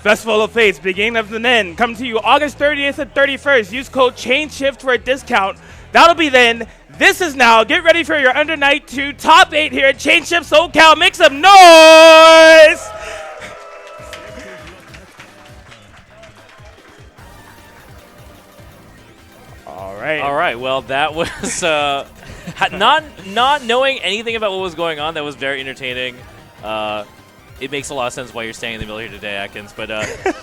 Festival of Fates, beginning of the Linne, coming to you August 30th and 31st. Use code CHAINSHIFT for a discount. That'll be then. This is now. Get ready for your Under Night 2 top 8 here at CHAINSHIFT SoCal. Make some noise! All right. Well, that was not knowing anything about what was going on. That was very entertaining. It makes a lot of sense why you're staying in the middle here today, Atkins. But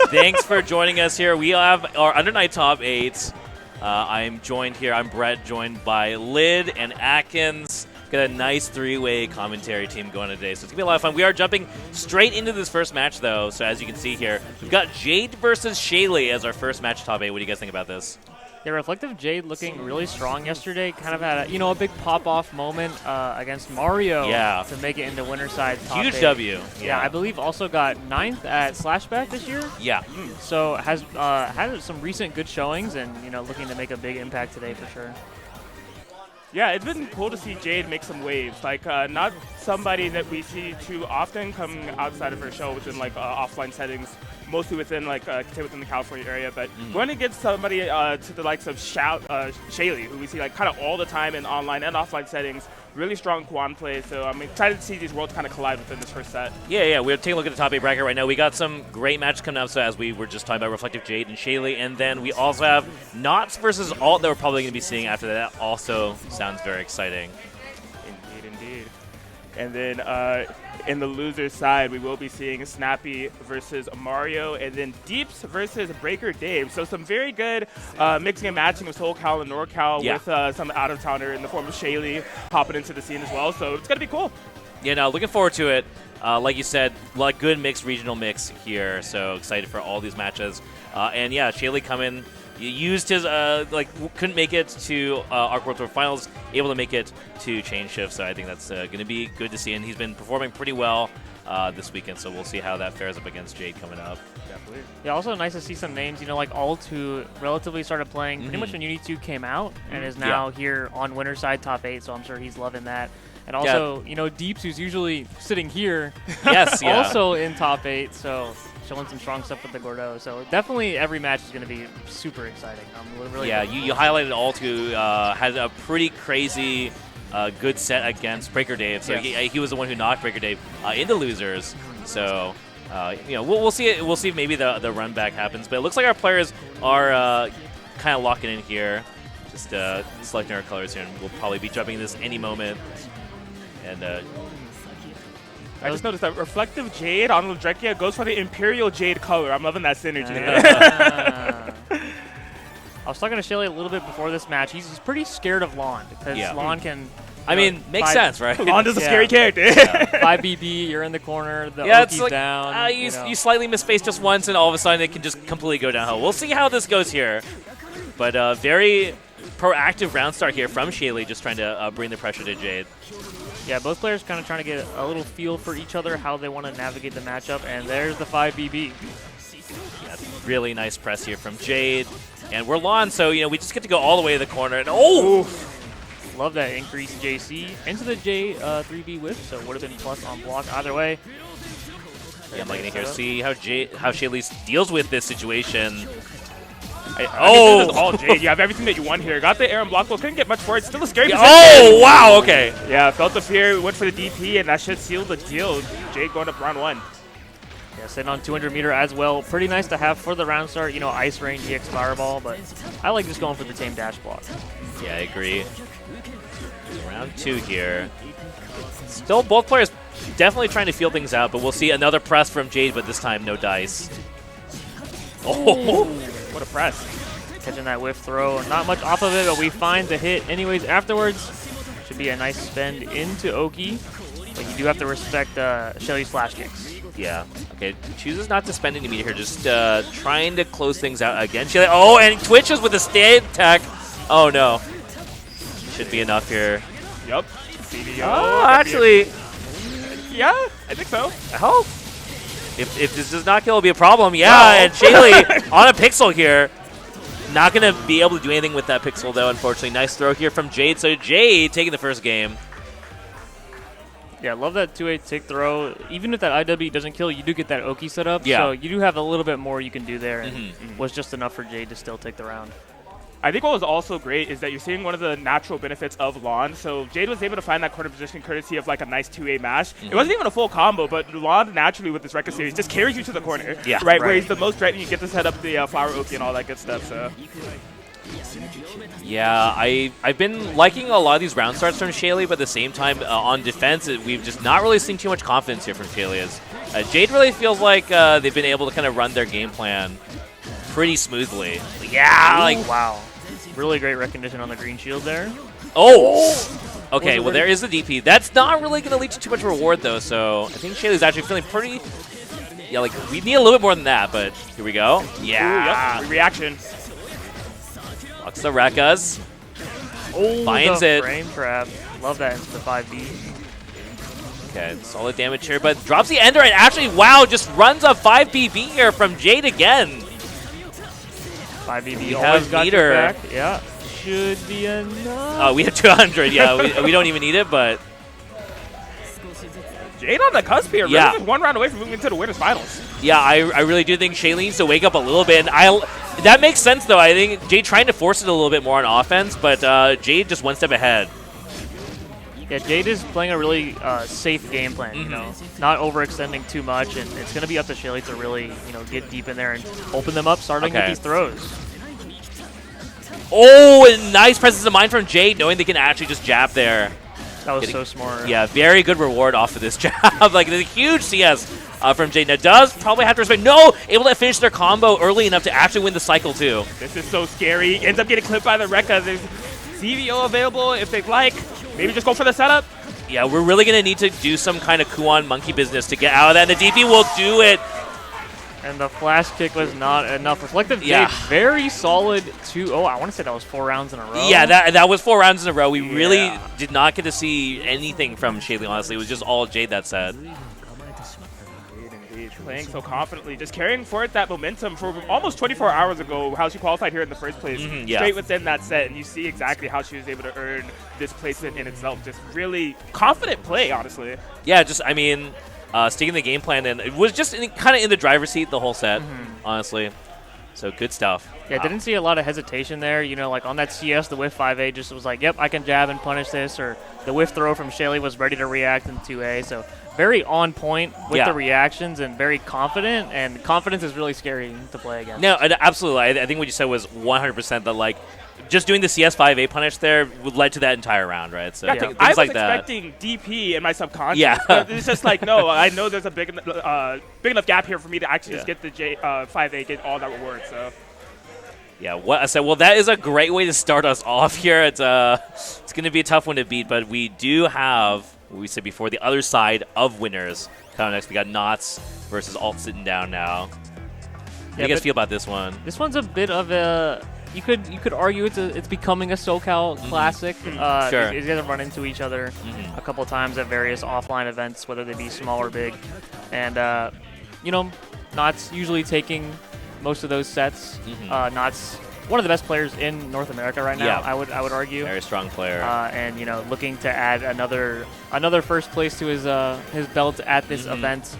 thanks for joining us here. We have our Under Night top 8. I'm joined here. I'm Brett, joined by Lid and Atkins. Got a nice three-way commentary team going today, so it's going to be a lot of fun. We are jumping straight into this first match, though. So as you can see here, we've got Jade versus Shaly as our first match top 8. What do you guys think about this? Yeah, ReflectiveJade looking really strong yesterday. Kind of had a big pop-off moment against Mario to make it into winner side top Huge 8. W. Yeah, I believe also got 9th at Slashback this year. Yeah. So has had some recent good showings and looking to make a big impact today for sure. Yeah, it's been cool to see Jade make some waves. Like, not somebody that we see too often coming outside of her show within like offline settings, mostly within like within the California area. But going to get somebody to the likes of Shaly, who we see like kind of all the time in online and offline settings. Really strong Kuon play, so I'm excited to see these worlds kind of collide within this first set. Yeah, we're taking a look at the top 8 bracket right now. We got some great matches coming up, so as we were just talking about ReflectiveJade and Shaly, and then we also have Knots versus Alt that we're probably going to be seeing after that. Also sounds very exciting. Indeed. And then in the loser side, we will be seeing Snappy versus Mario, and then Deeps versus brkrdave. So some very good mixing and matching of SoCal and NorCal with some out-of-towner in the form of Shaly hopping into the scene as well. So it's going to be cool. Yeah, no, looking forward to it. Like you said, good mix, regional mix here. So excited for all these matches. And yeah, Shaly coming used his couldn't make it to Arc World Tour Finals, able to make it to Chain Shift. So I think that's going to be good to see, and he's been performing pretty well this weekend. So we'll see how that fares up against Jade coming up. Definitely. Yeah, also nice to see some names, like Alt, who relatively started playing pretty much when Uni 2 came out, and is now here on winner side top 8. So I'm sure he's loving that. And also, Deeps, who's usually sitting here, also in top 8. So showing some strong stuff with the Gordeau. So definitely every match is going to be super exciting. I'm really you highlighted Alt, who had a pretty crazy good set against brkrdave. So he was the one who knocked brkrdave into losers. So we'll see it. We'll see if maybe the run back happens. But it looks like our players are kind of locking in here, just selecting our colors here, and we'll probably be jumping this any moment. And I just noticed that ReflectiveJade on Londrekia goes for the Imperial Jade color. I'm loving that synergy. I was talking to Shaly a little bit before this match. He's pretty scared of Lon, because Lon can... makes sense, right? Lon is a scary character. 5BB, you're in the corner, the Oki's down. You slightly misspaced just once, and all of a sudden it can just completely go downhill. We'll see how this goes here. But very proactive round start here from Shaly, just trying to bring the pressure to Jade. Yeah, both players kind of trying to get a little feel for each other, how they want to navigate the matchup, and there's the 5BB. Yeah, really nice press here from Jade. And we're Lon, so we just get to go all the way to the corner. And love that increased JC into the J 3B whiff, so would have been plus on block either way. I'm liking it here. See how Shaly deals with this situation. I think this is all Jade. You have everything that you want here. Got the air and block, but couldn't get much for it. Still a scary position. Oh, wow, okay. Yeah, felt the fear, went for the DP, and that should seal the deal. Jade going up round 1. Yeah, sitting on 200 meter as well. Pretty nice to have for the round start. Ice Rain, EX Fireball, but I like just going for the tame dash block. Yeah, I agree. Round 2 here. Still, both players definitely trying to feel things out, but we'll see another press from Jade, but this time no dice. Oh, what a press. Catching that whiff throw. Not much off of it, but we find the hit anyways afterwards. Should be a nice spend into Oki, but you do have to respect Shaly's flash kicks. Yeah. Okay, chooses not to spend any meter here, just trying to close things out again. Shaly, and twitches with a stand attack. Oh, no. Should be enough here. Yup. Oh, actually. Yeah, I think so. I hope. If this does not kill, it'll be a problem. Yeah, and Shaly on a pixel here. Not going to be able to do anything with that pixel, though, unfortunately. Nice throw here from Jade. So Jade taking the first game. Yeah, love that 2-8 tick throw. Even if that IW doesn't kill, you do get that Oki set up. Yeah. So you do have a little bit more you can do there, and was just enough for Jade to still take the round. I think what was also great is that you're seeing one of the natural benefits of Lon. So Jade was able to find that corner position courtesy of like a nice 2A mash. It wasn't even a full combo, but Lon naturally with this record series just carries you to the corner. Yeah. Right, where he's the most threatening. You get to set up the Flower Oki and all that good stuff. So. Yeah, I've been liking a lot of these round starts from Shaly, but at the same time, on defense, we've just not really seen too much confidence here from Shaly. Jade really feels like they've been able to kind of run their game plan pretty smoothly. Yeah, wow. Really great recognition on the green shield there. Oh! Okay, well, there is the DP. That's not really going to lead to too much reward, though, so I think Shaly's actually feeling pretty... Yeah, like, we need a little bit more than that, but here we go. Yeah! Ooh, yep. Reaction. Locks the Rekkas. Finds the it. Frame trap. Love that into the 5B. Okay, solid damage here, but drops the Ender, and actually, wow, just runs a 5BB here from Jade again. 5BB always got your back. Yeah, should be enough. Oh, we have 200. Yeah, we don't even need it, but Jade on the cusp here. Yeah, really just one round away from moving into the winners finals. Yeah, I really do think Shaly needs to wake up a little bit. And that makes sense though. I think Jade trying to force it a little bit more on offense, but Jade just one step ahead. Yeah, Jade is playing a really safe game plan, you know, not overextending too much, and it's going to be up to Shaly to really, get deep in there and open them up, starting with these throws. Oh, and nice presence of mind from Jade, knowing they can actually just jab there. That was so smart. Yeah, very good reward off of this jab. Like, there's a huge CS from Jade. Now, does probably have to respect. No! Able to finish their combo early enough to actually win the cycle, too. This is so scary. Ends up getting clipped by the Rekka. There's CVO available if they'd like. Maybe just go for the setup. Yeah, we're really going to need to do some kind of Kuon monkey business to get out of that. And the DP will do it. And the flash kick was not enough. ReflectiveJade, Yeah. very solid I want to say that was 4 rounds in a row. Yeah, that was 4 rounds in a row. We really did not get to see anything from Shaly, honestly. It was just all Jade that set. Indeed, playing so confidently, just carrying forward that momentum from almost 24 hours ago, how she qualified here in the first place, straight within that set, and you see exactly how she was able to earn this placement in itself. Just really confident play, honestly. Yeah, just, I mean, sticking the game plan, and it was just kind of in the driver's seat the whole set, honestly. So good stuff. Yeah, didn't see a lot of hesitation there. You know, like on that CS, the whiff 5A just was like, yep, I can jab and punish this, or the whiff throw from Shaly was ready to react in 2A. So very on point with the reactions and very confident, and confidence is really scary to play against. No, absolutely. I think what you said was 100% that, like, just doing the CS 5A punish there led to that entire round, right? So things I was like that. expecting DP in my subconscious. Yeah. But it's just like, no, I know there's a big enough gap here for me to actually just get the 5A, get all that reward. So. Yeah, what I said. Well, that is a great way to start us off here. It's going to be a tough one to beat, but we do have, what we said before, the other side of winners coming next. We got Knots versus Alt sitting down now. How do you guys feel about this one? This one's a bit of a. You could argue it's becoming a SoCal classic. Sure. These guys have run into each other a couple times at various offline events, whether they be small or big, and you know, Knots usually taking most of those sets. Knots one of the best players in North America right now. Yeah. I would argue. Very strong player. And you know, looking to add another first place to his belt at this event.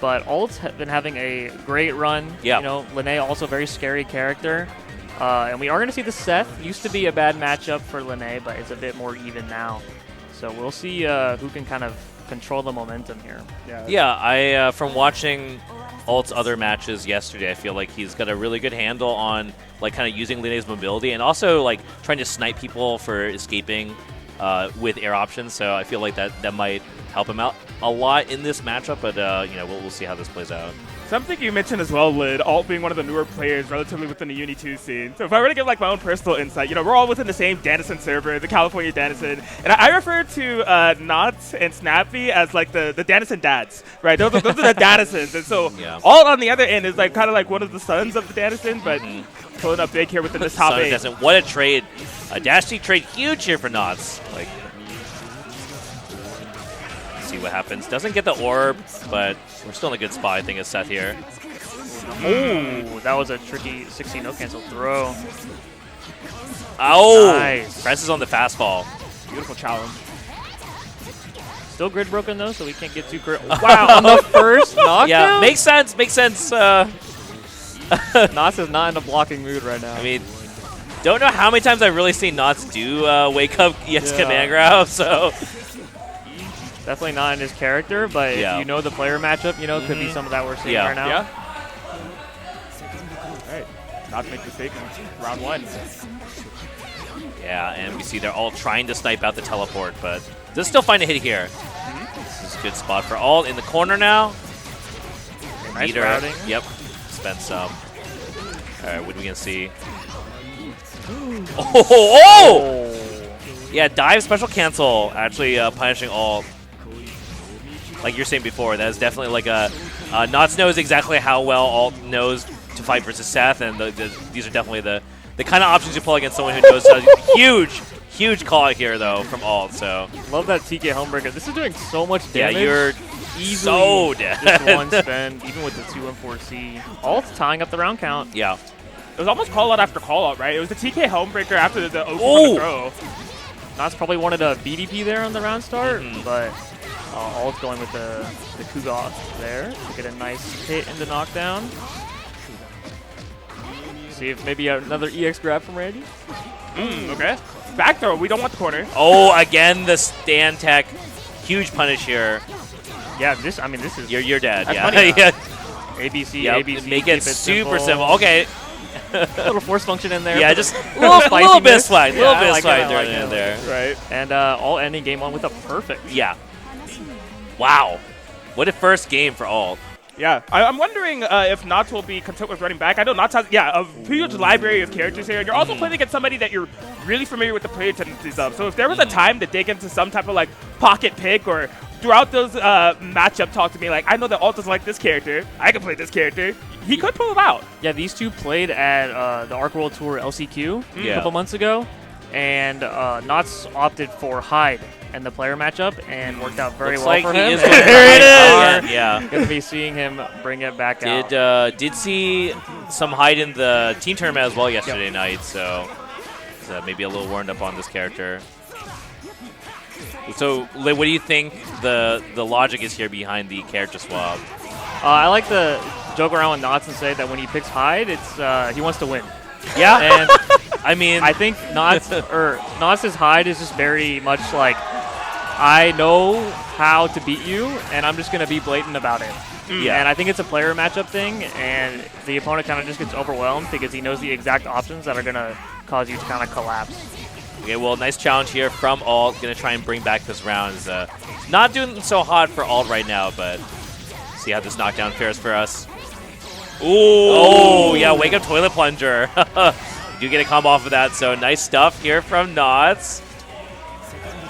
But Alt's been having a great run. Yeah. You know, Linne also a very scary character. And we are going to see the Seth. Used to be a bad matchup for Linne, but it's a bit more even now. So we'll see who can kind of control the momentum here. Yeah, I from watching Alt's other matches yesterday, I feel like he's got a really good handle on like kind of using Linne's mobility and also like trying to snipe people for escaping with air options. So I feel like that might help him out a lot in this matchup. But you know, we'll see how this plays out. Something you mentioned as well, Lid, Alt being one of the newer players relatively within the Uni 2 scene. So if I were to give like my own personal insight, you know, we're all within the same Danison server, the California Danison, and I refer to Knots and Snappy as like the Danison dads, right? Those are the Danisons, and so Alt on the other end is like kind of like one of the sons of the Danison, but pulling up big here within the top 8. What a trade. A Dash trade huge here for Knots. Like, see what happens. Doesn't get the orb, but we're still in a good spot, I think, as Seth here. Ooh, that was a tricky 16 no cancel throw. Oh! Nice. Presses on the fastball. Beautiful challenge. Still grid broken, though, so we can't get too grid. Wow, on the first knockdown? Yeah, makes sense, makes sense. Knots is not in a blocking mood right now. I mean, don't know how many times I've really seen Knots do wake up EX command grab, so... Definitely not in his character, but if you know the player matchup, you know, could be some of that we're seeing right now. Yeah. All right. Not to make the statement. Round 1. Yeah, and we see they're all trying to snipe out the teleport, but does still find a hit here. This is a good spot for Alt in the corner now. Nice routing. Yep. Spent some. All right, what are we going to see? Oh! Yeah, dive special cancel. Actually punishing Alt. Like you're saying before, that is definitely like a Knots knows exactly how well Alt knows to fight versus Seth, and these are definitely the kind of options you pull against someone who knows how huge call out here though from Alt. So love that TK homebreaker. This is doing so much damage. Yeah, you're easily so dead. Just one spend, even with the 2 and 4C. Alt's tying up the round count. Yeah. It was almost call out after call out, right? It was the TK homebreaker after the open throw. Knots probably wanted a BDP there on the round start, but Alt's going with the Kuon there to get a nice hit in the knockdown. See if maybe another EX grab from Randy. Okay. Back throw. We don't want the corner. Oh, again the stand tech. Huge punish here. Yeah, this is... You're dead. That's Yeah. funny, Yeah. ABC, Yep, ABC. Make it super simple. Okay. A little force function in there. Yeah, just a little bit of slide. Yeah, I like in it. there. Right. And Alt ending game 1 with a perfect. Yeah. Wow. What a first game for Alt. Yeah, I'm wondering if Knots will be content with running back. I know Knots has, a huge library of characters here. And you're also playing against somebody that you're really familiar with the player tendencies of. So if there was a time to dig into some type of like pocket pick or throughout those matchup talk to me, like, I know that Alt doesn't like this character. I can play this character. He could pull it out. Yeah, these two played at the Arc World Tour LCQ a couple months ago, and Knots opted for Hyde in the player matchup and worked out very well for him. There it is. Yeah. Going to be seeing him bring it back out. Did see some Hyde in the team tournament as well yesterday night, so maybe a little warmed up on this character. So, what do you think the logic is here behind the character swap? I like to joke around with Knots and say that when he picks Hyde, it's he wants to win. Yeah, and I mean, I think Knots' Hyde is just very much like, I know how to beat you, and I'm just going to be blatant about it. Yeah. And I think it's a player matchup thing, and the opponent kind of just gets overwhelmed because he knows the exact options that are going to cause you to kind of collapse. Okay, well, nice challenge here from Alt. Going to try and bring back this round. Is not doing so hot for Alt right now, but see how this knockdown fares for us. Ooh. Oh, yeah, wake up toilet plunger. You do get a combo off of that, so nice stuff here from Knots.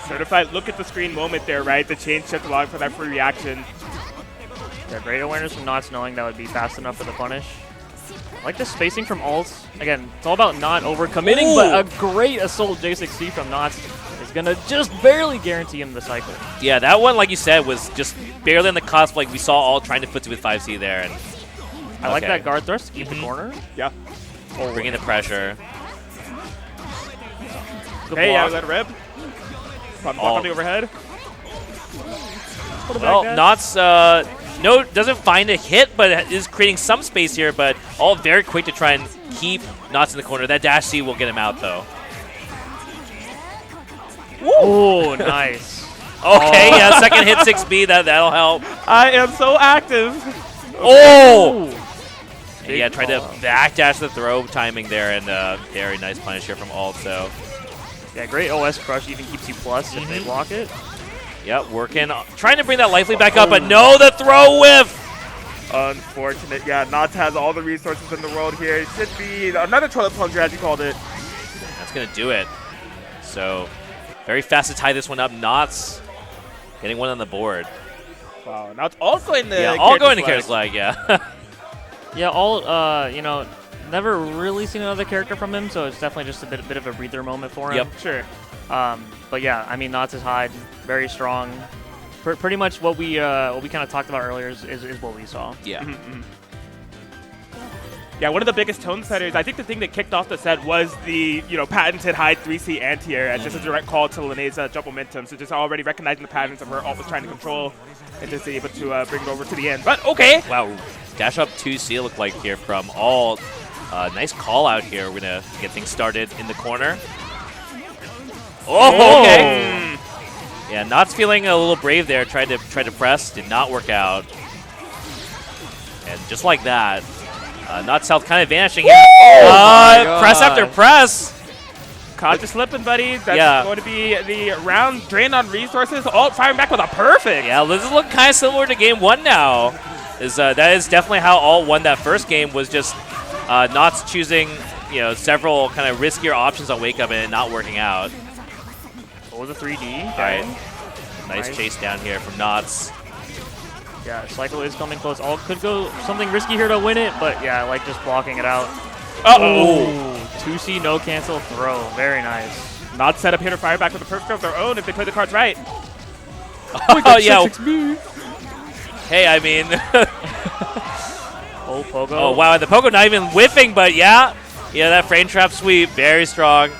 Certified look at the screen moment there, right? The chain shift along for that free reaction. Yeah, great awareness from Knots knowing that would be fast enough for the punish. I like the spacing from Alt. Again, it's all about not overcommitting, but a great Assault J6C from Knots is going to just barely guarantee him the cycle. Yeah, that one, like you said, was just barely on the cusp. Like we saw Alt trying to footsie with 5C there. And I like that guard thrust to keep the corner. Yeah. Bringing the pressure. Hey, yeah, that rib. Block on the overhead. Well, Knots doesn't find a hit, but is creating some space here, but all very quick to try and keep Knots in the corner. That dash C will get him out, though. Oh, nice. Okay, yeah, second hit 6B, that'll help. I am so active. Oh! Yeah, tried to backdash the throw timing there, and very nice punish here from Alt, so. Yeah, great OS crush even keeps you plus if they block it. Yep, working. Trying to bring that life lead back up, but no, the throw whiff! Unfortunate. Yeah, Knots has all the resources in the world here. It should be another toilet plunger, as you called it. That's going to do it. So, very fast to tie this one up. Knots getting one on the board. Wow, now it's all going to all going to character flag, yeah. Yeah, all, you know, never really seen another character from him, so it's definitely just a bit of a breather moment for him. Yep. Sure. But yeah, I mean, Knots' Hyde, very strong. Pretty much what we kind of talked about earlier is what we saw. Yeah. Yeah, one of the biggest tone setters. I think the thing that kicked off the set was the patented Hyde 3C anti-air as just a direct call to Linne's jump momentum. So just already recognizing the patterns of her Alt was trying to control and just able to bring it over to the end. But okay. Wow, dash up 2C looked like here from Alt. Nice call out here. We're gonna get things started in the corner. Oh, okay. Yeah, Knots feeling a little brave there. Tried to press, did not work out. And just like that, Knots health kind of vanishing here. Press after press. Caught you slipping, buddy. That's going to be the round drained on resources. Alt firing back with a perfect. Yeah, this is looking kind of similar to game one now. That is definitely how Alt won that first game, was just Knots choosing several kind of riskier options on wake up and it not working out. What was a 3D? All right. Nice chase down here from Knots. Yeah, cycle is coming close. Alt could go something risky here to win it, but yeah, I like just blocking it out. Uh-oh. 2C no cancel throw. Very nice. Knots set up here to fire back with a perfect of their own if they play the cards right. Oh, yeah. Hey, I mean. Oh, Pogo. Oh, wow. And the Pogo not even whiffing, but yeah. Yeah, that frame trap sweep. Very strong.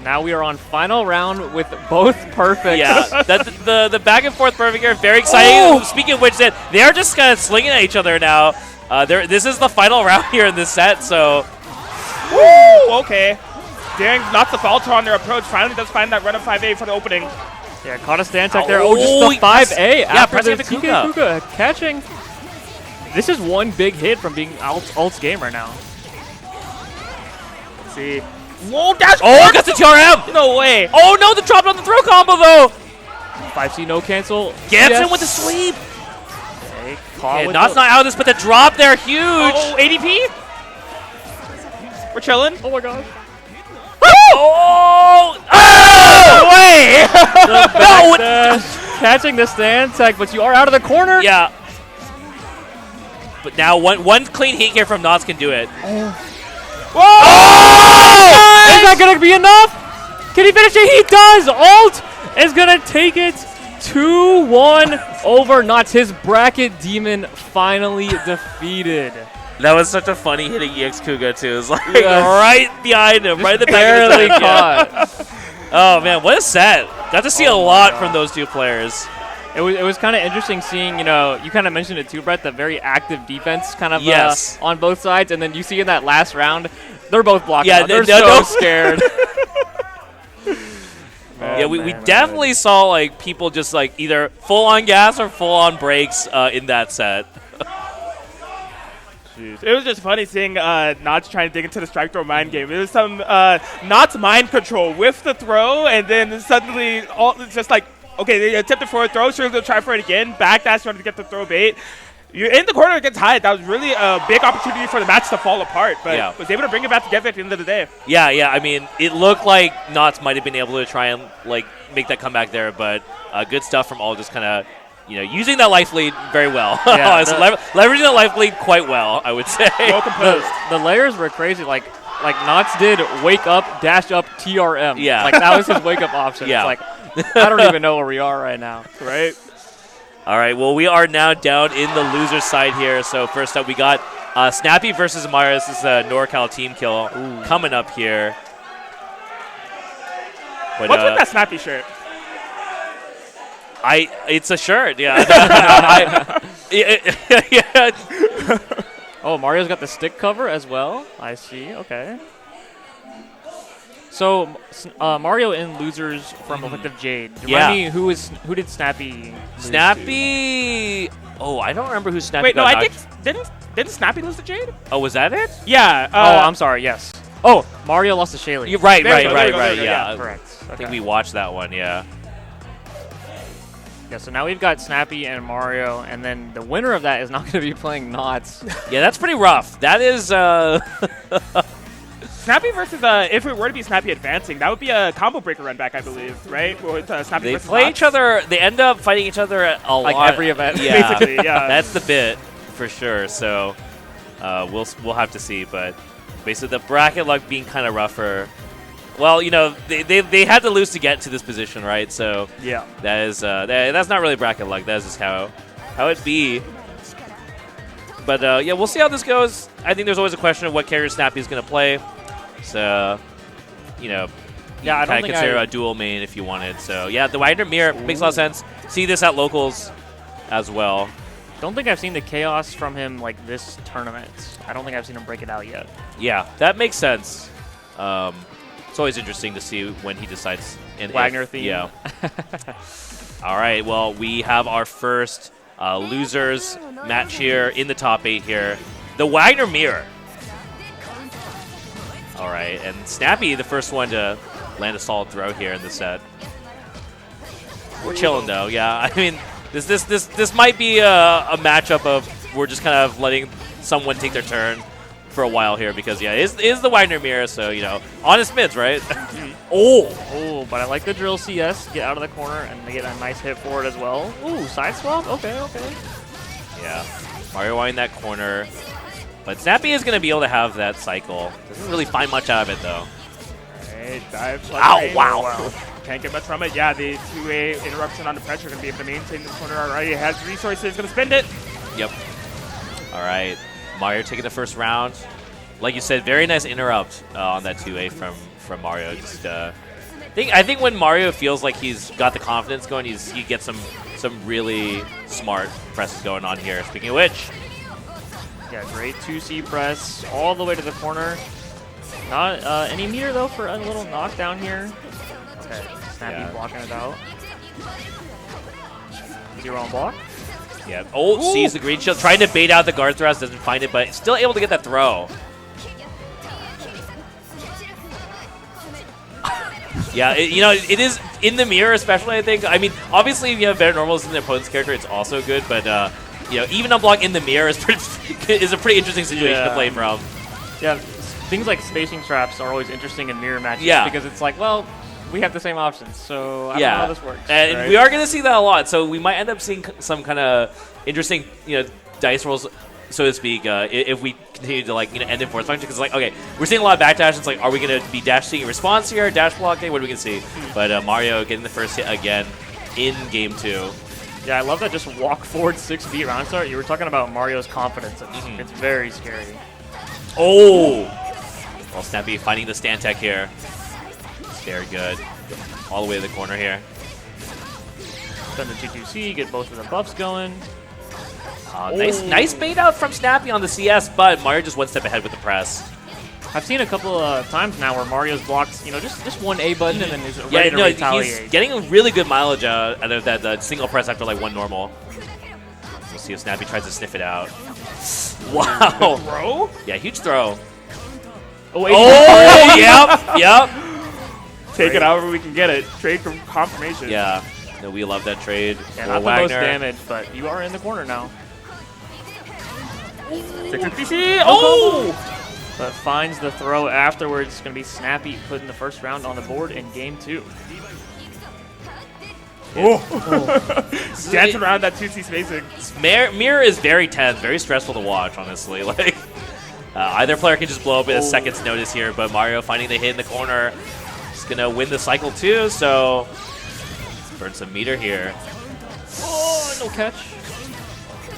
Now we are on final round with both perfects. Yeah, the back and forth perfect here, very exciting. Oh! Speaking of which, they are just kind of slinging at each other now. This is the final round here in this set, so. Woo! Okay. Daring not to falter on their approach. Finally does find that run of 5A for the opening. Yeah, caught a stand check there. Oh, just the 5A after pressing the the Kuka. Catching. This is one big hit from being Alt's game right now. Let's see. Whoa, dash! Oh, got the TRM! No way! Oh no, the drop on the throw combo though! 5C no cancel. Gets him with the sweep! Okay, yeah, Knots not out of this, but the drop there, huge! Oh, ADP? We're chilling. Oh my god. Oh! Oh! No way! catching the stand tech, but you are out of the corner. Yeah. But now one clean heat here from Knots can do it. Whoa! Is that going to be enough? Can he finish it? He does! Alt is going to take it 2-1 over Knots. His bracket demon finally defeated. That was such a funny hitting EX Kuga, too. It was like right behind him, right in the back barely of his head. caught. Oh, man, what a set. Got to see a lot from those two players. It was kind of interesting seeing, you kind of mentioned it too, Brett, the very active defense kind of on both sides. And then you see in that last round, they're both blocking out. They're so scared. We definitely saw like people just like either full on gas or full on brakes in that set. It was just funny seeing Knots trying to dig into the strike throw mind game. It was some Knots mind control with the throw, and then suddenly it's just like, okay, they attempted for a throw, sure they'll try for it again. Backdash trying to get the throw bait. You're in the corner against Hyde. That was really a big opportunity for the match to fall apart, but was able to bring it back together at the end of the day. Yeah. I mean, it looked like Knots might have been able to try and like make that comeback there, but good stuff from all just kind of, using that life lead very well. Yeah, leveraging that life lead quite well, I would say. Well composed. The layers were crazy. Like Knots did wake up, dash up, TRM. Yeah. Like that was his wake up option. Yeah. It's like, I don't even know where we are right now. Right? All right, well, we are now down in the loser side here. So first up, we got Snappy versus Mario. This is a NorCal team kill coming up here. But, what's with that Snappy shirt? It's a shirt, yeah. Oh, Mario's got the stick cover as well. I see. Okay. So Mario in losers from ReflectiveJade. Remind me who did Snappy lose Snappy. to? Oh, I don't remember who Snappy. Wait, no, got I think didn't Snappy lose to Jade? Oh, was that it? Yeah. Oh, I'm sorry. Yes. Oh, Mario lost to Shaly. You're right. Yeah, correct. I think we watched that one. Yeah. Yeah, so now we've got Snappy and Mario, and then the winner of that is not going to be playing Knots. Yeah, that's pretty rough. That is. Snappy versus, if it were to be Snappy advancing, that would be a combo breaker run back, I believe, right? With, Snappy they versus play Knots. each other. They end up fighting each other a lot. Like every event. Yeah, basically, yeah. That's the bit for sure. So we'll have to see. But basically, the bracket luck being kind of rougher. Well, they had to lose to get to this position, right? So yeah, that is that's not really bracket luck. That's just how it be. But yeah, we'll see how this goes. I think there's always a question of what character Snappy is going to play. So, yeah, kind I don't of think consider a dual main if you wanted. So yeah, the Wagner mirror makes a lot of sense. See this at locals as well. Don't think I've seen the chaos from him like this tournament. I don't think I've seen him break it out yet. Yeah, that makes sense. It's always interesting to see when he decides. Wagner theme. Yeah. All right, well, we have our first losers match here in the top 8 here. The Wagner mirror. All right, and Snappy, the first one to land a solid throw here in the set. We're chilling though, yeah. I mean, this might be a matchup of we're just kind of letting someone take their turn for a while here because yeah, it is the Wagner mirror, so honest mids, right? Oh, but I like the drill CS. Get out of the corner and they get a nice hit for it as well. Ooh, side swap. Okay. Yeah, Mario winding that corner. But Snappy is going to be able to have that cycle. Doesn't really find much out of it, though. Hey, dive. Ow, wow. Can't get much from it. Yeah, the 2A interruption under pressure going to be able to maintain this corner already. Has resources, going to spend it. Yep. All right. Mario taking the first round. Like you said, very nice interrupt on that 2A from Mario. Just, I think when Mario feels like he's got the confidence going, he gets some really smart presses going on here. Speaking of which. Yeah, great 2C press all the way to the corner. Not any meter, though, for a little knockdown here. Okay, Snappy blocking it out. 0 on block. Yeah. Oh, sees the green shield. Trying to bait out the guard thrust. Doesn't find it, but still able to get that throw. Yeah, it is in the mirror especially, I think. I mean, obviously, if you have better normals than the opponent's character, it's also good, but... even unblock in the mirror is a pretty interesting situation to play from. Yeah, things like spacing traps are always interesting in mirror matches Yeah. because it's like, well, we have the same options, so I don't know how this works. And right? we are going to see that a lot, so we might end up seeing some kind of interesting, dice rolls, so to speak, if we continue to end in force function. Because okay, we're seeing a lot of backdash. It's are we going to be dash seeking response here, dash blocking? What are we going to see? But Mario getting the first hit again in game 2. Yeah, I love that just walk forward 6B round start. You were talking about Mario's confidence. It's very scary. Oh! Well, Snappy finding the stand tech here. It's very good. All the way to the corner here. Send the 2-2C, get both of the buffs going. Nice bait out from Snappy on the CS, but Mario just one step ahead with the press. I've seen a couple of times now where Mario's blocked, just one A button and then is ready to retaliate. He's getting a really good mileage out of that single press after one normal. We'll see if Snappy tries to sniff it out. Wow. Throw? Yeah, huge throw. Oh, yep. Take it however we can get it. Trade from confirmation. Yeah. No, we love that trade. Yeah, not the Wagner. most damage, but you are in the corner now. 650C. Oh! But finds the throw afterwards. It's going to be Snappy putting the first round on the board in game 2. Dancing around that 2C spacing. Mirror is very tense, very stressful to watch, honestly. Either player can just blow up at a second's notice here, but Mario finding the hit in the corner is going to win the cycle too, so let's burn some meter here. Oh, no catch.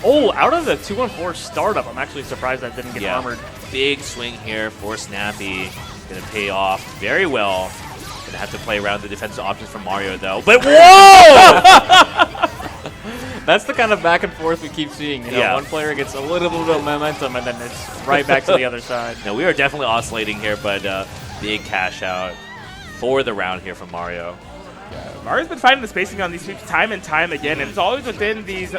Oh, out of the 2-1-4 startup, I'm actually surprised that didn't get armored. Big swing here for Snappy. Going to pay off very well. Going to have to play around the defensive options from Mario, though. But whoa! That's the kind of back and forth we keep seeing. One player gets a little bit of momentum, and then it's right back to the other side. No, we are definitely oscillating here, but big cash out for the round here from Mario. Yeah, Mario's been finding the spacing on these sweeps time and time again, and it's always within these,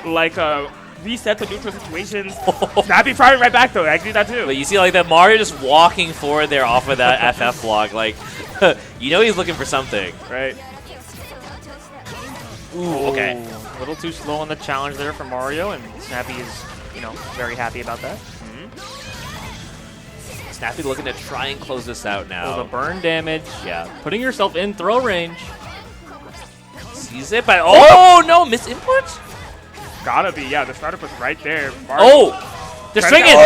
reset to neutral situations. Snappy firing right back, though. I can do that, too. But you see, that Mario just walking forward there off of that FF block. He's looking for something. Right. Ooh, okay. A little too slow on the challenge there for Mario, and Snappy is, very happy about that. Snappy looking to try and close this out now. The burn damage. Yeah. Putting yourself in throw range. Sees it, but no, miss input? Gotta be, yeah. The startup was right there. They're swinging!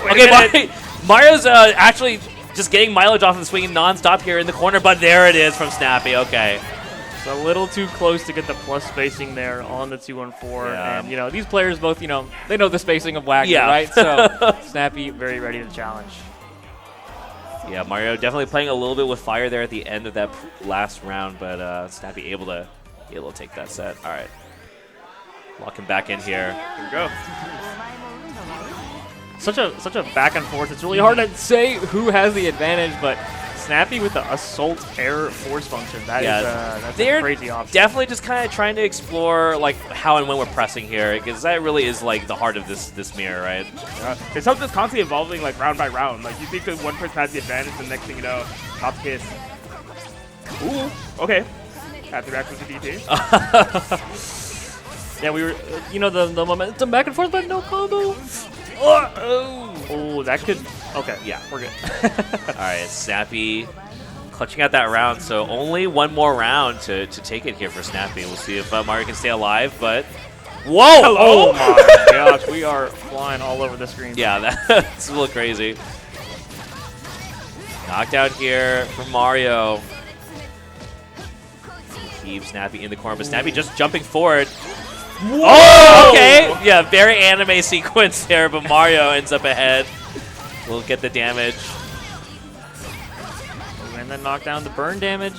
Okay, Mario's actually just getting mileage off of the swinging non-stop here in the corner, but there it is from Snappy. Okay. It's a little too close to get the plus spacing there on the 2-1-4. And, these players both, they know the spacing of Wagner, right? So, Snappy very ready to challenge. Yeah, Mario definitely playing a little bit with fire there at the end of that last round, but Snappy able to take that set. All right. Lock him back in here. Here we go. Such a back and forth. It's really hard to say who has the advantage, but Snappy with the assault air force function. That's a crazy option. Definitely just kind of trying to explore how and when we're pressing here, because that really is the heart of this mirror, right? It's something that's constantly evolving round by round. You think that one person has the advantage, the next thing you know, top kiss. Ooh, okay. Have to react with the DT. Yeah, we were, the momentum back and forth, but no combo. Oh, that could. Okay, yeah, we're good. All right, Snappy clutching out that round, so only one more round to take it here for Snappy. We'll see if Mario can stay alive, but whoa! Hello? Oh my gosh, we are flying all over the screen. Yeah, that's a little crazy. Knocked out here from Mario. Keep Snappy in the corner, but Snappy just jumping forward. Whoa! Oh, okay. Yeah, very anime sequence there, but Mario ends up ahead. We'll get the damage. And then knock down the burn damage.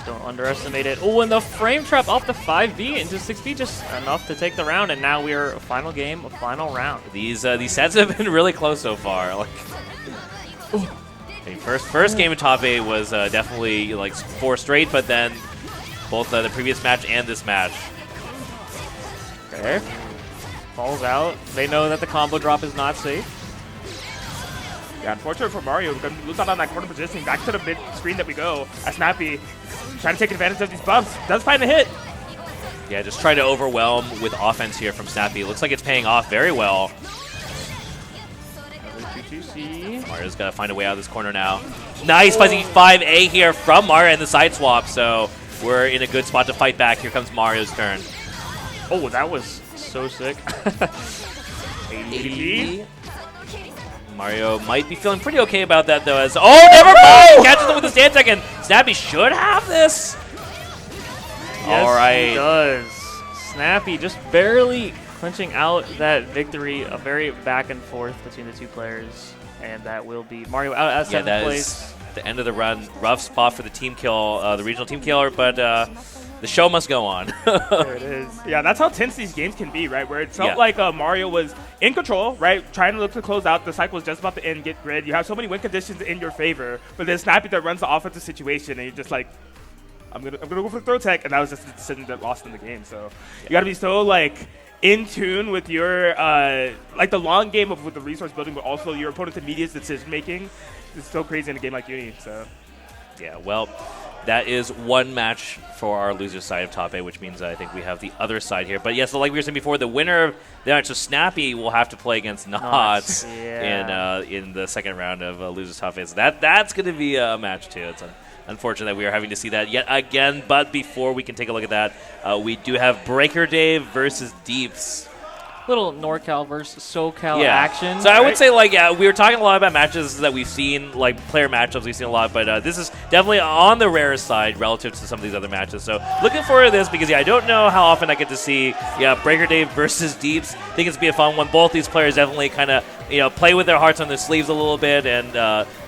Don't underestimate it. Oh, and the frame trap off the 5B into 6B, just enough to take the round. And now we're a final game, a final round. These sets have been really close so far. First game of top 8 was definitely 4 straight, but then both the previous match and this match. Okay. Falls out. They know that the combo drop is not safe. Yeah, unfortunate for Mario. We're going to lose out on that corner positioning. Back to the mid screen that we go. As Snappy trying to take advantage of these bumps. Does find a hit. Yeah, just trying to overwhelm with offense here from Snappy. Looks like it's paying off very well. 2C. Mario's got to find a way out of this corner now. Nice fuzzy 5A here from Mario and the side swap, so we're in a good spot to fight back. Here comes Mario's turn. Oh, that was so sick. 80. Mario might be feeling pretty okay about that, though. As never mind! Catches him with the stand tech, and Snappy should have this. Yes, All right. he does. Snappy just barely clinching out that victory. A very back and forth between the two players, and that will be Mario out at 7th place. Is the end of the run. Rough spot for the team kill, the regional team killer, but the show must go on. There it is. Yeah, that's how tense these games can be, right? Where it felt like Mario was in control, right? Trying to look to close out. The cycle was just about to end, get grid. You have so many win conditions in your favor, but then Snappy that runs the offensive situation, and you're just like, I'm gonna go for the throw tech, and that was just a decision that lost in the game. So you got to be so like in tune with your like the long game with the resource building, but also your opponent's immediate decision making. It's so crazy in a game like Uni. So yeah, well, that is one match for our loser side of top 8, which means I think we have the other side here. But yes, so like we were saying before, the winner of the match, so Snappy will have to play against Knots in the second round of losers top 8. So that's going to be a match too. It's unfortunate that we are having to see that yet again. But before we can take a look at that, we do have brkrdave versus Deeps. Little NorCal versus SoCal action. So I would say, like, we were talking a lot about matches that we've seen, like player matchups we've seen a lot, but this is definitely on the rare side relative to some of these other matches. So looking forward to this because, I don't know how often I get to see, brkrdave versus Deeps. I think it's going to be a fun one. Both these players definitely kind of, play with their hearts on their sleeves a little bit, and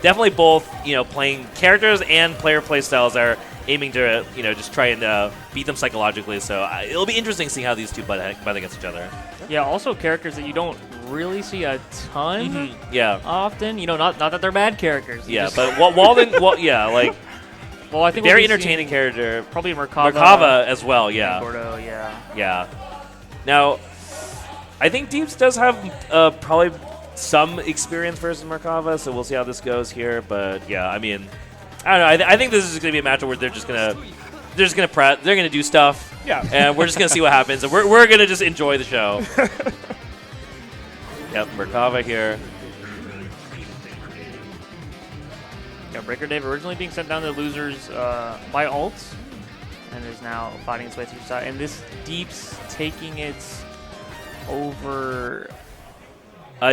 definitely both, playing characters and player play styles are aiming to, just try and beat them psychologically. So it'll be interesting seeing how these two butt against each other. Yeah, also characters that you don't really see a ton often. Not that they're bad characters. Yeah, but Walden, like, well, I think very entertaining character. Probably Merkava. Merkava as well, yeah. Gordeau, Yeah. Now, I think Deeps does have probably some experience versus Merkava, so we'll see how this goes here. But yeah, I mean, I don't know. I think this is going to be a match where they're just gonna prep. They're gonna do stuff. Yeah. And we're just gonna see what happens. And we're gonna just enjoy the show. Yep, Merkava here. Yeah, brkrdave originally being sent down to losers by ult, and is now fighting its way through side. And this Deeps taking it over.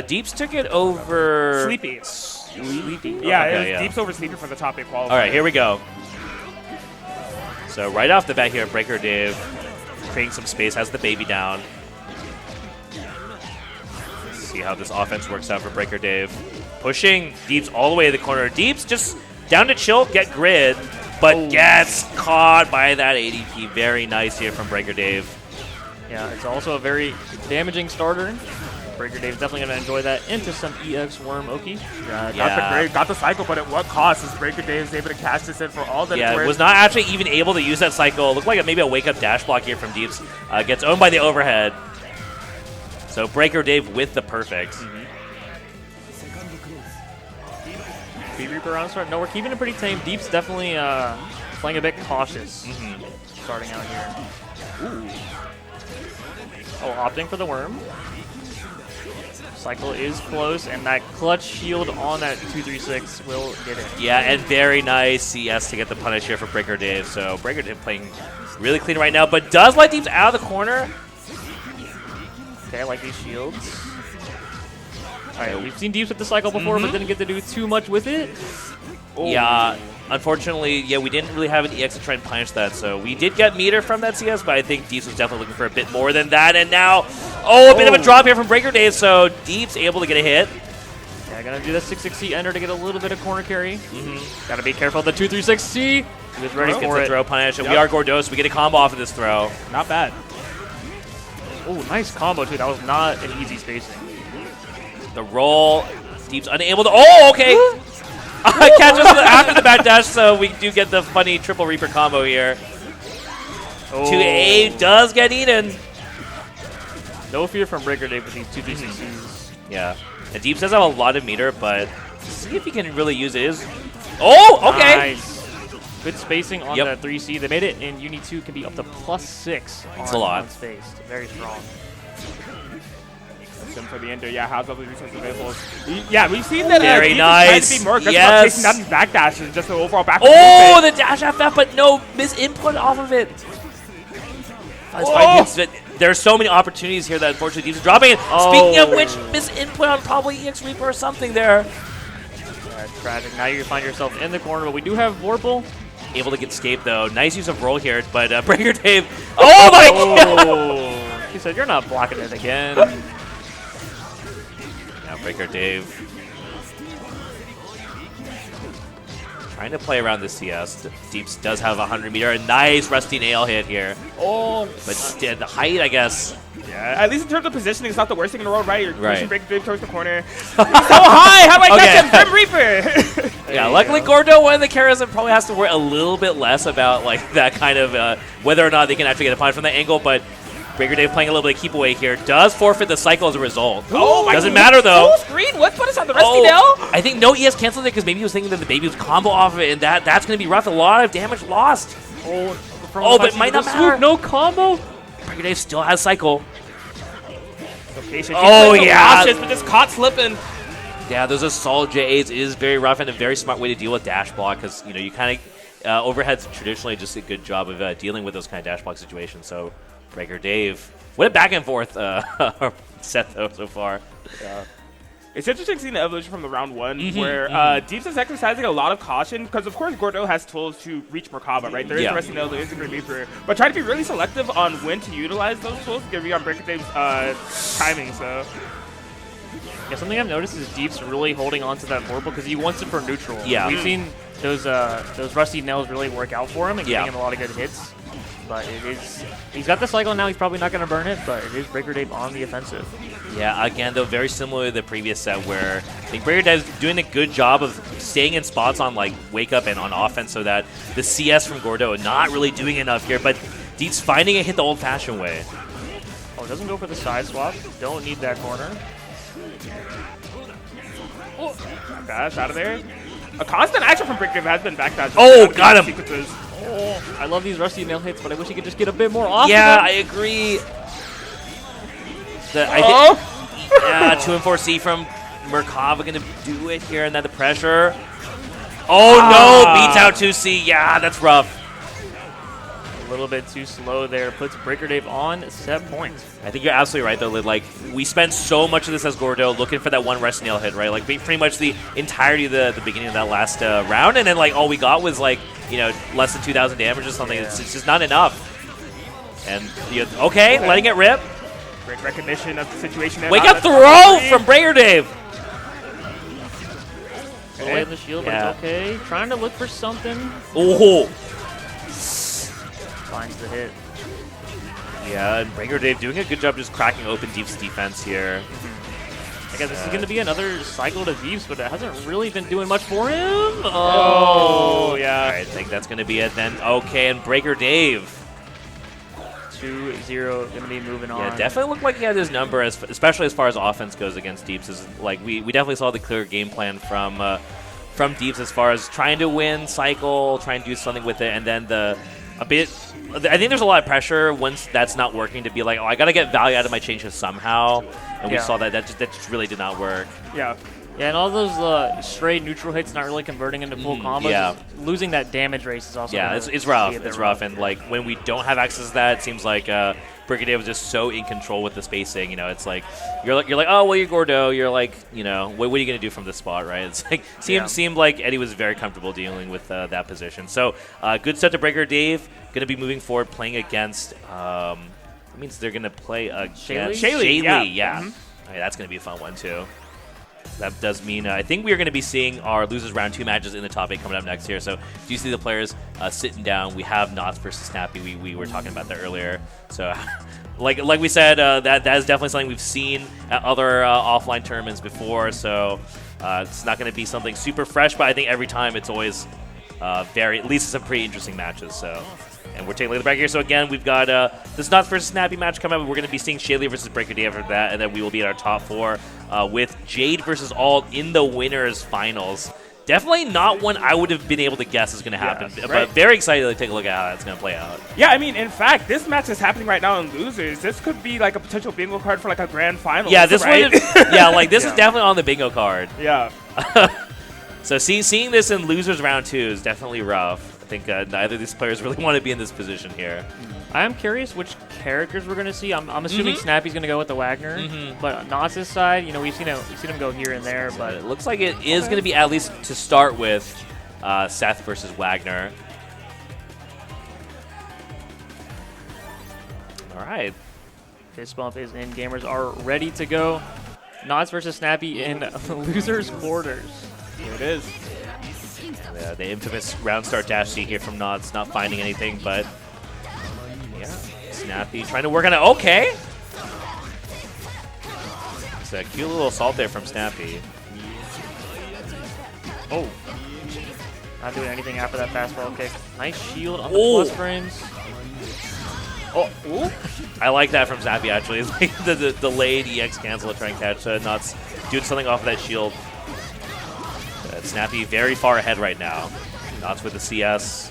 Deeps took it over. Sleepy. Yeah, it was Deeps over Sleepy for the top 8 qualifier. All right, here we go. So right off the bat here, brkrdave creating some space, has the baby down. Let's see how this offense works out for brkrdave. Pushing Deeps all the way to the corner. Deeps just down to chill, get grid, but gets caught by that ADP. Very nice here from brkrdave. Yeah, it's also a very damaging starter. brkrdave definitely going to enjoy that into some EX Worm Oki. Got the cycle, but at what cost is brkrdave able to catch this in for all that it's worth? Was not actually even able to use that cycle. Looked like maybe a wake-up dash block here from Deeps. Gets owned by the overhead. So brkrdave with the perfect. Speed Reaper on start. No, we're keeping it pretty tame. Deeps definitely playing a bit cautious starting out here. Ooh. Oh, opting for the worm. Cycle is close, and that clutch shield on that 236 will get it. Yeah, and very nice CS to get the punish here for brkrdave. So brkrdave playing really clean right now, but does let Deeps out of the corner. Okay, I like these shields. All right, we've seen Deeps with the cycle before, but didn't get to do too much with it. Yeah, unfortunately, we didn't really have an EX to try and punish that. So we did get meter from that CS, but I think Deeps was definitely looking for a bit more than that. And now, a bit of a drop here from brkrdave, so Deeps able to get a hit. Yeah, gonna do the 660 enter to get a little bit of corner carry. Gotta be careful of the 236C. He was ready for it. Throw punish, and we are Gordeau, so we get a combo off of this throw. Not bad. Oh, nice combo, too. That was not an easy spacing. The roll, Deeps unable to. Oh, okay. Catches after the back dash, so we do get the funny triple Reaper combo here. 2A does get eaten. No fear from brkrdave with these 236Cs. Yeah. And Deeps does have a lot of meter, but see if he can really use it. Oh, okay. Nice. Good spacing on the 3C. They made it in Uni 2, can be up to +6 That's a lot. on spaced. Very strong. him for the ender. Yeah, has all the resources available. Yeah, we've seen that Very Deep nice. is trying to be more aggressive Yes. about chasing down these back dashes, just the overall back. Oh, the dash FF, but no misinput off of it. That's fine. There's so many opportunities here that unfortunately Deeps is dropping it. Speaking of which, misinput on probably EX Reaper or something there. That's tragic. Now you find yourself in the corner, but we do have Vorpal. Able to get escape though. Nice use of roll here, but brkrdave. Oh my god! He said, "You're not blocking it again." Now brkrdave trying to play around the CS. Deeps does have a 100-meter. A nice rusty nail hit here. Oh, but the height, I guess. Yeah, at least in terms of positioning, it's not the worst thing in the world, right? You're pushing brkrdave towards the corner. He's so high! How do I catch him? Grim Reaper! Yeah, luckily Gordeau, one of the carries that probably has to worry a little bit less about like that kind of whether or not they can actually get a punch from that angle, but brkrdave playing a little bit of keep away here does forfeit the cycle as a result. Oh my Doesn't matter though. Full screen? What is on the rusty nail? I think no ES canceled it because maybe he was thinking that the baby was combo off of it, and that's going to be rough. A lot of damage lost. But it might not matter. No combo. brkrdave still has cycle. Oh yeah, but just caught slipping. Yeah, those assault JAs is very rough and a very smart way to deal with dash block because you kind of overhead's traditionally just a good job of dealing with those kind of dash block situations. So brkrdave, what a back and forth Seth though so far. Yeah. It's interesting seeing the evolution from the round one, where Deeps is exercising a lot of caution, because of course Gordeau has tools to reach Merkava, right? There is the Rusty Nail, there is the Grim Reaper, but try to be really selective on when to utilize those tools, given on brkrdave's timing, so. Yeah, something I've noticed is Deeps really holding on to that Vorpal because he wants it for neutral. Yeah. We've seen those Rusty Nails really work out for him and giving him a lot of good hits. But he's got the cycle now. He's probably not going to burn it, but it is brkrdave on the offensive. Yeah, again, though, very similar to the previous set where I think brkrdave is doing a good job of staying in spots on, like, Wake Up and on offense so that the CS from Gordeau is not really doing enough here, but Deeps finding a hit the old-fashioned way. Oh, doesn't go for the side swap. Don't need that corner. Dash out of there. A constant action from brkrdave has been backdash. Oh, got him! Sequences. Oh, I love these Rusty Nail hits, but I wish he could just get a bit more off. Yeah, I agree. Yeah, 2 and 4C from Merkava going to do it here, and then the pressure. Oh no, beats out 2C. Yeah, that's rough. A little bit too slow there. Puts brkrdave on set points. I think you're absolutely right, though, Lid. Like, we spent so much of this as Gordeau looking for that one Rusty Nail hit, right? Like, pretty much the entirety of the beginning of that last round, and then, like, all we got was, like, less than 2,000 damage or something. Yeah. It's just not enough. And, okay, letting it rip. Great recognition of the situation. Wake up throw from brkrdave. Away in the shield, but it's okay. Trying to look for something. Oh. Finds the hit. Yeah, and brkrdave doing a good job just cracking open Deep's defense here. I guess this is going to be another cycle to Deeps, but it hasn't really been doing much for him. Oh, yeah. All right, I think that's going to be it then. Okay, and brkrdave. 2-0, going to be moving on. Yeah, definitely looked like he had his number, especially as far as offense goes against Deeps. Like we definitely saw the clear game plan from Deeps as far as trying to win cycle, trying to do something with it, and then I think there's a lot of pressure once that's not working to be like, oh, I got to get value out of my changes somehow. And we saw that just really did not work. Yeah. Yeah, and all those stray neutral hits not really converting into full combos. Yeah. Losing that damage race is also it's rough. It's rough. And like when we don't have access to that, it seems like brkrdave was just so in control with the spacing. It's like you're like, oh well, you're Gordeau. You're like, what are you gonna do from this spot, right? It's like seemed like Eddie was very comfortable dealing with that position. So good set to brkrdave. Going to be moving forward, playing against. That means they're going to play against Shaly. Yeah. Okay, that's going to be a fun one too. That does mean I think we are going to be seeing our losers round 2 matches in the top 8 coming up next here. So do you see the players sitting down? We have Knots versus Snappy. We were talking about that earlier. So like we said, that is definitely something we've seen at other offline tournaments before. So it's not going to be something super fresh, but I think every time it's always at least some pretty interesting matches. So. And we're taking a look at the bracket here. So again, we've got this Knots versus Snappy match coming up. We're going to be seeing Shaly versus brkrdave after that, and then we will be at our top 4 with Jade versus Alt in the winners finals. Definitely not one I would have been able to guess is going to happen, Yeah, but right. very excited to take a look at how that's going to play out. Yeah, I mean, in fact, this match is happening right now in losers. This could be like a potential bingo card for like a grand final. Yeah, this right? one. Yeah, like this Yeah. is definitely on the bingo card. Yeah. So seeing this in losers round 2 is definitely rough. I think neither of these players really want to be in this position here. I am curious which characters we're going to see. I'm assuming Mhm. Snappy's going to go with the Wagner, but on Knott's side, you know, we've seen him go here and there, But but it looks like it is going to be, at least to start with, Seth versus Wagner. All right. fist bump is in. Gamers are ready to go. Knott's versus Snappy in losers quarters. Here it is. The infamous round start dash C here from Knott's, not finding anything, but yeah, Snappy trying to work on it. Okay. It's a cute little assault there from Snappy. Oh. Not doing anything after that fastball kick. Nice shield on the Oh. plus frames. Oh, ooh. I like that from Snappy, actually. It's like the delayed EX cancel to try and catch Knott's doing something off of that shield. Snappy very far ahead right now. Knott's with the CS.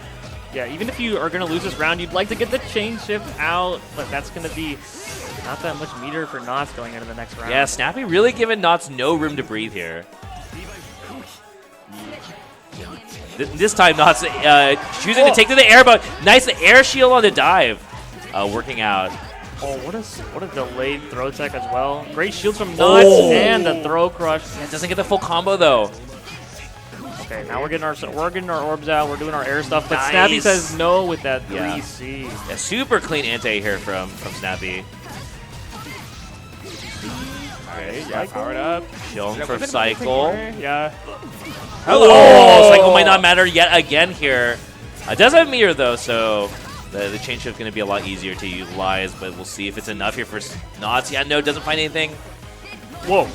Yeah, even if you are going to lose this round, you'd like to get the chain shift out, but that's going to be not that much meter for Knott's going into the next round. Yeah, Snappy really giving Knott's no room to breathe here. This time, Knott's choosing to take to the air, but nice air shield on the dive. Working out. Oh, what a delayed throw tech as well. Great shields from Knott's and the throw crush. It doesn't get the full combo, though. Okay, now we're getting our orbs out. We're doing our air stuff, but Nice. Snappy says no with that Yeah. 3C. A super clean anti here from Snappy. Alright, yeah, powered up. Chilling Yeah, for we've been Cycle. taking- Yeah. Oh, Cycle might not matter yet again here. It does have meter, though, so the chain shift is going to be a lot easier to utilize, but we'll see if it's enough here for Knott's. Yeah, no, doesn't find anything. Whoa.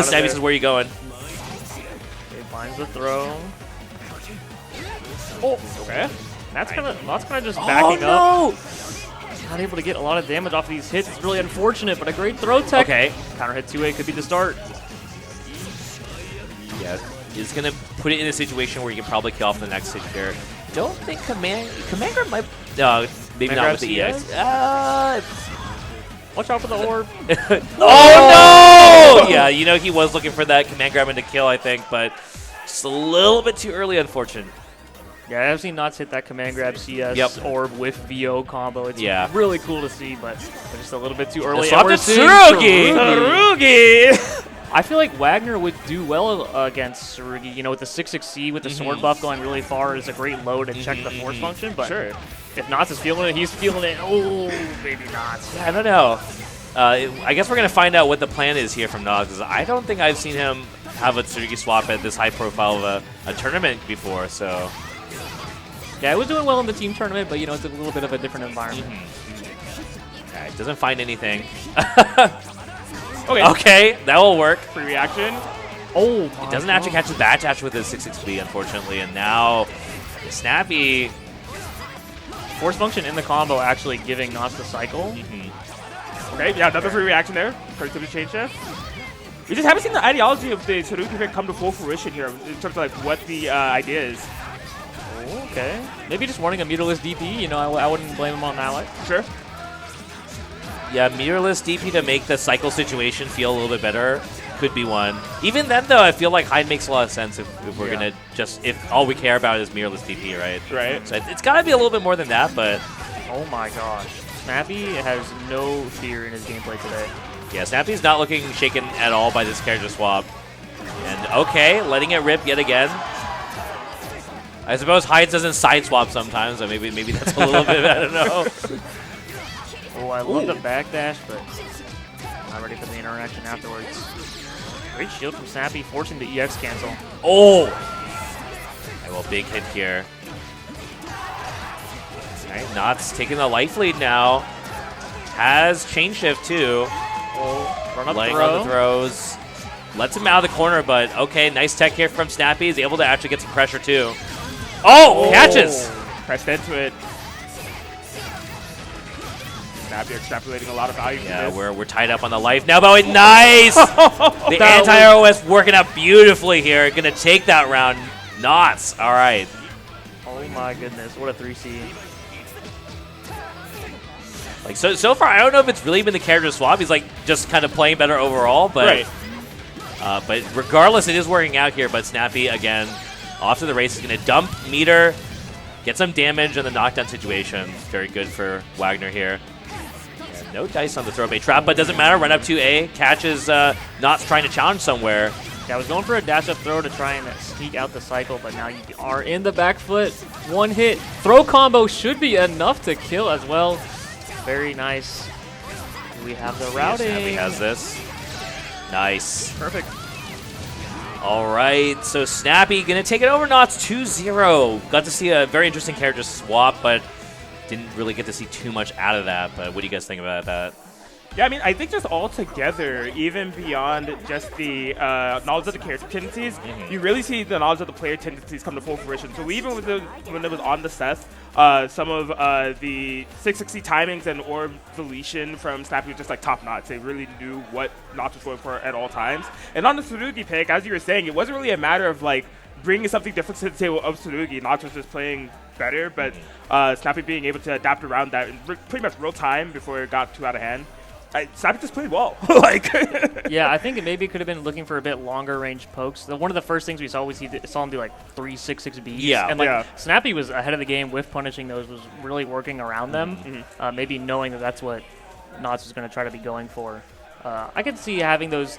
Snappy says, where are you going? Okay, finds the throw. Oh, okay. Knott's kind of just backing up. Oh, Not able to get a lot of damage off these hits. It's really unfortunate, but a great throw no! tech. Okay. Counter hit 2A could be the start. Yeah, he's going to put it in a situation where you can probably kill off the next hit here. Don't think Commander might... No, maybe Command not grab with the CS? EX. Watch out for the orb. Oh, no! Yeah, you know, he was looking for that command grab into kill, I think, but just a little bit too early, unfortunate. Yeah, I've seen Knott's hit that command grab CS Yep. orb with VO combo. It's Yeah. really cool to see, but they're just a little bit too early. Swap And we're to seeing Tsurugi. Tsurugi! I feel like Wagner would do well against Tsurugi. You know, with the 6-6C, with the sword buff going really far, is a great low to check the force function. But Sure. if Knott's is feeling it, he's feeling it. Oh, baby Knott's. I don't know. I guess we're going to find out what the plan is here from Knott's, because I don't think I've seen him have a Tsurugi swap at this high profile of a tournament before, so... Yeah, I was doing well in the team tournament, but, you know, it's a little bit of a different environment. Okay, doesn't find anything. Okay. Okay, that will work. Free reaction. Oh, It doesn't actually catch the back dash with his 6-6B, unfortunately, and now Snappy... Force function in the combo actually giving Knott's the cycle. Okay, yeah, another free reaction there. Courtesy of the chain shift. We just haven't seen the ideology of the Tsurugi pick come to full fruition here in terms of like what the idea is. Okay. Maybe just wanting a meterless DP. You know, I wouldn't blame him on that one. Sure. Yeah, mirrorless DP to make the cycle situation feel a little bit better could be one. Even then, though, I feel like Hyde makes a lot of sense if we're going to just, if all we care about is mirrorless DP, right? Right. So it's got to be a little bit more than that, but Oh my gosh. Snappy has no fear in his gameplay today. yeah, Snappy's not looking shaken at all by this character swap. And okay, letting it rip yet again. I suppose Hyde doesn't side swap sometimes, so maybe that's a little bit, I don't know. Oh, I love the backdash, but not ready for the interaction afterwards. Great shield from Snappy, forcing the EX cancel. Oh! Okay, well, big hit here. Alright, Knott's taking the life lead now. Has chain shift too. Oh, run up Laying throw. on the throws. Lets him out of the corner, but okay, nice tech here from Snappy. He's able to actually get some pressure too. Oh! Catches! Pressed into it. Snappy extrapolating a lot of value. Yeah, we're tied up on the life now, but nice! The anti-ROS working out beautifully here. Gonna take that round. Knots. All right. Oh my goodness, what a 3C. Like so far, I don't know if it's really been the character swap. He's like just kind of playing better overall, but but regardless, it is working out here. But Snappy again, off to the race. He's gonna dump meter, get some damage in the knockdown situation. Very good for Wagner here. And no dice on the throw bait trap, but doesn't matter. Run up to A, catches Knots trying to challenge somewhere. Yeah, I was going for a dash-up throw to try and sneak out the cycle, but now you are in the back foot. One hit. Throw combo should be enough to kill as well. Very nice. We have the routing. Snappy has this. Nice. Perfect. All right, so Snappy going to take it over Knots 2-0. Got to see a very interesting character swap, but didn't really get to see too much out of that. But what do you guys think about that? Yeah, I mean, I think just all together, even beyond just the knowledge of the character tendencies, you really see the knowledge of the player tendencies come to full fruition. So even with when it was on the Seth, some of the 660 timings and orb deletion from Snappy was just like top notch. They really knew what Knots was going for at all times. And on the Tsurugi pick, as you were saying, it wasn't really a matter of like bringing something different to the table of Tsurugi. Knots was just playing better, but Snappy being able to adapt around that in pretty much real time before it got too out of hand. Snappy just played well. Yeah, I think maybe could have been looking for a bit longer range pokes. One of the first things we saw was saw him do like 3-6-6 Bs. Yeah. And like Snappy was ahead of the game with punishing those, was really working around them. Maybe knowing that that's what Knots was going to try to be going for. I could see having those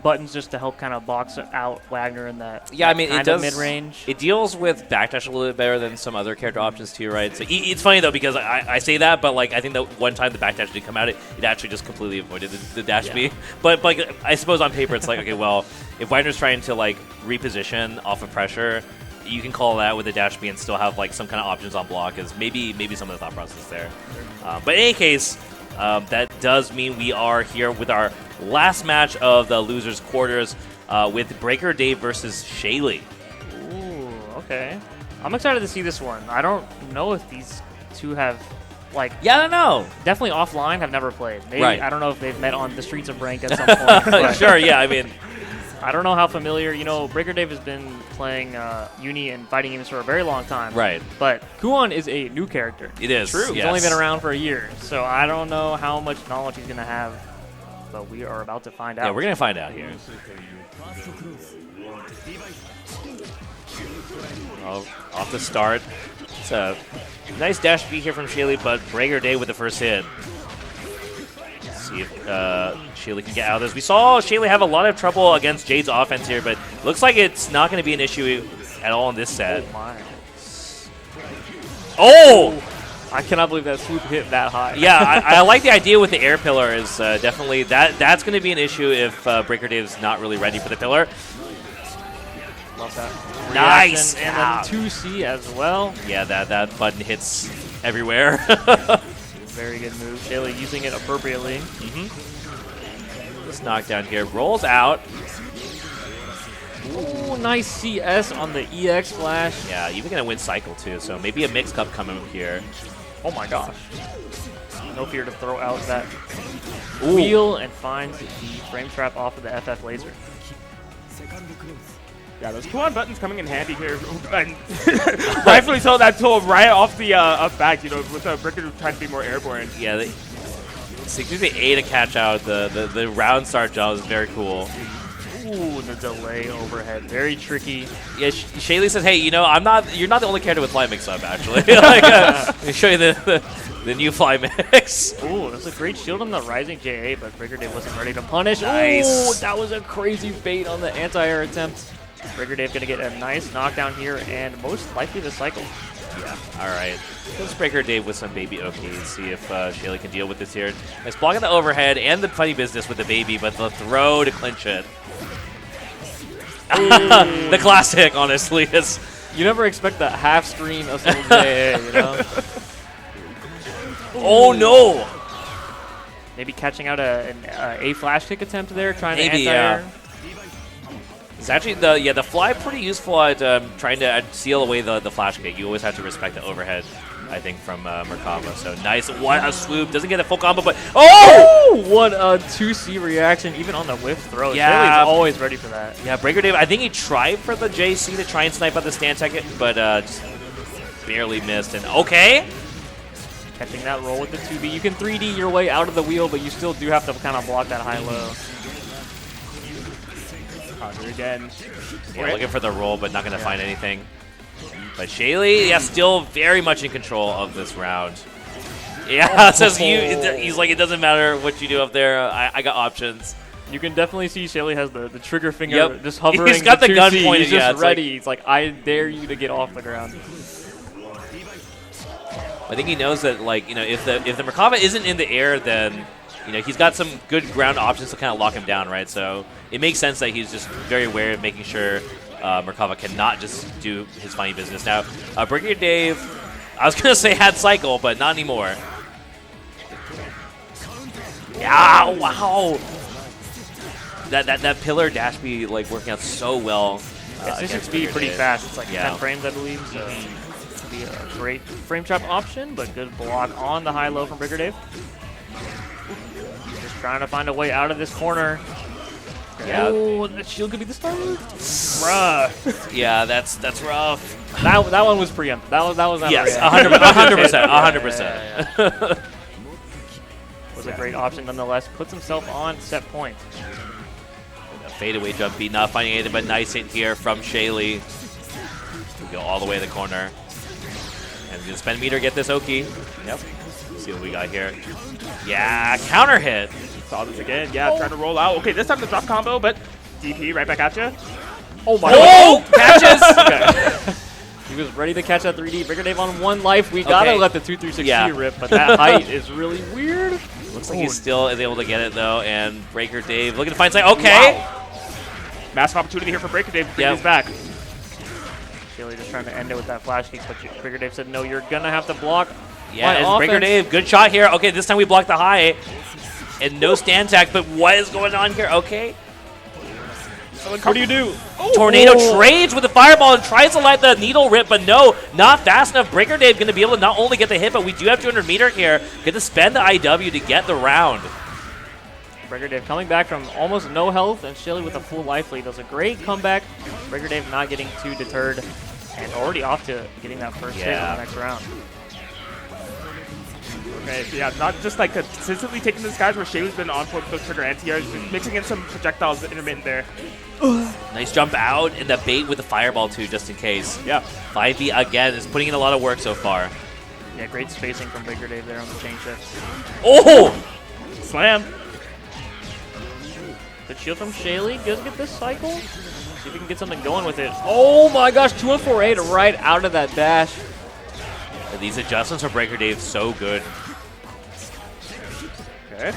buttons just to help kind of box out Wagner in that it does mid-range. It deals with backdash a little bit better than some other character options too, right? So it's funny though because I say that, but like I think that one time the backdash did come out, it actually just completely avoided the dash B. But like I suppose on paper it's like, okay, well, if Wagner's trying to like reposition off of pressure, you can call that with a dash B and still have like some kind of options on block. Is maybe some of the thought process there. But in any case. That does mean we are here with our last match of the losers quarters with brkrdave versus Shaly. Ooh, okay. I'm excited to see this one. I don't know if these two have, like... Yeah, I don't know. Definitely offline, have never played. Maybe, right. I don't know if they've met on the streets of Rank at some point. Sure, yeah, I mean... I don't know how familiar, brkrdave has been playing Uni and fighting games for a very long time. Right. But Kuon is a new character. It is. True. He's only been around for a year, so I don't know how much knowledge he's going to have, but we are about to find out. Yeah, we're going to find out here. Off the start. It's a nice dash B here from Shaly, but brkrdave with the first hit. See if Shaly can get out of this. We saw Shaly have a lot of trouble against Jade's offense here, but looks like it's not going to be an issue at all in this set. Oh, my. Oh! I cannot believe that swoop hit that high. Yeah, I like the idea with the air pillar is definitely that's going to be an issue if brkrdave is not really ready for the pillar. Love that. Nice! Reaction, and then 2C as well. Yeah, that button hits everywhere. Very good move. Shaly using it appropriately. This knockdown here rolls out. Ooh, nice CS on the EX flash. Yeah, even gonna win cycle too, so maybe a mix cup coming here. Oh my gosh. No fear to throw out that wheel and finds the frame trap off of the FF laser. Yeah, those Kuon buttons coming in handy here. And rightfully so, that tool right off the up back, with brkrdave trying to be more airborne. Yeah, they use the A to catch out the round start jump is very cool. Ooh, the delay overhead, very tricky. Yeah, Shaly says, "Hey, you're not the only character with fly mix up actually. Let me show you the new fly mix." Ooh, that's a great shield on the rising JA, but brkrdave wasn't ready to punish. Nice. Ooh, that was a crazy bait on the anti-air attempt. brkrdave gonna get a nice knockdown here and most likely the cycle. Yeah, all right. Let's brkrdave with some baby OKs, see if Shaly can deal with this here. Nice blocking the overhead and the funny business with the baby, but the throw to clinch it. The classic, honestly, is... You never expect that half screen of some JA, Oh, no! Maybe catching out an A flash kick attempt there, trying to maybe, anti-air. It's actually the fly pretty useful at trying to seal away the flash kick. You always have to respect the overhead I think, from Merkava. So nice. What a swoop. Doesn't get a full combo, but oh! What a 2C reaction, even on the whiff throw. Yeah. Shaly's always ready for that. Yeah, brkrdave, I think he tried for the JC to try and snipe out the stand tech, but just barely missed. And okay. Catching that roll with the 2B. You can 3D your way out of the wheel, but you still do have to kind of block that high-low. Again. Yeah, looking for the roll, but not going to find anything. But Shaly, yeah, still very much in control of this round. Yeah, says he's like, it doesn't matter what you do up there. I got options. You can definitely see Shaly has the trigger finger just hovering. He's got the gun 2C. pointed. He's just it's ready. Like, He's like, I dare you to get off the ground. I think he knows that, like, you know, if the Merkava isn't in the air, then you know he's got some good ground options to kind of lock him down, right? So it makes sense that he's just very aware of making sure Merkava cannot just do his funny business. Now, brkrdave, I was gonna say had cycle, but not anymore. Yeah, wow. That pillar dash be like working out so well. It should be pretty fast. It's like Yeah. 10 frames, I believe. So it'll be a great frame trap option, but good block on the high-low from brkrdave. Just trying to find a way out of this corner. Yeah. Oh, that shield could be the start. Bruh. Yeah, that's rough. That one was preempted. That was not Yes, a 100%. 100%. Was a great option nonetheless. Puts himself on set point. A fadeaway jump beat, not finding anything, but nice hit here from Shaly. We go all the way to the corner. And the spend meter get this Oki. Yep. Let's see what we got here. Yeah, counter hit. Saw this again. Yeah, trying to roll out. Okay, this time the drop combo, but DP right back at you. Oh my Oh, catches! Okay. He was ready to catch that 3D. brkrdave on 1 life. We gotta let the 2-3-6 rip, but that height is really weird. Looks like he still is able to get it though, and brkrdave looking to find side. Okay. Wow. Massive opportunity here for brkrdave to bring these back. Shaly just trying to end it with that flash kick, but brkrdave said, no, you're gonna have to block. Yeah, and brkrdave, good shot here. Okay, this time we block the high. And no stand tag, but what is going on here? Okay. What do you do? Tornado trades with the fireball and tries to light the needle rip, but no, not fast enough. brkrdave going to be able to not only get the hit, but we do have 200 meter here. Get to spend the IW to get the round. brkrdave coming back from almost no health, and Shaly with a full life lead does a great comeback. brkrdave not getting too deterred, and already off to getting that first hit in the next round. Okay, so yeah, not just like consistently taking this guys where Shaly's been on point with those trigger anti-airs, mixing in some projectiles intermittent there. Nice jump out and the bait with the fireball too, just in case. Yeah. 5B again is putting in a lot of work so far. Yeah, great spacing from brkrdave there on the chain shift. Oh! Slam. Good shield from Shaly. Does get this cycle. See if we can get something going with it. Oh my gosh, 2-1-4-8 right out of that dash. And these adjustments from brkrdave so good. Okay.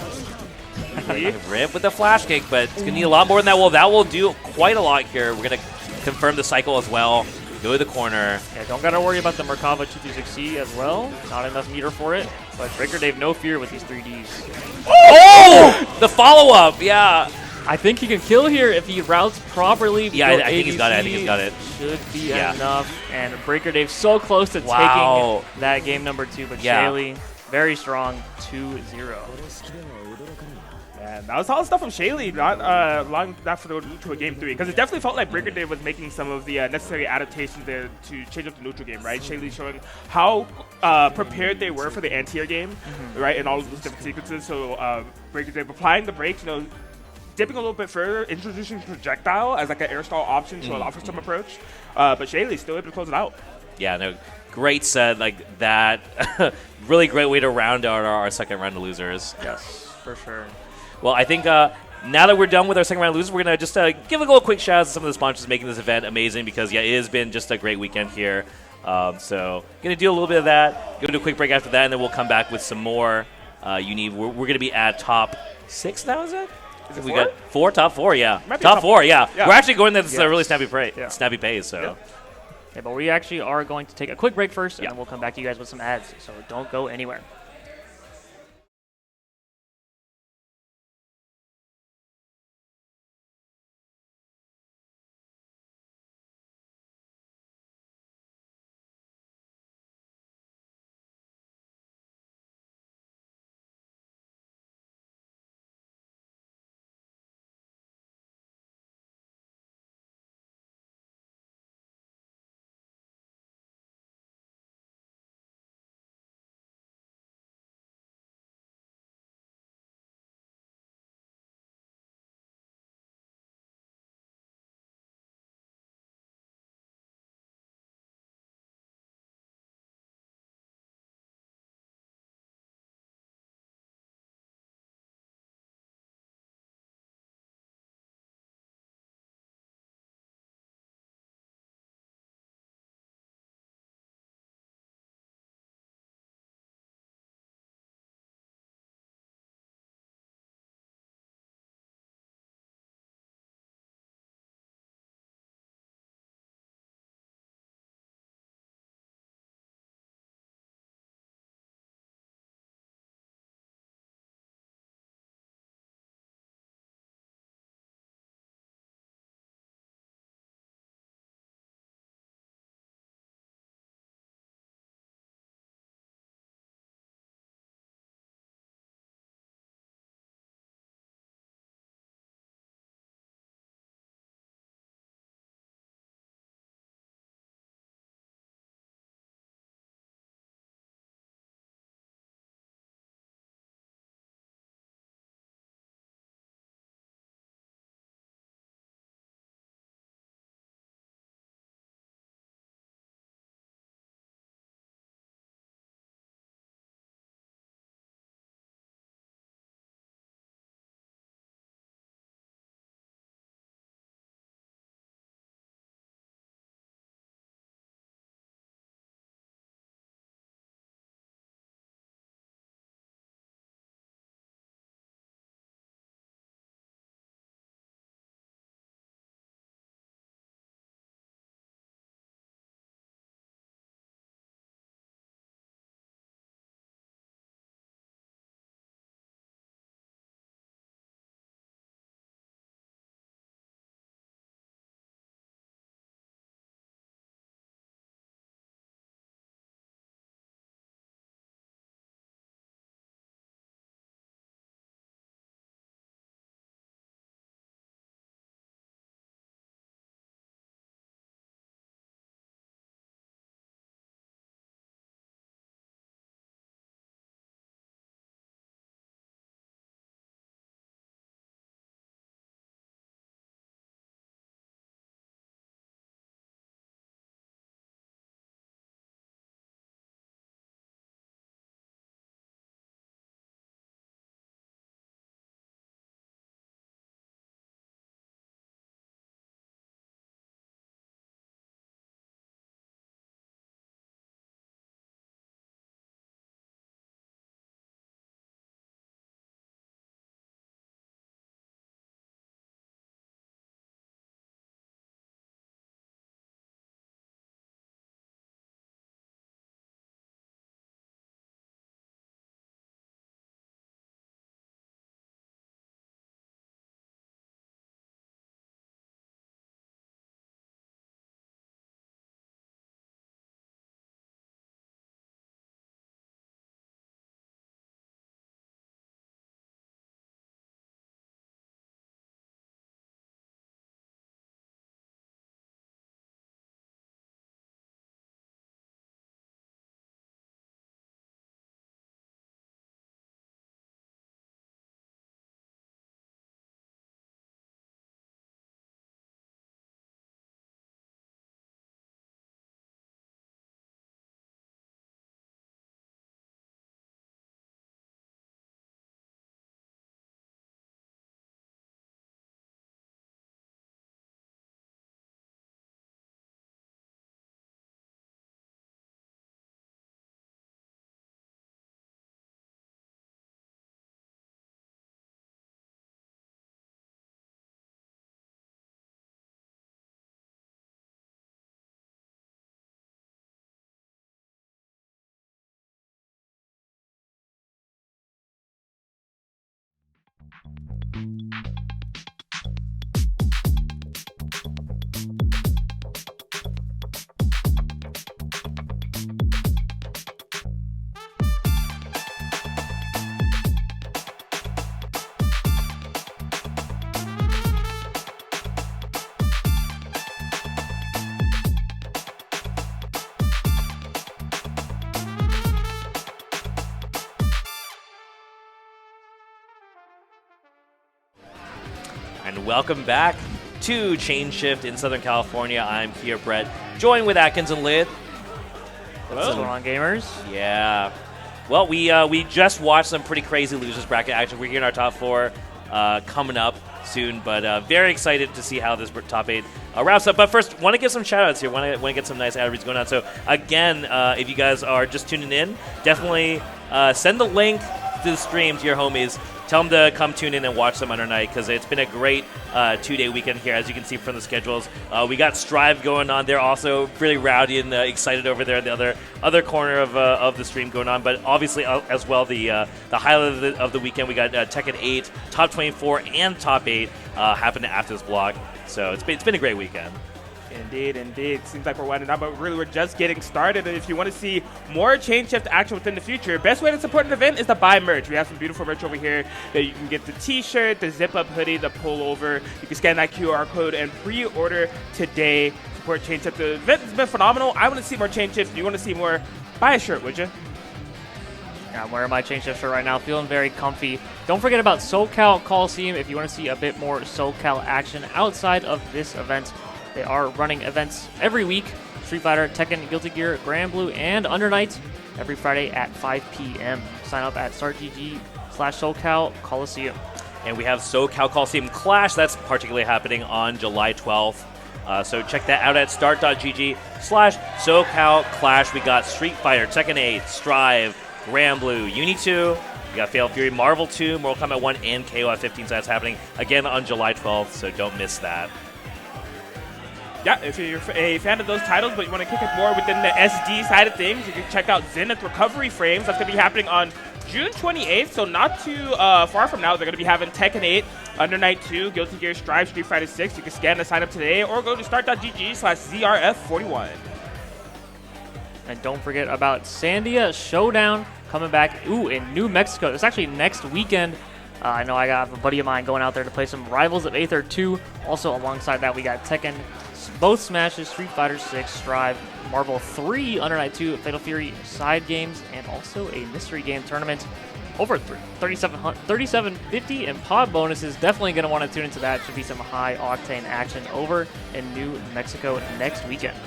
Rip with the flash kick, but it's going to need a lot more than that. Well, that will do quite a lot here. We're going to confirm the cycle as well. Go to the corner. Yeah, don't got to worry about the Merkava 2-3-6C as well. Not enough meter for it. But brkrdave, no fear with these 3Ds. Oh! The follow-up, yeah. I think he can kill here if he routes properly. Yeah, I think he's got it. I think he's got it. Should be enough. And brkrdave so close to taking that game number 2, but Shaly very strong, 2-0. Man, that was solid stuff from Shaly, not long enough to a game 3, because it definitely felt like brkrdave was making some of the necessary adaptations there to change up the neutral game, right? Shaly showing how prepared they were for the anti-air game, right, in all of those different sequences. So brkrdave applying the brakes, you know, dipping a little bit further, introducing projectile as like an air stall option to allow for some approach. But Shaly's still able to close it out. Yeah, no, great set like that. Really great way to round out our second round of losers. Yes, for sure. Well, I think now that we're done with our second round of losers, we're going to just give a little quick shout out to some of the sponsors making this event amazing, because, yeah, it has been just a great weekend here. So going to do a little bit of that, go to a quick break after that, and then we'll come back with some more. We're going to be at top 6 now, is it? We got 4, top 4, yeah. Top 4, yeah. We're actually going there. This is a really snappy pace, so. Yeah, but we actually are going to take a quick break first, and then we'll come back to you guys with some ads. So don't go anywhere. And welcome back to Chain Shift in Southern California. I'm here, Brett, joined with Atkins and Lid. What's going on, gamers? Yeah. Well, we just watched some pretty crazy losers bracket action. We're here in our top 4 coming up soon, but very excited to see how this top 8 wraps up. But first, want to give some shout-outs here. Want to get some nice ad reads going on. So, again, if you guys are just tuning in, definitely send the link to the stream to your homies. Tell them to come tune in and watch some under night because it's been a great 2-day weekend here, as you can see from the schedules. We got Strive going on. They're also really rowdy and excited over there in the other corner of the stream going on. But obviously, as well, the highlight of the weekend, we got Tekken 8, Top 24, and Top 8 happening after this block. So it's been a great weekend. Indeed, indeed. Seems like we're winding down, but really we're just getting started. And if you want to see more Chain Shift action within the future, best way to support an event is to buy merch. We have some beautiful merch over here that you can get the t-shirt, the zip-up hoodie, the pullover. You can scan that QR code and pre-order today. Support Chain Shift. The event has been phenomenal. I want to see more Chain Shift. If you want to see more, buy a shirt, would you? Yeah, I'm wearing my Chain Shift shirt right now, feeling very comfy. Don't forget about SoCal Coliseum if you want to see a bit more SoCal action outside of this event. They are running events every week. Street Fighter, Tekken, Guilty Gear, Grand Blue, and Under Night every Friday at 5 p.m. Sign up at startgg/SoCal Coliseum. And we have SoCal Coliseum Clash. That's particularly happening on July 12th. So check that out at start.gg/SoCal Clash. We got Street Fighter, Tekken 8, Strive, Grand Blue, Uni 2. We got Fatal Fury, Marvel 2, Mortal Kombat 1, and KO at 15. So that's happening again on July 12th. So don't miss that. Yeah, if you're a fan of those titles, but you want to kick it more within the SD side of things, you can check out Zenith Recovery Frames. That's going to be happening on June 28th, so not too far from now. They're going to be having Tekken 8, Under Night 2, Guilty Gear Strive, Street Fighter 6. You can scan to sign up today or go to start.gg/ZRF41. And don't forget about Sandia Showdown coming back in New Mexico. It's actually next weekend. I know I got a buddy of mine going out there to play some Rivals of Aether 2. Also, alongside that, we got Tekken, both Smashes, Street Fighter 6, Strive, Marvel 3, Under Night 2, Fatal Fury side games, and also a mystery game tournament. Over 3750 and pod bonuses. Definitely going to want to tune into that. Should be some high octane action over in New Mexico next weekend.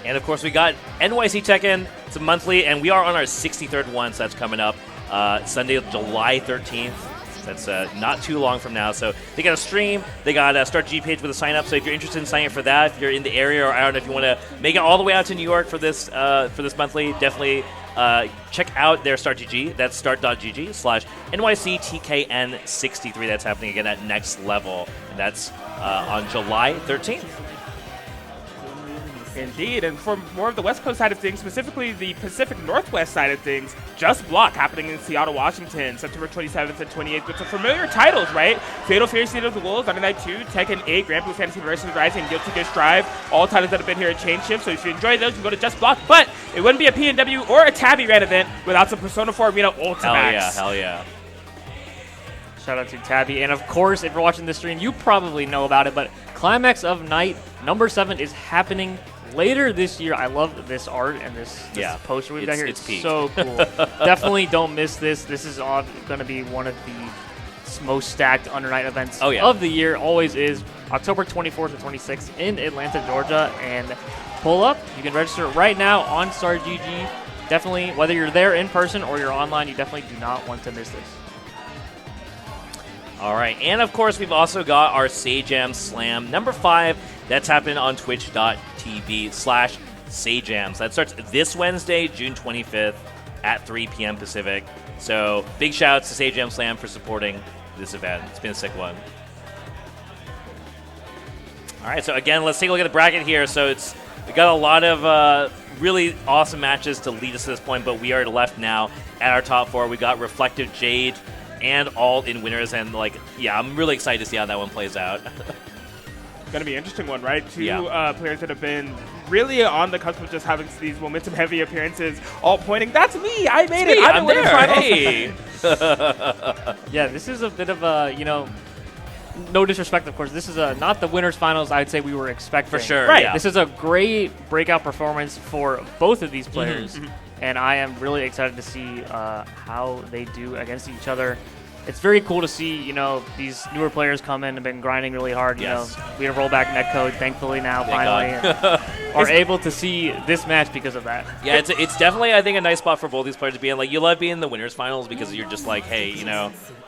And of course, we got NYC Tekken. It's a monthly, and we are on our 63rd one, so that's coming up Sunday, July 13th. That's not too long from now. So they got a stream. They got a Start G page with a sign up. So if you're interested in signing up for that, if you're in the area, or I don't know if you want to make it all the way out to New York for this monthly, definitely check out their Start GG. That's start.gg/NYCTKN63. That's happening again at Next Level, and that's on July 13th. Indeed, and for more of the West Coast side of things, specifically the Pacific Northwest side of things, Just Block happening in Seattle, Washington, September 27th and 28th with some familiar titles, right? Fatal Fury, City of the Wolves, Under Night 2, Tekken 8, Grand Blue Fantasy Versus Rising, Guilty Gear Strive, all titles that have been here at Chain Shift. So if you enjoy those, you can go to Just Block, but it wouldn't be a PNW or a Tabby Ran event without some Persona 4 Arena Ultimax. Hell yeah. Shout out to Tabby. And of course, if you're watching this stream, you probably know about it, but Climax of Night number 7 is happening later this year. I love this art and this poster we've got here. It's so cool. Definitely don't miss this. This is going to be one of the most stacked Under Night events of the year. Always is. October 24th to 26th in Atlanta, Georgia. And pull up. You can register right now on StarGG. Definitely, whether you're there in person or you're online, you definitely do not want to miss this. All right, and of course, we've also got our Sajam Slam number 5. That's happening on twitch.tv/Sajams. That starts this Wednesday, June 25th at 3 p.m. Pacific. So big shout outs to Sajam Slam for supporting this event. It's been a sick one. All right, so again, let's take a look at the bracket here. So we got a lot of really awesome matches to lead us to this point, but we are left now at our top 4. We got ReflectiveJade and alt in winners, and like, yeah, I'm really excited to see how that one plays out. Going to be an interesting one, right? Two players that have been really on the cusp of just having these momentum-heavy appearances, all pointing, that's me, I made it, I'm there, hey! Yeah, this is a bit of a, no disrespect, of course, this is not the winners finals I'd say we were expecting. For sure, right. Yeah. This is a great breakout performance for both of these players, and I am really excited to see how they do against each other. It's very cool to see, these newer players come in and been grinding really hard. Yes. We have rollback netcode, thankfully now, Thank finally, and are able to see this match because of that. Yeah, it's definitely, I think, a nice spot for both these players to be in. Like, you love being in the winners finals because you're just like, hey,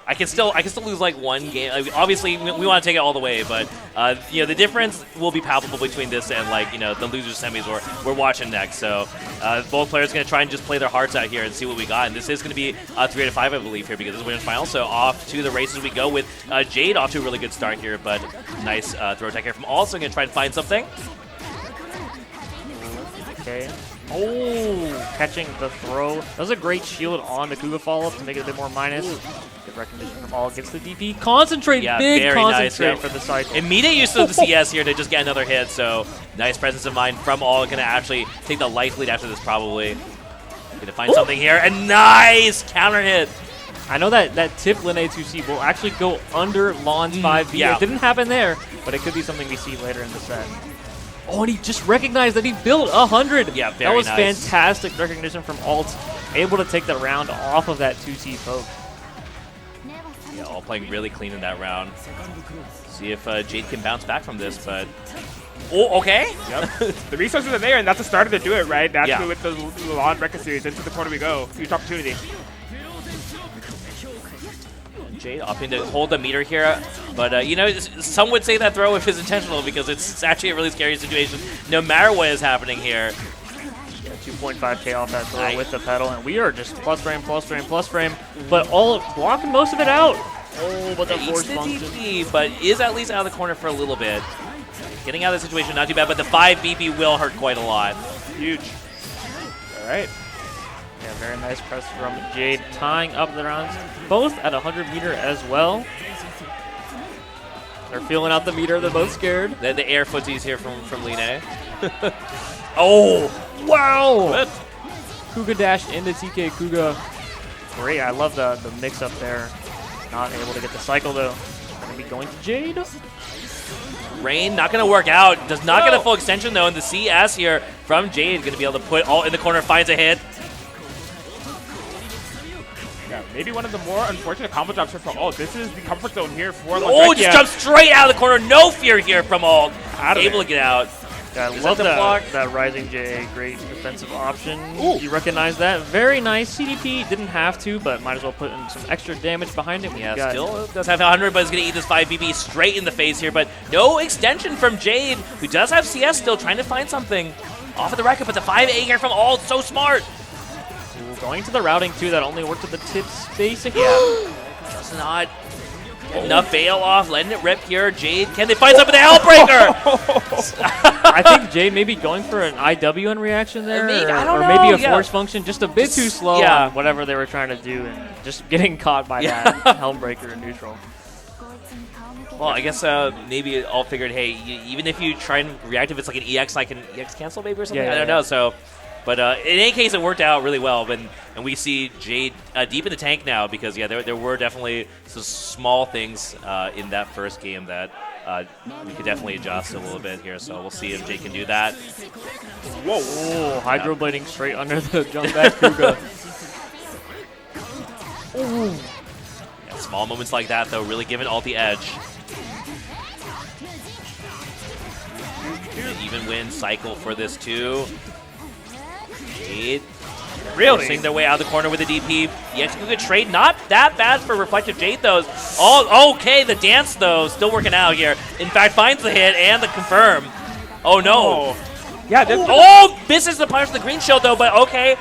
I can still lose like one game. Obviously, we want to take it all the way, but the difference will be palpable between this and like the losers semis we're watching next. So both players are going to try and just play their hearts out here and see what we got. And this is going to be 3 out of 5, I believe, here because it's winners final. So off to the races we go with Jade off to a really good start here, but nice throw attack here from also going to try and find something. Okay. Oh, catching the throw. That was a great shield on the Kuga follow-up to make it a bit more minus. Good recognition from all. Gets the DP. Concentrate. Yeah, big very concentrate nice, for the cycle. Immediate use of the CS here to just get another hit, so nice presence of mind from all. Going to actually take the life lead after this probably. Going to find something here, and nice counter hit. I know that tip Linne 2C will actually go under Lon's 5B. Yeah. It didn't happen there, but it could be something we see later in the set. Oh, and he just recognized that he built 100. Yeah, very That was nice. fantastic recognition from Alt. Able to take the round off of that 2C poke. Yeah, all playing really clean in that round. See if Jade can bounce back from this, but... Oh, okay. Yep. The resources are there, and that's the start of the do it, right? Naturally, Yeah. with the Londrekia series, into the corner we go. Huge opportunity. Jade opting to hold the meter here, but some would say that throw if it's intentional because it's actually a really scary situation no matter what is happening here. Yeah, 2.5k off that throw Nice. with the pedal, and we are just plus frame, but all blocking most of it out. Oh, but the Eats force the function. DP, but is at least out of the corner for a little bit. Getting out of the situation, not too bad, but the 5 BP will hurt quite a lot. Huge. All right. Yeah, very nice press from Jade, tying up the rounds, both at 100 meter as well. They're feeling out the meter, they're both scared. The air footsies here from Linne. Oh! Wow! Kuga dash into TK Kuga. Great, I love the mix-up there. Not able to get the cycle, though. Gonna be going to Jade. Rain not going to work out. Does not get a full extension, though, and the CS here from Jade going to be able to put all in the corner, finds a hit. Yeah, maybe one of the more unfortunate combo drops here for Alt. This is the comfort zone here for Oh, Londrekia. just jumps straight out of the corner. No fear here from Alt. Out of Able there. to get out. Yeah, I Is love that the block? that Rising J. Great defensive option. Ooh. You recognize that. Very nice. CDP didn't have to, but might as well put in some extra damage behind it. Yeah, We got- still does have 100, but is going to eat this 5 BB straight in the face here. But no extension from Jade, who does have CS still, trying to find something off of the record. But the 5A here from Alt, so smart. Ooh, going to the routing, too. That only worked with the tip space again. Yeah, does not get enough bail off, letting it rip here. Jade, can they find something? The Hellbreaker! I think Jade may be going for an IWN reaction there, Maybe, I don't or maybe know, a yeah. force function, just a bit too slow yeah. on whatever they were trying to do, and just getting caught by Yeah. that Helmbreaker in neutral. Well, I guess maybe all figured, hey, even if you try and react, if it's like an EX, like an EX cancel maybe or something, Yeah, I don't yeah. know. So, but in any case, it worked out really well. And we see Jade deep in the tank now because, yeah, there were definitely some small things in that first game that we could definitely adjust a little bit here. So we'll see if Jade can do that. Whoa. Oh, hydroblading straight under the jump back Kuga. Yeah, small moments like that, though, really giving Alt the edge. An even win cycle for this, too. Jade forcing their way out of the corner with a DP. EX Kuga trade, not that bad for Reflective Jade, though. Oh, okay, the dance, though, still working out here. In fact, finds the hit and the confirm. Oh, no. Oh. Yeah, this Misses the punish for the green shield, though, but okay.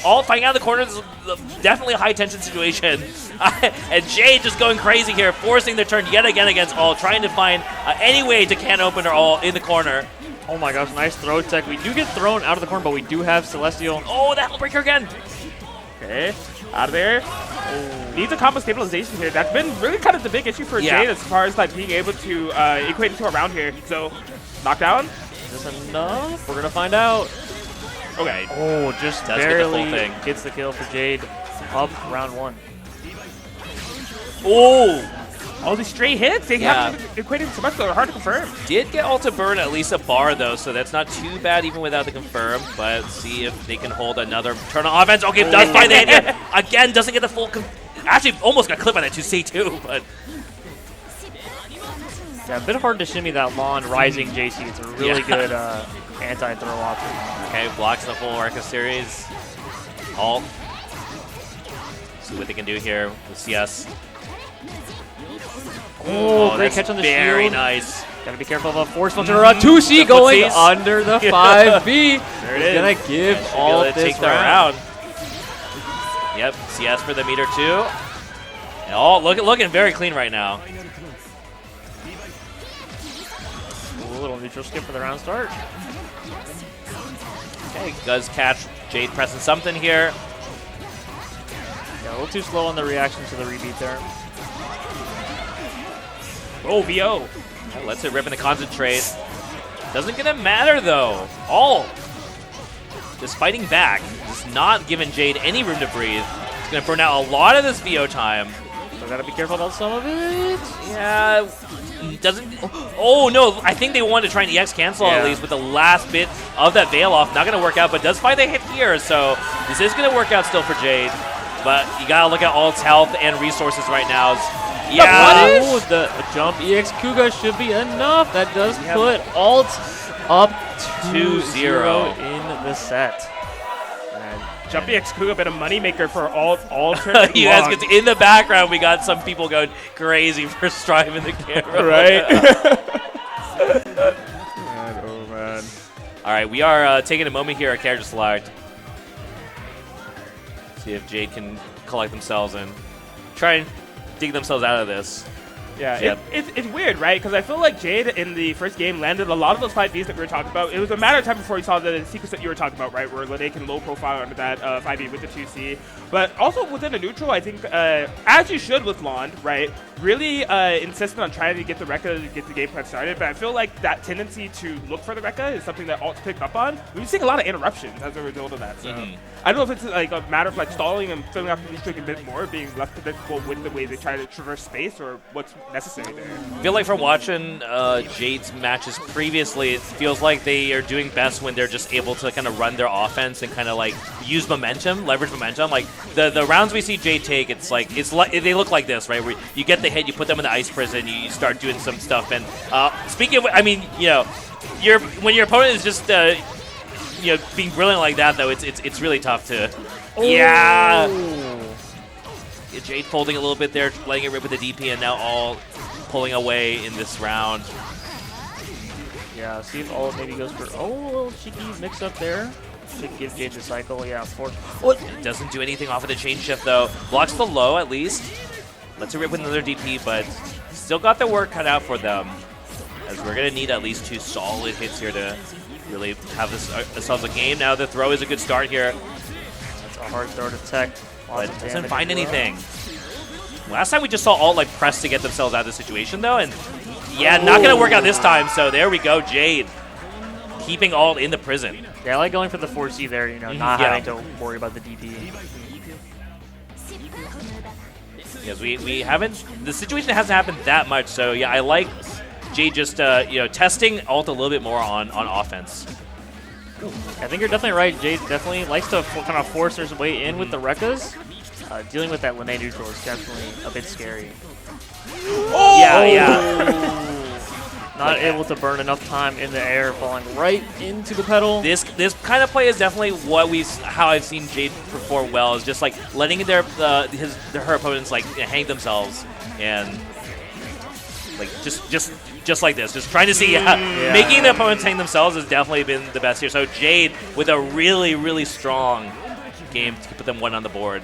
All fighting out of the corner is definitely a high-tension situation. And Jade just going crazy here, forcing their turn yet again against All, trying to find any way to can open her All in the corner. Oh my gosh, nice throw tech. We do get thrown out of the corner, but we do have Celestial. Oh, the Hellbreaker again. Okay, out of there. Oh. Needs a combo stabilization here. That's been really kind of the big issue for Jade as far as like being able to equate into a round here. So, knockdown. Is this enough? We're gonna find out. Okay. Oh, just Does barely get the full thing. gets the kill for Jade. Up round 1. Oh! All these stray hits, they haven't equated so much, so they're hard to confirm. Did get ult to burn at least a bar, though, so that's not too bad even without the confirm. But see if they can hold another turn on offense. Okay, does find the hit again, doesn't get the full. Actually, almost got clipped by that 2C too, but. Yeah, a bit hard to shimmy that lawn rising JC. It's a really good anti-throw option. Okay, blocks the full Arca series. Ult. See what they can do here with CS. Oh, great catch on the very shield. nice. Gotta be careful of a force filter. 2C going under the 5B. There it is. Gonna give all of this take the round. Yep, CS for the meter too. And looking very clean right now. Ooh, a little neutral skip for the round start. Okay, does catch Jade pressing something here. Yeah, a little too slow on the reaction to the rebeat there. Oh, VO. Yeah, lets it rip in the concentrate. Doesn't gonna matter though. All just fighting back. Just not giving Jade any room to breathe. It's gonna burn out a lot of this VO time. So gotta be careful about some of it. Yeah, doesn't. Oh no, I think they wanted to try and EX cancel at least with the last bit of that Veil off. Not gonna work out, but does find the hit here. So this is gonna work out still for Jade. But you gotta look at Alt's health and resources right now. Yeah. Oh, the jump EX Kuga should be enough. That does put Alt up 2-0 in the set. Jumpy X Kuga, a bit of moneymaker for all You guys get in the background. We got some people going crazy for striving the camera. Right? Oh, man. All right, we are taking a moment here at Character Select. See if Jade can collect themselves and try and dig themselves out of this. Yeah, it's weird, right? Because I feel like Jade in the first game landed a lot of those 5Bs that we were talking about. It was a matter of time before you saw the sequence that you were talking about, right? Where they can low profile under that 5B with the 2C. But also within the neutral, I think, as you should with Lond, right? Really insistent on trying to get the Rekka to get the game plan started. But I feel like that tendency to look for the Rekka is something that Alt's picked up on. We've been seeing a lot of interruptions as a result of that. So I don't know if it's like a matter of like stalling and filling up the neutral a bit more, being less predictable with the way they try to traverse space, or what's necessary there. I feel like from watching Jade's matches previously, it feels like they are doing best when they're just able to kind of run their offense and kind of like use momentum, leverage momentum. Like the rounds we see Jade take, it's like they look like this, right? Where you get the hit, you put them in the ice prison, you start doing some stuff. And speaking of, I mean, you know, when your opponent is just being brilliant like that, though, it's really tough to. Yeah, Jade folding a little bit there, letting it rip with the DP, and now all pulling away in this round. Yeah, see if all maybe goes for a little cheeky mix up there. Should give Jade the cycle. Yeah, force. It doesn't do anything off of the chain shift though. Blocks the low at least. Lets it rip with another DP, but still got their work cut out for them. As we're gonna need at least 2 solid hits here to really have ourselves a game. Now the throw is a good start here. That's a hard throw to tech. But doesn't find anything. Last time we just saw Alt like press to get themselves out of the situation though, and yeah, not gonna work out this time. So there we go, Jade keeping Alt in the prison. Yeah, I like going for the 4C there, you know, not having to worry about the DP. Because we haven't, the situation hasn't happened that much. So yeah, I like Jade just testing Alt a little bit more on offense. I think you're definitely right. Jade definitely likes to kind of force her way in with the Rekkas. Dealing with that Linne neutral is definitely a bit scary. Oh! Yeah. Not able to burn enough time in the air, falling right into the pedal. This kind of play is definitely how I've seen Jade perform well, is just like letting her opponents like hang themselves and like just like this, just trying to see making the opponents hang themselves has definitely been the best here. So Jade with a really strong game to put them 1 on the board.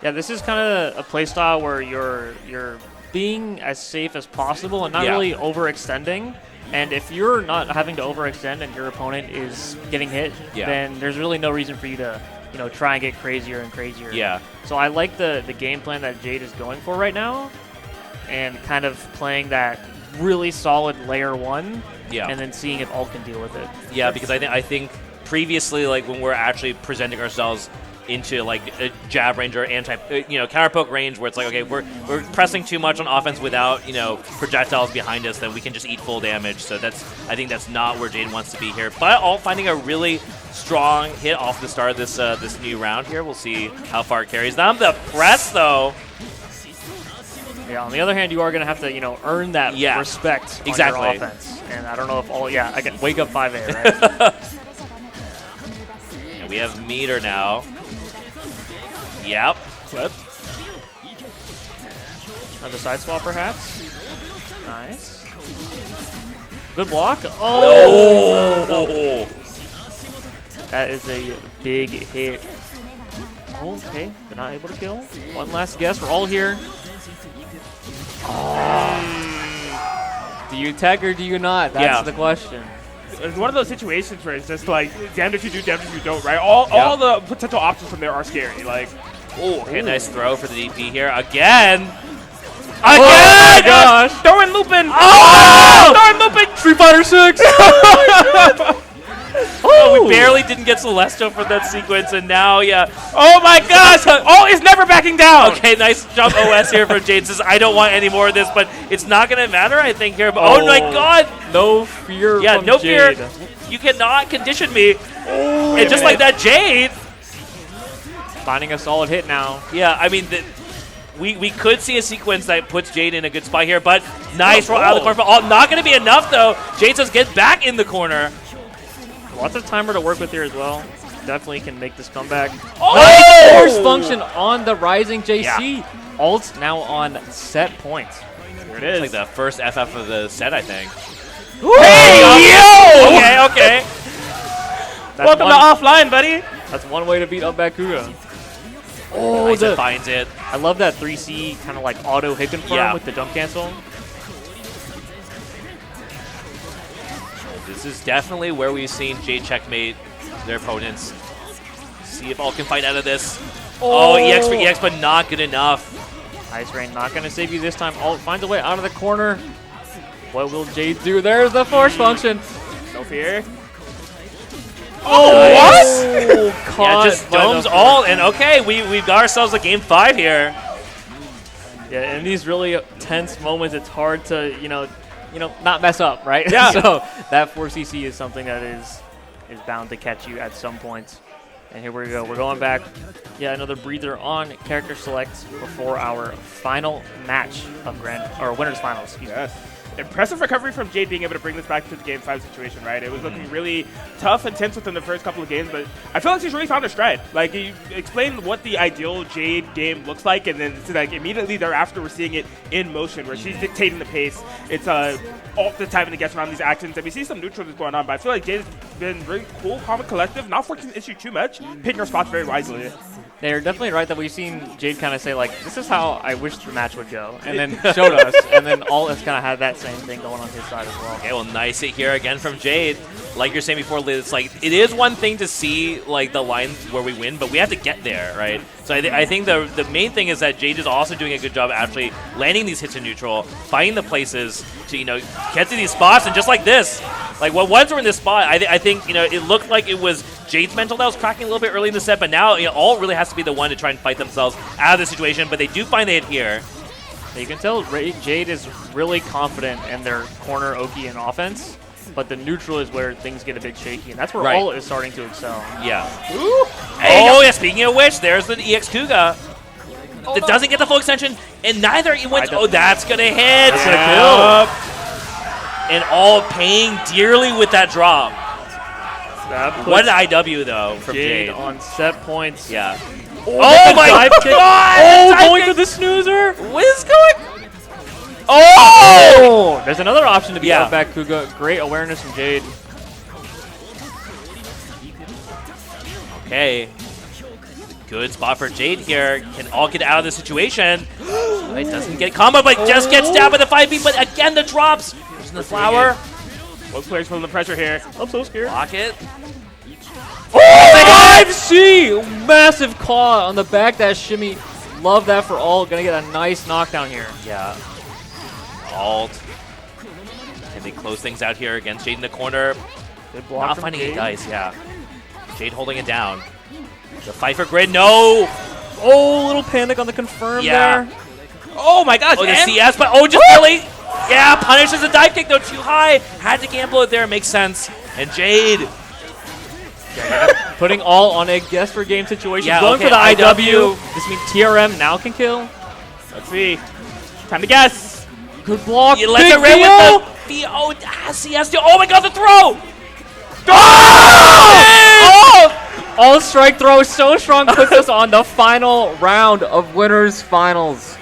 Yeah, this is kind of a play style where you're being as safe as possible and not really overextending. And if you're not having to overextend and your opponent is getting hit, then there's really no reason for you to you know, try and get crazier and crazier. Yeah. So I like the game plan that Jade is going for right now, and kind of playing that really solid layer 1, and then seeing if Alt can deal with it. Yeah, because I think previously, like when we're actually presenting ourselves into like a jab range or counter poke range, where it's like, okay, we're pressing too much on offense without projectiles behind us, then we can just eat full damage. So I think that's not where Jade wants to be here. But Alt finding a really strong hit off the start of this new round here. We'll see how far it carries them. The press though. Yeah. On the other hand, you are going to have to earn that respect on your offense. And I don't know if I can wake up 5A, right? And we have meter now. Yep. Flip. Another side swap, perhaps. Nice. Good block. Oh! That is a big hit. Okay, they're not able to kill. One last guess. We're all here. Oh. Do you tech or do you not? That's the question. It's one of those situations where it's just like, damned if you do, damned if you don't, right? All the potential options from there are scary. Like, okay, nice throw for the DP here. Again! Oh my gosh! Throwing looping! Oh! Throwing looping! Street Fighter 6! We barely didn't get Celestial for that sequence, and now, oh my gosh! Alt is never backing down! Okay, nice jump OS here from Jade. Says, I don't want any more of this, but it's not going to matter, I think, here. Oh my god! No fear from no Jade. fear. You cannot condition me. And just like that, Jade. Finding a solid hit now. Yeah, I mean, we could see a sequence that puts Jade in a good spot here, but nice roll out of the corner for Alt. Not going to be enough, though. Jade says, get back in the corner. Lots of timer to work with here as well. Definitely can make this comeback. Oh! Nice force function on the rising JC. Yeah. Alt now on set points. Here it is. It's like the first FF of the set, I think. Hey, yo! Okay. Welcome to offline, buddy. That's one way to beat up Bakuga. Oh, nice, it finds it. I love that 3C kind of like auto hit confirm with the jump cancel. This is definitely where we've seen Jade checkmate their opponents. See if Alt can fight out of this. Oh, EX for EX, but not good enough. Ice Rain not going to save you this time. Alt finds a way out of the corner. What will Jade do? There's the force function. No fear. Oh, what? Yeah, just domes Alt, and okay, we've got ourselves a game 5 here. Yeah, in these really tense moments, it's hard to, not mess up, right? Yeah. So that 4CC is something that is bound to catch you at some point. And here we go. We're going back. Yeah, another breather on character select before our final match of winners finals. Excuse me. Impressive recovery from Jade being able to bring this back to the Game 5 situation, right? It was looking really tough and tense within the first couple of games, but I feel like she's really found her stride. Like, you explained what the ideal Jade game looks like, and then like immediately thereafter we're seeing it in motion, where she's dictating the pace. It's all the time to get around these actions, and we see some neutrals going on, but I feel like Jade has been really cool, calm, and collective, not forcing the issue too much, picking her spots very wisely. They're definitely right that we've seen Jade kind of say, like, this is how I wish the match would go, and then showed us, and then Alt has kind of had that same thing going on his side as well. Okay, well, nice hit here again from Jade. Like you're saying before, Liz, like, it is one thing to see, like, the line where we win, but we have to get there, right? So I think the main thing is that Jade is also doing a good job actually landing these hits in neutral, finding the places to, get to these spots, and just like this, like, once we're in this spot, I think, it looked like it was Jade's mental that was cracking a little bit early in the set, but now, Alt really has to be the one to try and fight themselves out of the situation, but they do find the hit here. You can tell Jade is really confident in their corner Oki and offense, but the neutral is where things get a bit shaky, and that's where Alt is starting to excel. Yeah. Ooh. Oh, yeah, speaking of which, there's the EX Kuga. That doesn't get the full extension, and neither he wins. Oh, that's going to hit. That's going to kill. And Alt paying dearly with that drop. What an IW, though, from Jade. On set points. Yeah. Oh my god! Oh, going to the snoozer! What is going? Oh! There's another option to be out back Kuga. Great awareness from Jade. Okay. Good spot for Jade here. Can Alt get out of the situation. It doesn't get combo, but just gets stabbed by the 5B. But again, the drops. There's the flower. Both players feeling the pressure here. I'm so scared. Block it. Oh, my 5C! Massive claw on the back dash shimmy. Love that for alt. Gonna get a nice knockdown here. Yeah. Alt. Can they close things out here against Jade in the corner? Good block Not from finding Jade. any dice, yeah. Jade holding it down. The fight for grid, no! Oh, little panic on the confirm Yeah. there. Oh my gosh, oh, the CS, but oh, just really, yeah, punishes the dive kick though, too high. Had to gamble it there, makes sense. And Jade. Putting all on a guess for game situation. Yeah, Going okay, for the IW. IW. This means TRM now can kill. Let's see. Time to guess. Good block. You let Big it rip deal. with the CS. Oh my god, the throw! Oh! All strike throw so strong puts us on the final round of winners finals.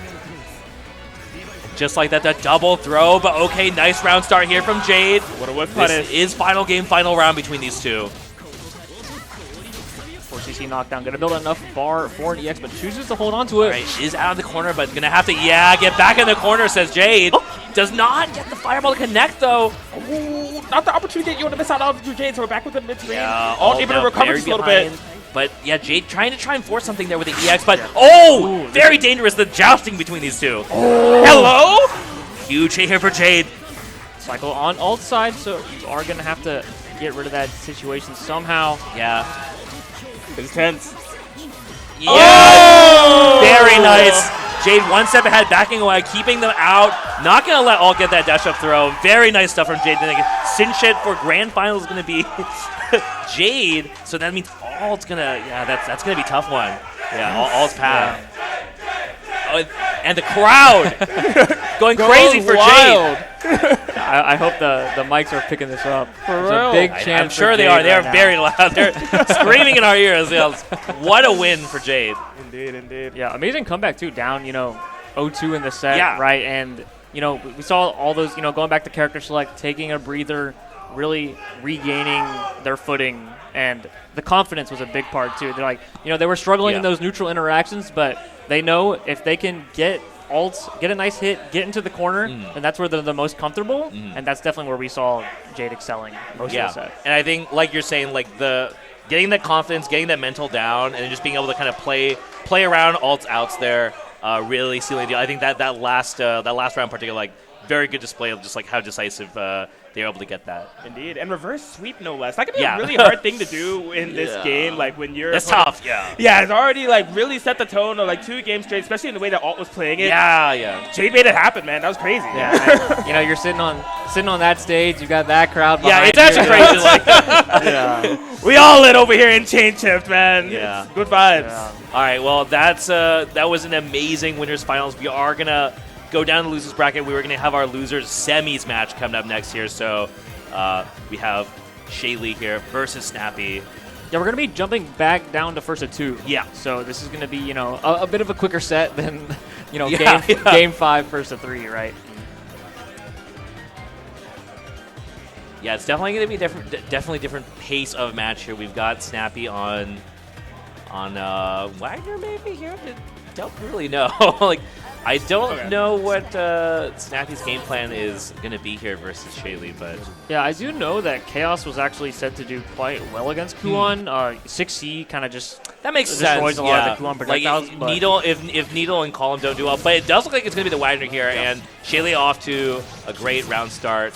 Just like that, that double throw, but okay, nice round start here from Jade. What a whip This punish. is final game, final round between these two. 4CC knockdown, gonna build enough bar for an EX, but chooses to hold on to it. All right, is out of the corner, but gonna have to, get back in the corner, says Jade. Does not get the fireball to connect, though. Ooh, not the opportunity that you want to miss out on with Jade, so we're back with the mid-range. Yeah, Alt able to now recover very just a little bit. behind. But yeah, Jade trying to force something there with the EX, but oh, very dangerous, the jousting between these two. Hello? Huge hit here for Jade. Cycle on alt side, so you are gonna have to get rid of that situation somehow. Yeah. It's tense. Yeah. Very nice. Jade one step ahead, backing away, keeping them out. Not going to let Alt get that dash up throw. Very nice stuff from Jade. Cinch it for grand final is going to be Jade. So that means Alt's going to, that's going to be a tough one. Yeah, Alt's path. Oh, and the crowd going crazy for wild. Jade. I hope the mics are picking this up. There's real. a big I'm chance. sure for they Jade are. They are right very now. loud. They're screaming in our ears. What a win for Jade. Indeed, indeed. Yeah, amazing comeback too. Down, 0-2 in the set, Yeah. right? And we saw all those, going back to character select, taking a breather, really regaining their footing, and the confidence was a big part too. They're like, they were struggling in those neutral interactions, but they know if they can get ults, get a nice hit, get into the corner, and that's where they're the most comfortable, and that's definitely where we saw Jade excelling most of the set. And I think, like you're saying, like getting that confidence, getting that mental down, and just being able to kind of play around alts outs there, really sealing the deal. I think that last round in particular, like very good display of just like how decisive they were able to get that. Indeed, and reverse sweep no less. That could be a really hard thing to do in this game. Like when you're That's tough. Yeah. Yeah, it's already like really set the tone of like 2 games straight, especially in the way that Alt was playing it. Yeah. Jade made it happen, man. That was crazy. Yeah, and, you're sitting on that stage. You got that crowd behind Yeah, it's actually you. crazy. Like, Yeah. We all lit over here in Chain Shift, man. Yeah. Good vibes. Yeah. all right. Well, that was an amazing winners finals. We are gonna go down the losers bracket. We were gonna have our losers semis match coming up next here. So we have Shaly here versus Snappy. Yeah, we're going to be jumping back down to first of 2. Yeah. So this is going to be, a bit of a quicker set than, Yeah, game 5, first of 3, right? Yeah, it's definitely going to be definitely different pace of match here. We've got Snappy on Wagner maybe here. I don't really know. I don't know what Snappy's game plan is going to be here versus Shaly, but Yeah, I do know that Chaos was actually said to do quite well against Kuon. 6C kind of just that makes destroys sense. a lot of the Kuon projectiles. Like but Needle, if Needle and Column don't do well, but it does look like it's going to be the Wagner here, and Shaly off to a great round start.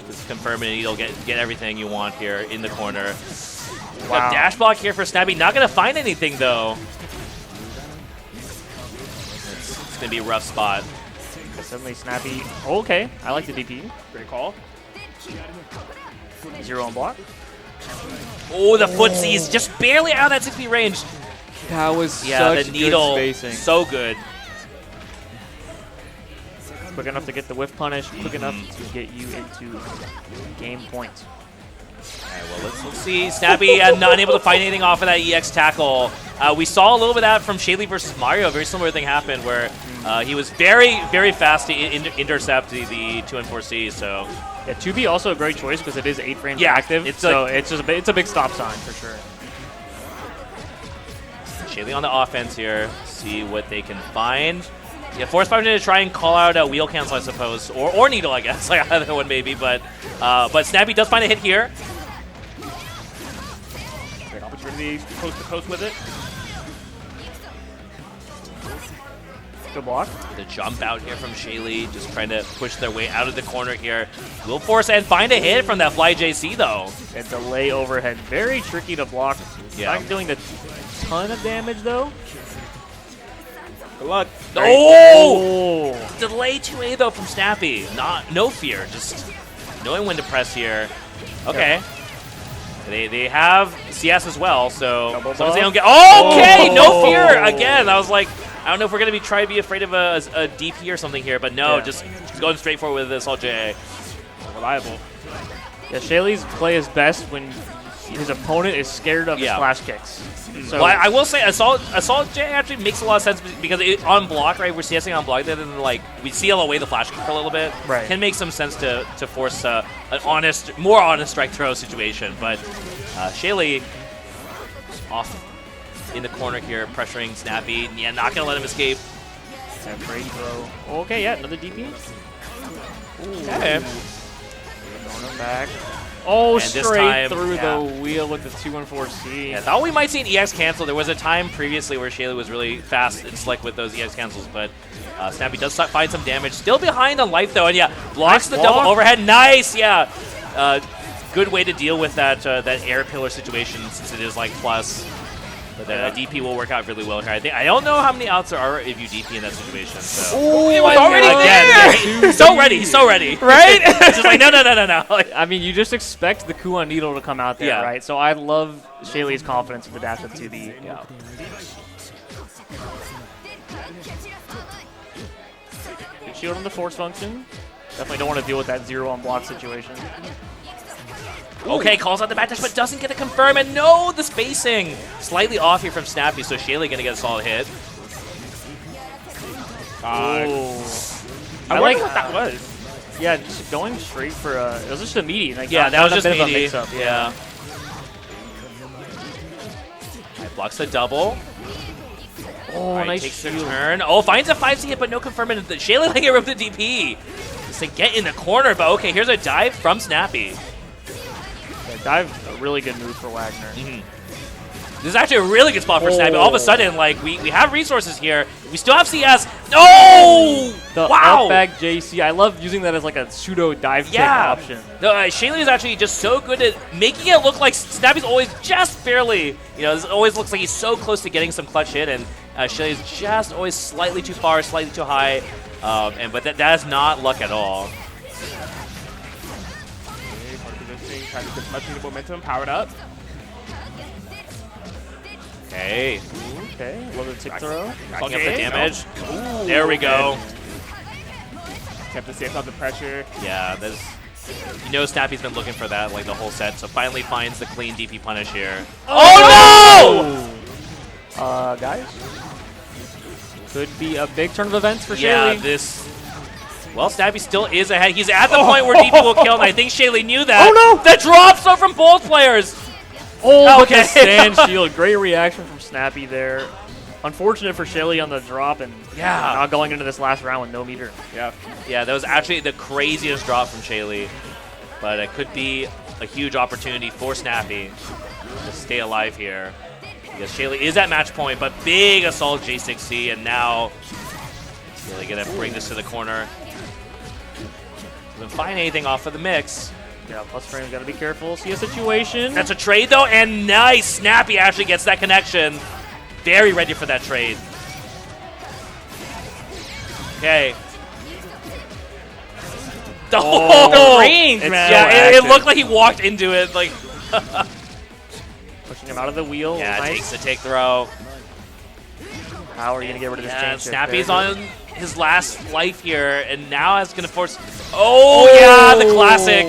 Just confirming Needle get everything you want here in the corner. Wow. Dash block here for Snappy. Not going to find anything though. It's going to be a rough spot. Suddenly Snappy. Oh, okay, I like the DP. Great call. 0 on block. Oh, the footsies just barely out of that 6 feet range. That was The Needle, so good. Quick enough to get the whiff punish. Quick enough to get you into game point. All right, well, let's see. Snappy not able to find anything off of that EX tackle. We saw a little bit of that from Shaly versus Mario. A very similar thing happened where he was very, very fast to intercept the 2 and 4C. So Yeah, 2B also a great choice because it is 8 frames Yeah, active. it's So it's a big stop sign for sure. Shaly on the offense here. See what they can find. Yeah, Force 5 to try and call out a wheel cancel, I suppose, or Needle, I guess, like either one maybe. But Snappy does find a hit here. Opportunity coast to coast with it. Good block. The jump out here from Shaly, just trying to push their way out of the corner here. Will force and find a hit from that fly JC though. And delay overhead. Very tricky to block. Yeah. Not doing a ton of damage though. Good luck. Oh! Delay 2A though from Snappy. No fear, just knowing when to press here. Okay. They have CS as well, so sometimes they don't get. Okay, no fear again. I was like, I don't know if we're gonna try to be afraid of a DP or something here, but no, just going straight forward with this all JA. Reliable. Yeah, Shaly's play is best when his opponent is scared of his flash kicks. So well, I will say Assault J actually makes a lot of sense because on block, right? We're CSing on block, then like we seal away the flash kick for a little bit. Right. Can make some sense to force an more honest strike throw situation, but Shaly off in the corner here, pressuring Snappy. Yeah, not gonna let him escape. that great throw. Okay, yeah, another DP. Okay. Throwing him back. Oh, And this straight time, through the wheel with the 214C. Yeah, I thought we might see an EX cancel. There was a time previously where Shaly was really fast and slick with those EX cancels, but Snappy does find some damage. Still behind on life, though, and yeah, blocks the double overhead. Nice, yeah. Good way to deal with that air pillar situation since it is like plus. But DP will work out really well here. I don't know how many outs there are if you DP in that situation. So. Oh, He was already there! He's so ready, he's so ready. Right? It's just like, no. I mean, you just expect the Kuon needle to come out there, right? So I love Shaly's confidence with the dash up 2B. Yeah. Good shield on the force function. Definitely don't want to deal with that 0 on block situation. Okay, calls out the backdash, but doesn't get a confirm. And no, the spacing slightly off here from Snappy, so Shaly gonna get a solid hit. I I like like what that was. Yeah, just going straight for it was just immediate. Like, Yeah, that was a just bit of a meaty. mix-up. Yeah. Blocks the double. Oh, Right, nice takes the shield. turn. Oh, finds a 5C hit, but no confirm. And Shaly like it ripped the DP. Just to get in the corner, but okay, here's a dive from Snappy. Yeah, dive, a really good move for Wagner. This is actually a really good spot for Snappy. All of a sudden, like, we have resources here. We still have CS. No! The Wow! up back JC, I love using that as like a pseudo dive kick option. No, Shaly is actually just so good at making it look like Snappy's always just barely, this always looks like he's so close to getting some clutch hit, and Shaly's just always slightly too far, slightly too high, but that is not luck at all. Trying to get much of the momentum, powered up. Okay. Okay, love the tick throw. Fucking up the damage. There we go. Kept the safe out the pressure. Yeah, Snappy's been looking for that like the whole set, so finally finds the clean DP punish here. Oh no! Guys, could be a big turn of events for Yeah, Shaly. Well, Snappy still is ahead. He's at the point where DP will kill, and I think Shaly knew that. Oh no! The drops are from both players! Oh, Okay. okay. Stand shield. Great reaction from Snappy there. Unfortunate for Shaly on the drop and not going into this last round with no meter. Yeah, that was actually the craziest drop from Shaly, but it could be a huge opportunity for Snappy to stay alive here. Because Shaly is at match point, but big assault J6C, and now Shaly gonna bring this to the corner. Doesn't find anything off of the mix. Yeah, plus frame's gotta be careful. See a situation. That's a trade though, and nice! Snappy actually gets that connection. Very ready for that trade. Okay. Oh, the range, it's man! so Yeah, it active. looked like he walked into it. Like, Pushing him out of the wheel. yeah, Nice. takes the take throw. How are you gonna get rid of this Yeah, chain shift? Snappy's Very on good. his last life here, and now is gonna force. Oh yeah, the classic.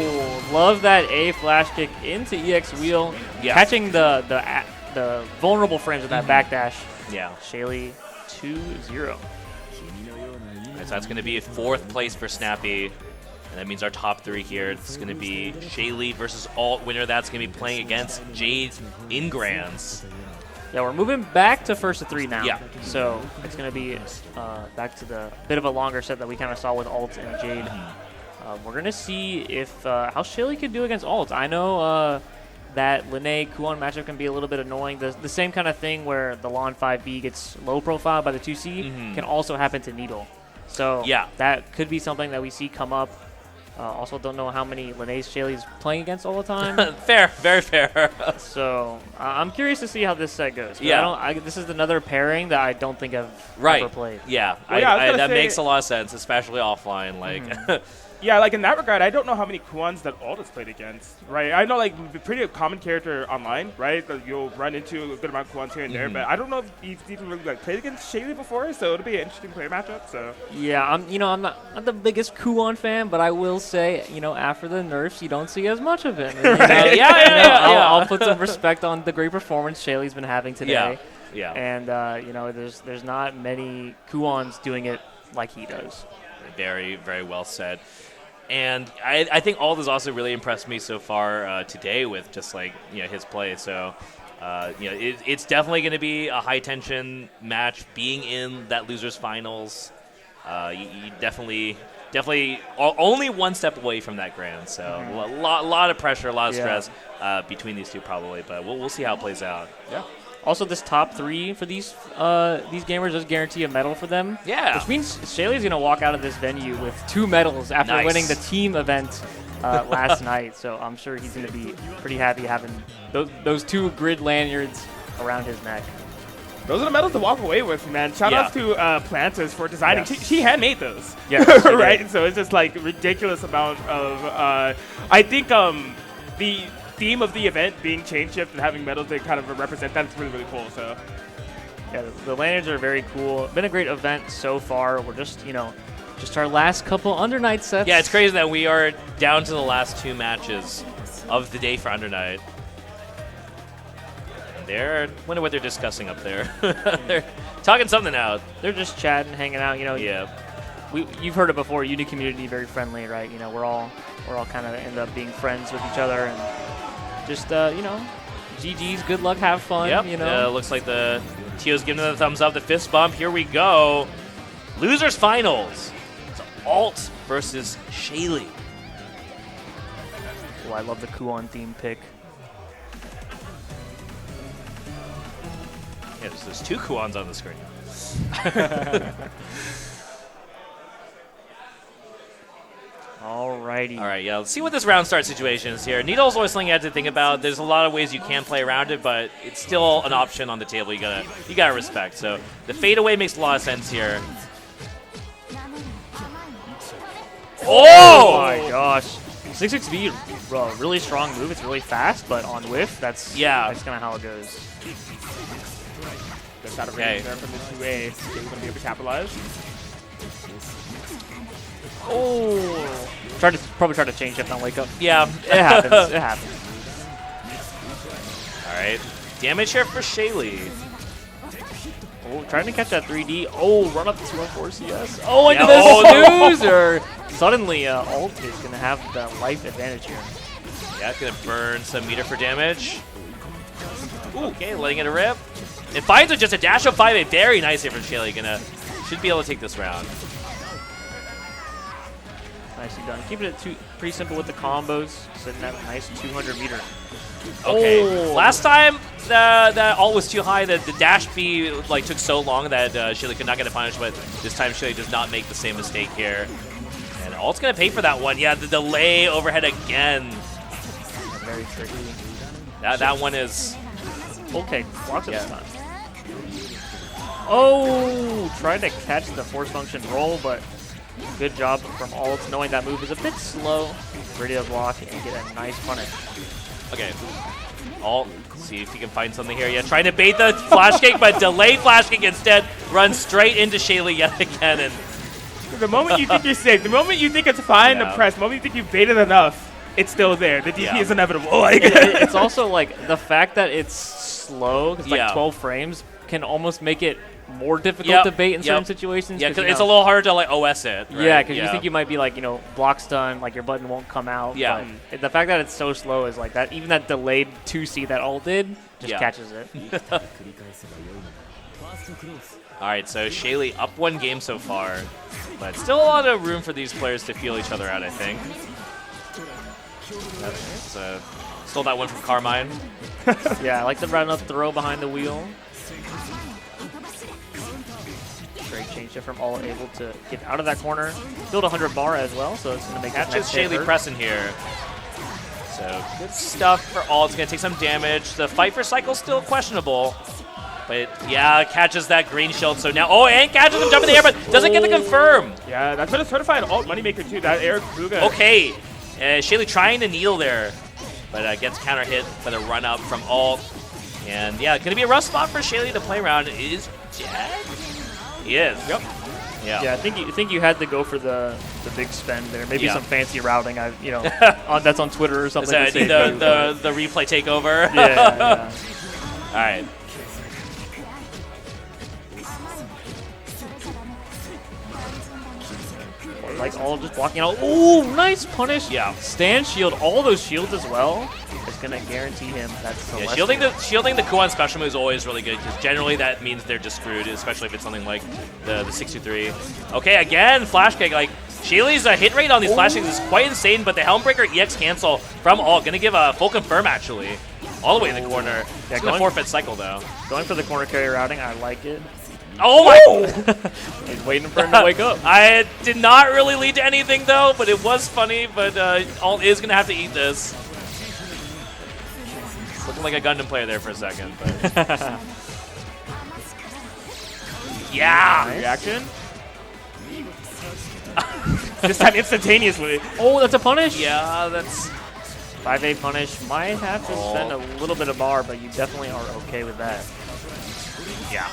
Love that A flash kick into EX wheel, catching the vulnerable frames with that backdash. Yeah. Shaly 2-0. So that's going to be 4th place for Snappy. And that means our top 3 here. It's going to be Shaly versus Alt winner. That's going to be playing against Jade in Grands. Yeah, we're moving back to first to 3 now. Yeah. So it's going to be back to the bit of a longer set that we kind of saw with Alt and Jade. We're going to see if how Shaly could do against Alt. I know that Linne Kuon matchup can be a little bit annoying. The same kind of thing where the Lon 5B gets low profile by the 2C can also happen to Needle. So Yeah. that could be something that we see come up. Also, don't know how many Linne's Shaly's playing against all the time. Fair, very fair. So I'm curious to see how this set goes. Yeah. This is another pairing that I don't think I've ever played. Yeah, Well, yeah, I was gonna that say- makes a lot of sense, especially offline. Like, Yeah, like in that regard, I don't know how many Kuons that Alt has played against, right? I know like a pretty common character online, right? That you'll run into a good amount of Kuons here and there, but I don't know if he's even really like played against Shaly before, so it'll be an interesting play matchup. So Yeah, I'm not the biggest Kuon fan, but I will say, after the nerfs, you don't see as much of him. I'll put some respect on the great performance Shaly's been having today. yeah. And there's not many Kuons doing it like he does. Very, very well said. And I think Alt has also really impressed me so far today with just like his play. So it's definitely going to be a high tension match. Being in that losers finals, you definitely only one step away from that grand. So a lot of pressure, a lot of stress between these two probably. But we'll see how it plays out. yeah. Also, this top 3 for these gamers does guarantee a medal for them. Yeah. Which means Shaly's going to walk out of this venue with 2 medals after Nice. winning the team event last night. So I'm sure he's going to be pretty happy having those 2 grid lanyards around his neck. Those are the medals to walk away with, man. Shout out to Plantas for designing. Yes. She handmade those. Yeah, right? So it's just like ridiculous amount of. I think the theme of the event being chain shift and having medals that kind of represent that's really, really cool. So Yeah, the lanyards are very cool. Been a great event so far. We're just our last couple Undernight sets. Yeah, it's crazy that we are down to the last 2 matches of the day for Undernight. Wonder what they're discussing up there. They're talking something out. They're just chatting, hanging out. Yeah. You've heard it before. Uni community very friendly, right? We're all kind of end up being friends with each other and just GG's, good luck, have fun. Yep. Looks like the Tio's giving them the thumbs up, the fist bump. Here we go. Losers finals. It's Alt versus Shaly. Oh, I love the Kuon theme pick. Yeah, there's 2 Kuons on the screen. Alrighty. All right, yeah. Let's see what this round start situation is here. Needle's always something you have to think about. There's a lot of ways you can play around it, but it's still an option on the table. You gotta respect. So the fadeaway makes a lot of sense here. Oh my gosh. 6-6V, really strong move. It's really fast, but on whiff, that's kind of how it goes. Just out of range there from the 2A. He's going to be able to capitalize. Oh. Probably try to change shift on wake up. Yeah. It happens. It happens. All right. Damage here for Shaly. Oh, trying to catch that 3D. Oh, run up to 214 CS. Oh, into Yeah. the snoozer. Suddenly, Alt is going to have the life advantage here. Yeah, it's going to burn some meter for damage. Ooh, okay, letting it rip. It finds with just a dash of 5A. Very nice here from Shaly. Should be able to take this round. Nicely done. Keeping it pretty simple with the combos. Sitting at a nice 200 meter. Okay. Oh. Last time that Alt was too high. The dash B took so long that Shaly could not get a punish, but this time Shaly does not make the same mistake here. And Alt's going to pay for that one. Yeah, the delay overhead again. Very tricky. That one is... Okay, blocks it this time. Oh, tried to catch the force function roll, but good job from Alt knowing that move is a bit slow. Ready to block and get a nice punish. Okay. Alt, see if he can find something here. Yeah, trying to bait the flash kick, but delay flash kick instead. Runs straight into Shaly yet again. And The moment you think you're safe, the moment you think it's fine to press, the moment you think you've baited enough, it's still there. The DP is inevitable. It's also the fact that it's slow, because 12 frames, can almost make it more difficult to bait in certain situations. Yeah, because it's a little harder to OS it. Right? Yeah, because you think you might be block stun, your button won't come out. Yeah. But the fact that it's so slow is that. Even that delayed 2C that Alt did just catches it. All right, so Shaly up 1 game so far, but still a lot of room for these players to feel each other out, I think. Stole that one from Carmine. Yeah, I like the run up throw behind the wheel. Great change shift from all able to get out of that corner. Build 100 bar as well, so it's going to make Catches this next hit Shaly hurt. pressing here. So good stuff for all. It's going to take some damage. The fight for cycle's still questionable. But yeah, catches that green shield. So now, and catches him jumping in the air, but doesn't get the confirm. Yeah, that's what a certified alt moneymaker too. That air Kruga. Okay, Shaly trying to kneel there, but gets counter hit by the run up from alt. And yeah, going to be a rough spot for Shaly to play around. Is dead? He is. Yep. Yeah, I think you had to go for the big spend there. Maybe some fancy routing. That's on Twitter or something. So the replay takeover. Yeah. All right. Like all just blocking out. Ooh, nice punish. Yeah. Stand shield, all those shields as well. It's gonna guarantee him that's the shielding the Kuon special move is always really good because generally that means they're just screwed, especially if it's something like the 623. Okay, again, flash kick. Like Shaly's hit rate on these flash kicks is quite insane, but the Helmbreaker EX cancel from alt gonna give a full confirm actually, all the way in the corner. Yeah, it's gonna forfeit cycle though. Going for the corner carry routing, I like it. Oh my! He's waiting for him to wake up. I did not really lead to anything though, but it was funny. But alt is gonna have to eat this. Looking like a Gundam player there for a second, but yeah, Nice. Reaction. This time instantaneously. Oh, that's a punish. yeah, that's 5A punish. Might have to spend a little bit of bar, but you definitely are okay with that. yeah.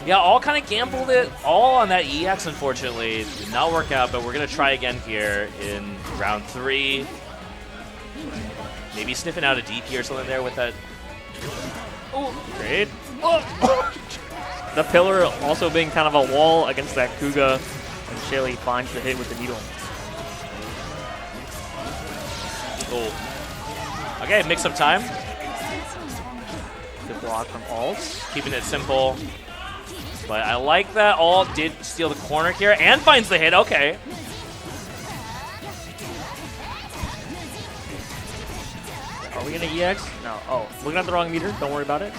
Yeah, all kind of gambled it all on that EX, unfortunately. It did not work out, but we're going to try again here in round 3. Maybe sniffing out a DP or something there with that. Oh, great. The pillar also being kind of a wall against that Kuga, and Shaly finds the hit with the needle. Oh. Okay, mix up time. Good block from alt. Keeping it simple. But I like that alt did steal the corner here and finds the hit. Okay. Are we gonna EX? No. Oh, looking at the wrong meter. Don't worry about it.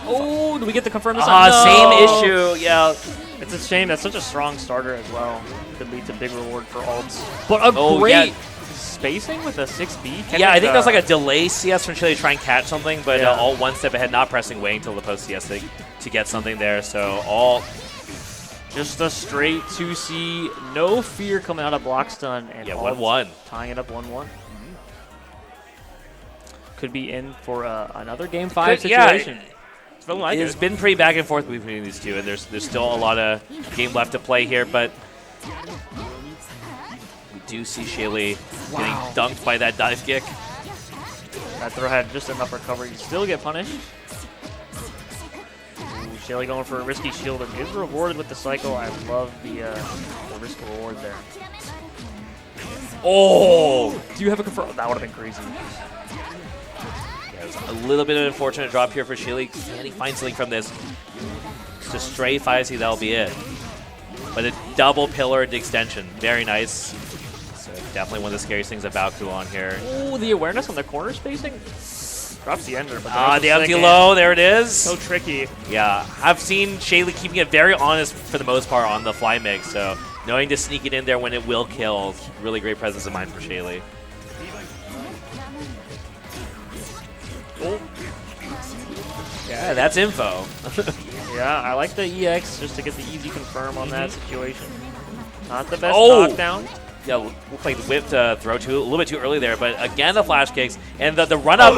Oh, do we get the confirm this time? Same issue. Yeah. It's a shame. That's such a strong starter as well. Could lead to big reward for alts. But a great spacing with a 6B. Yeah, I think that's like a delay CS from Shaly to try and catch something, but Yeah. all one step ahead, not pressing, waiting until the post CS to get something there. So all just a straight 2C. No fear coming out of block stun. And 1-1. Tying it up 1-1. Could be in for another game 5 situation. Yeah, it's been pretty back and forth between these two, and there's still a lot of game left to play here, but we do see Shaly getting dunked by that dive kick. That throw had just enough recovery to still get punished. Ooh, Shaly going for a risky shield and is rewarded with the cycle. I love the risk reward there. Oh! Do you have a confirm? That would have been crazy. Yeah, it was a little bit of an unfortunate drop here for Shaly. Can he find something from this? Just a stray 5C, that'll be it. But a double pillar into extension. Very nice. So definitely one of the scariest things about Kuon here. Oh, the awareness on the corner spacing drops the ender. But The empty low, there it is. So tricky. Yeah, I've seen Shaly keeping it very honest for the most part on the fly mix, so knowing to sneak it in there when it will kill, really great presence of mind for Shaly. Oh. Yeah, that's info. Yeah, I like the EX just to get the easy confirm on that situation. Not the best Oh! knockdown. Yeah, looked like the whipped throw a little bit too early there, but again the flash kicks, and the run-up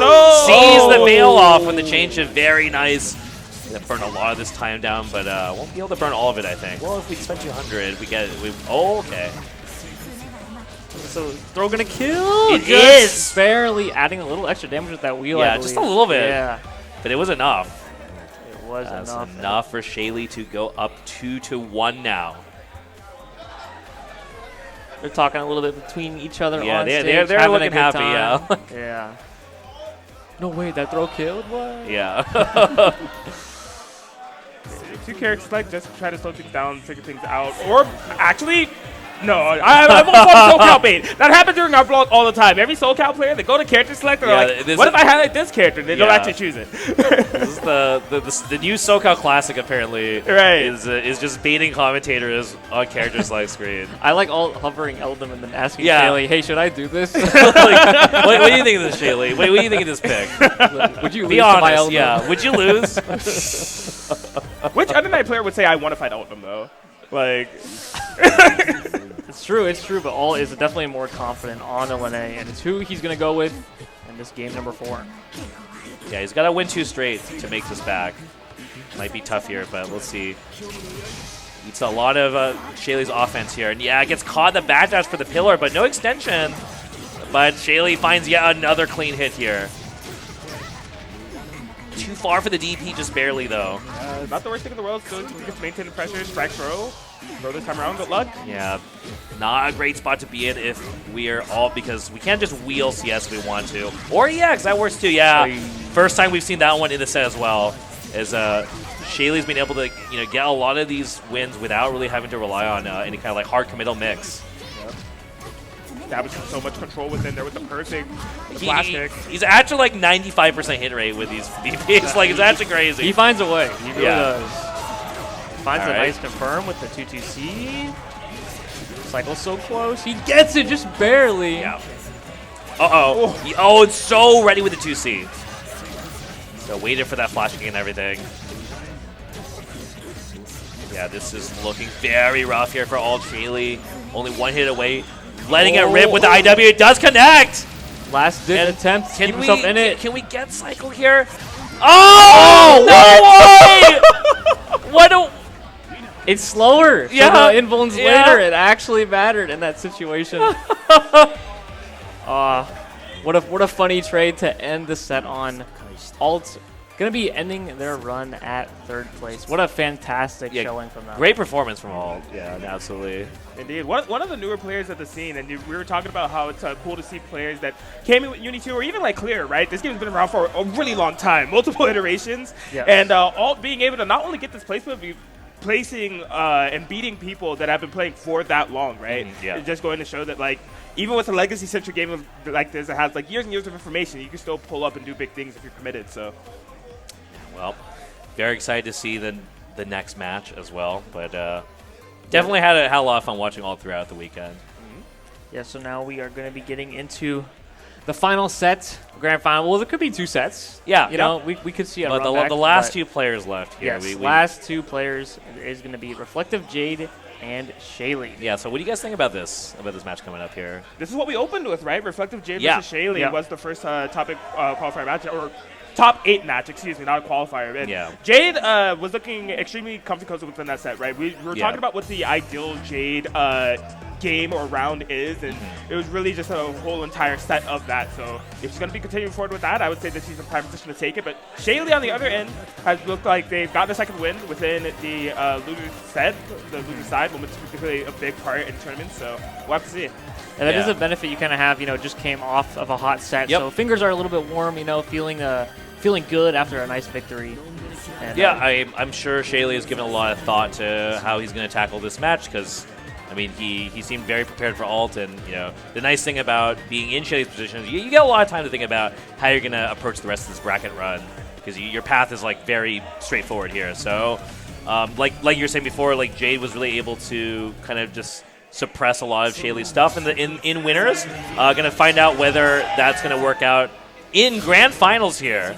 sees the veil off when the change shift. Very nice. Gonna burn a lot of this time down, but won't be able to burn all of it, I think. Well, if we spend 200, we get it. Okay. So throw gonna kill. It Just is! barely adding a little extra damage with that wheel. Yeah, I just believe. a little bit. Yeah, But it was enough. it was That's enough. enough for Shaly to go up 2-1 now. They're talking a little bit between each other. Yeah, on they're stage, looking having a good happy, time. yeah. Yeah. No way, that throw killed. What? Yeah. Two characters like just try to slow things down, figure things out, or actually No, I won't call it SoCal bait. That happens during our blog all the time. Every SoCal player, they go to character select, and they're like, what if I highlight this character? They don't actually choose it. This is the new SoCal Classic, apparently, right. is just baiting commentators on character select screen. I like all hovering Eldom and then asking Shaly, hey, should I do this? Like, what do you think of this, Shaly? What do you think of this pick? Would you Be lose honest, to my Eldom? yeah. Would you lose? Which Under Night player would say I want to fight Eldom, though? Like... It's true, but Alt is definitely more confident on the Linne, and it's who he's going to go with in this game number 4. Yeah, he's got to win 2 straight to make this back. Might be tough here, but let's see. Eats a lot of Shaly's offense here. And yeah, gets caught in the backdash for the pillar, but no extension. But Shaly finds yet another clean hit here. Too far for the DP, just barely, though. Not the worst thing in the world. Still gets to maintain the pressure. Strike throw. Throw this time around. Good luck. Yeah, not a great spot to be in if we are all, because we can't just wheel CS if we want to. Or EX, that works too, yeah. First time we've seen that one in the set as well. As Shaly's been able to get a lot of these wins without really having to rely on any kind of like hard committal mix. Establishing so much control within there with the perfect plastic. He's actually like 95% hit rate with these DPs. Like, it's actually crazy. He finds a way. He really does. Finds All a nice confirm with the 2-2C. Cycle's so close. He gets it just barely. Yeah. Uh-oh. Oh, it's so ready with the 2C. So waited for that flash kick and everything. Yeah, this is looking very rough here for Alt. Shaly. Only one hit away. Letting it rip with the IW. It does connect. Last ditch attempt to keep himself in it. Can we get cycle here? Oh, no way! What a... It's slower. Yeah. So the invulns later, it actually mattered in that situation. What a funny trade to end the set on. Alt going to be ending their run at 3rd place. What a fantastic showing from them. Great performance from Alt. Yeah, absolutely. Indeed. One of the newer players at the scene, and we were talking about how it's cool to see players that came in with Uni 2 or even like Clear, right? This game's been around for a really long time, multiple iterations. Yes. And Alt being able to not only get this placement, but placing and beating people that have been playing for that long, right? Yeah. It's just going to show that, like, even with a legacy-centric game like this that has like years and years of information, you can still pull up and do big things if you're committed. So, well, very excited to see the next match as well. But definitely had a lot of fun watching all throughout the weekend. Yeah. So now we are going to be getting into the final set, grand final. Well, there could be 2 sets. Yeah. You know, we could see a but run back, the last 2 players left here. Yes, last 2 players is going to be ReflectiveJade and Shaly. Yeah, so what do you guys think about this match coming up here? This is what we opened with, right? ReflectiveJade versus Shaly was the first topic qualifier match, or top 8 match, excuse me, not a qualifier. And Jade was looking extremely comfy within that set, right? We were talking about what the ideal Jade game or round is, and it was really just a whole entire set of that. So if she's going to be continuing forward with that, I would say that she's in prime position to take it. But Shaly on the other end has looked like they've gotten a second win within the loser set, the loser side. Momentum is particularly a big part in tournaments, so we'll have to see. And that is a benefit you kind of have, just came off of a hot set. So fingers are a little bit warm, feeling good after a nice victory. And, I'm sure Shaly has given a lot of thought to how he's going to tackle this match, because I mean, he seemed very prepared for Alt, and the nice thing about being in Shaly's position is you get a lot of time to think about how you're going to approach the rest of this bracket run, because your path is like very straightforward here. So, like you were saying before, like Jade was really able to kind of just suppress a lot of Shaly's stuff in winners. Going to find out whether that's going to work out in grand finals here.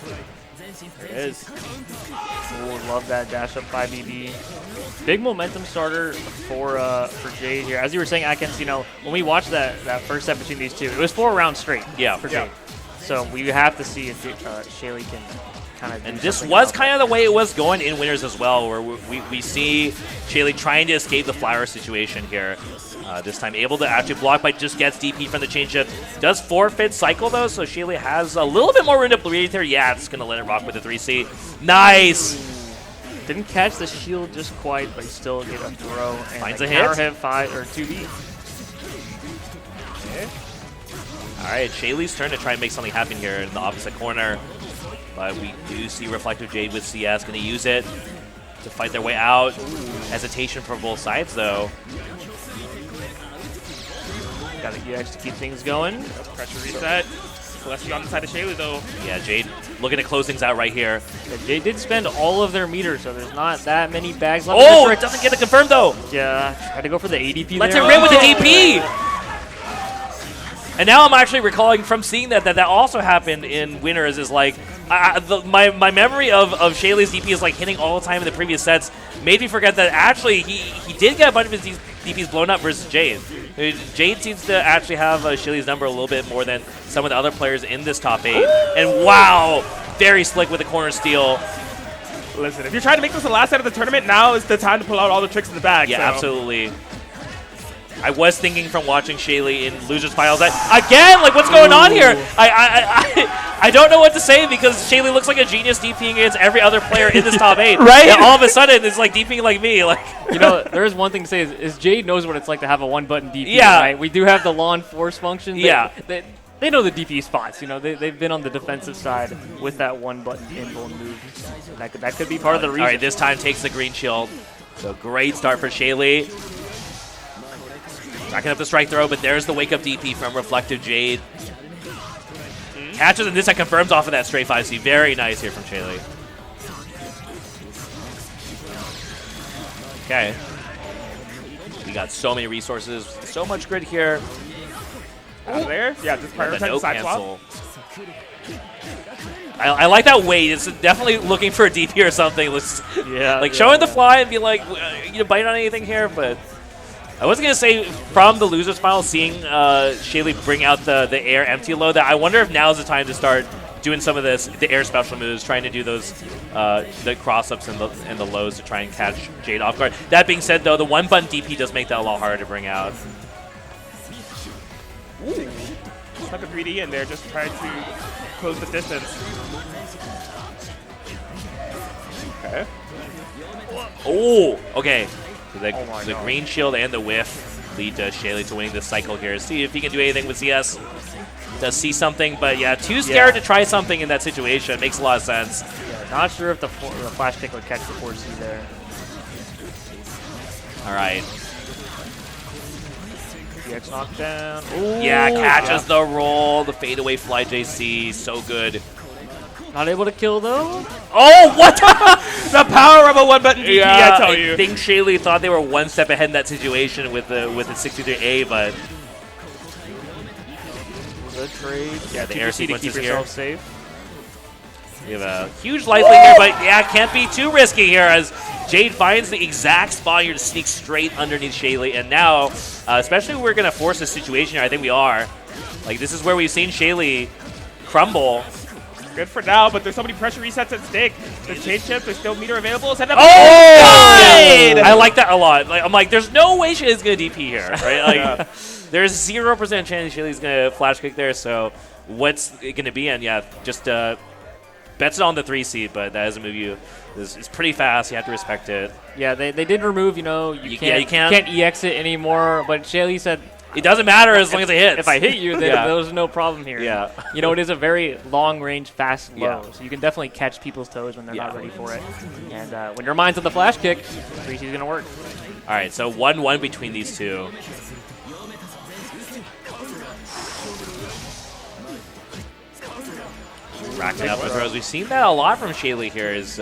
There it is. Ooh, love that dash up 5BB. Big momentum starter for Jade here. As you were saying, Atkins, when we watched that first set between these 2, it was 4 rounds straight for Jade. So we have to see if Shaly can kind of. And this was kind of the way it was going in winners as well, where we see Shaly trying to escape the flower situation here. This time able to actually block, but just gets DP from the change up. Does forfeit cycle though, so Shaly has a little bit more room to breathe here. Yeah, it's going to let it rock with the 3C. Nice! Didn't catch the shield just quite, but still get a throw. And finds a hit. 5 or 2B. Okay. All right, Shaly's turn to try and make something happen here in the opposite corner. But we do see ReflectiveJade with CS going to use it to fight their way out. Hesitation from both sides, though. Got the EX to keep things going. Pressure reset. Celeste on the side of Shaly, though. Yeah, Jade looking to close things out right here. Yeah, they did spend all of their meters, so there's not that many bags left. Oh, it doesn't get it confirmed, though. Yeah, tried to go for the ADP Let's there. it rip with the DP. And now I'm actually recalling from seeing that also happened in Winners is like, my memory of Shaly's DP is like hitting all the time in the previous sets made me forget that actually he did get a bunch of his DPs blown up versus Jade. Jade seems to actually have Shaly's number a little bit more than some of the other players in this top 8. And wow, very slick with the corner steal. Listen, if you're trying to make this the last set of the tournament, now is the time to pull out all the tricks in the bag. Yeah, so. absolutely. I was thinking from watching Shaly in Losers Finals that, again, like, what's going on here? I don't know what to say because Shaly looks like a genius DPing against every other player in this top 8. Right? And all of a sudden, it's like DPing like me. Like, You know, there is one thing to say is Jade knows what it's like to have a one-button DP, Yeah. right? We do have the lawn force function. Yeah. They know the DP spots. You know, they've been on the defensive side with that one-button inbuilt move. So that could be part of the reason. all right, this time takes the green shield. So great start for Shaly. Racking up the strike throw, but there's the wake-up DP from ReflectiveJade. Catches, and this time confirms off of that straight 5C. Very nice here from Shaly. Okay. We got so many resources, so much grid here. Out of there. Yeah, just The prioritize no the side cancel. swap. I like that wait. It's definitely looking for a DP or something. Showing the fly and be like, you bite on anything here, but I was gonna say from the losers final, seeing Shaly bring out the air empty low. That I wonder if now's the time to start doing some of the air special moves, trying to do those the cross ups and the lows to try and catch Jade off guard. That being said, though, the one button DP does make that a lot harder to bring out. Ooh. Stuck a 3D in there, just trying to close the distance. Okay. Oh, okay. So the God. green shield and the whiff lead to Shaly to winning this cycle here. See if he can do anything with CS. Does see something, but yeah, too scared to try something in that situation. Makes a lot of sense. Yeah, not sure if the flash kick would catch the 4C there. All right. EX knockdown. Ooh, Yeah, catches the roll. The fadeaway fly JC. So good. Not able to kill though. Oh, what? The power of a one-button DP, I tell you. I think Shaly thought they were one step ahead in that situation with the 63A, but The trade. yeah, the air to keep sequences here. yourself safe. You have a huge life lead there, but yeah, can't be too risky here as Jade finds the exact spot here to sneak straight underneath Shaly. And now, especially if we're going to force this situation here, I think we are. Like, this is where we've seen Shaly crumble. Good for now, but there's so many pressure resets at stake. There's change chips, there's still meter available. Send up I like that a lot. Like, I'm like, there's no way Shaly's going to DP here, right? Like, there's 0% chance Shaly's going to flash kick there, so what's it going to be? And yeah, just bets it on the 3 seed, but that doesn't move you. It's pretty fast. You have to respect it. Yeah, they did remove, you can't EX it anymore, but Shaly said, it doesn't matter as long as it hits. if I hit you, then there's no problem here. Yeah. You know, it is a very long-range, fast low, Yeah. so you can definitely catch people's toes when they're not ready for it. And when your mind's on the flash kick, 3C is going to work. All right, so 1-1 between these two. Racking up the throws. We've seen that a lot from Shaly here. Is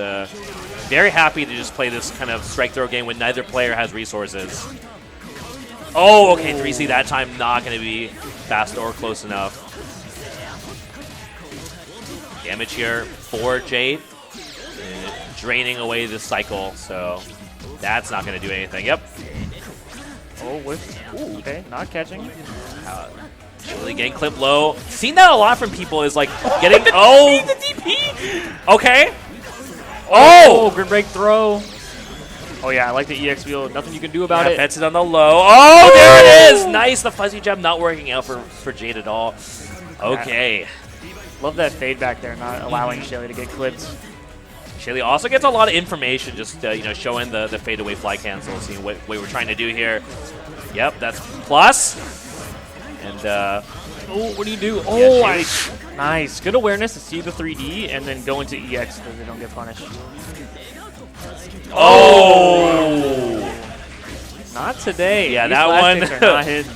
very happy to just play this kind of strike throw game when neither player has resources. Oh, okay, 3C that time not going to be fast or close enough. Damage here for Jade. Draining away this cycle, so that's not going to do anything. Yep. Oh, whiff. Ooh, okay, not catching. Shaly getting clipped low. Seen that a lot from people is like getting the DP. Okay. Oh, grid break throw. Oh yeah, I like the EX wheel. Nothing you can do about it. Bets it on the low. Oh, there it is. Nice. The fuzzy jump not working out for Jade at all. Okay. Love that fade back there, not allowing Shaly to get clipped. Shaly also gets a lot of information, just showing the fadeaway fly cancel, seeing what we're trying to do here. Yep, that's plus. And oh, what do you do? Yeah, nice. Good awareness to see the 3D and then go into EX so they don't get punished. Oh! Not today. Yeah, These that flash one. kicks are not hidden.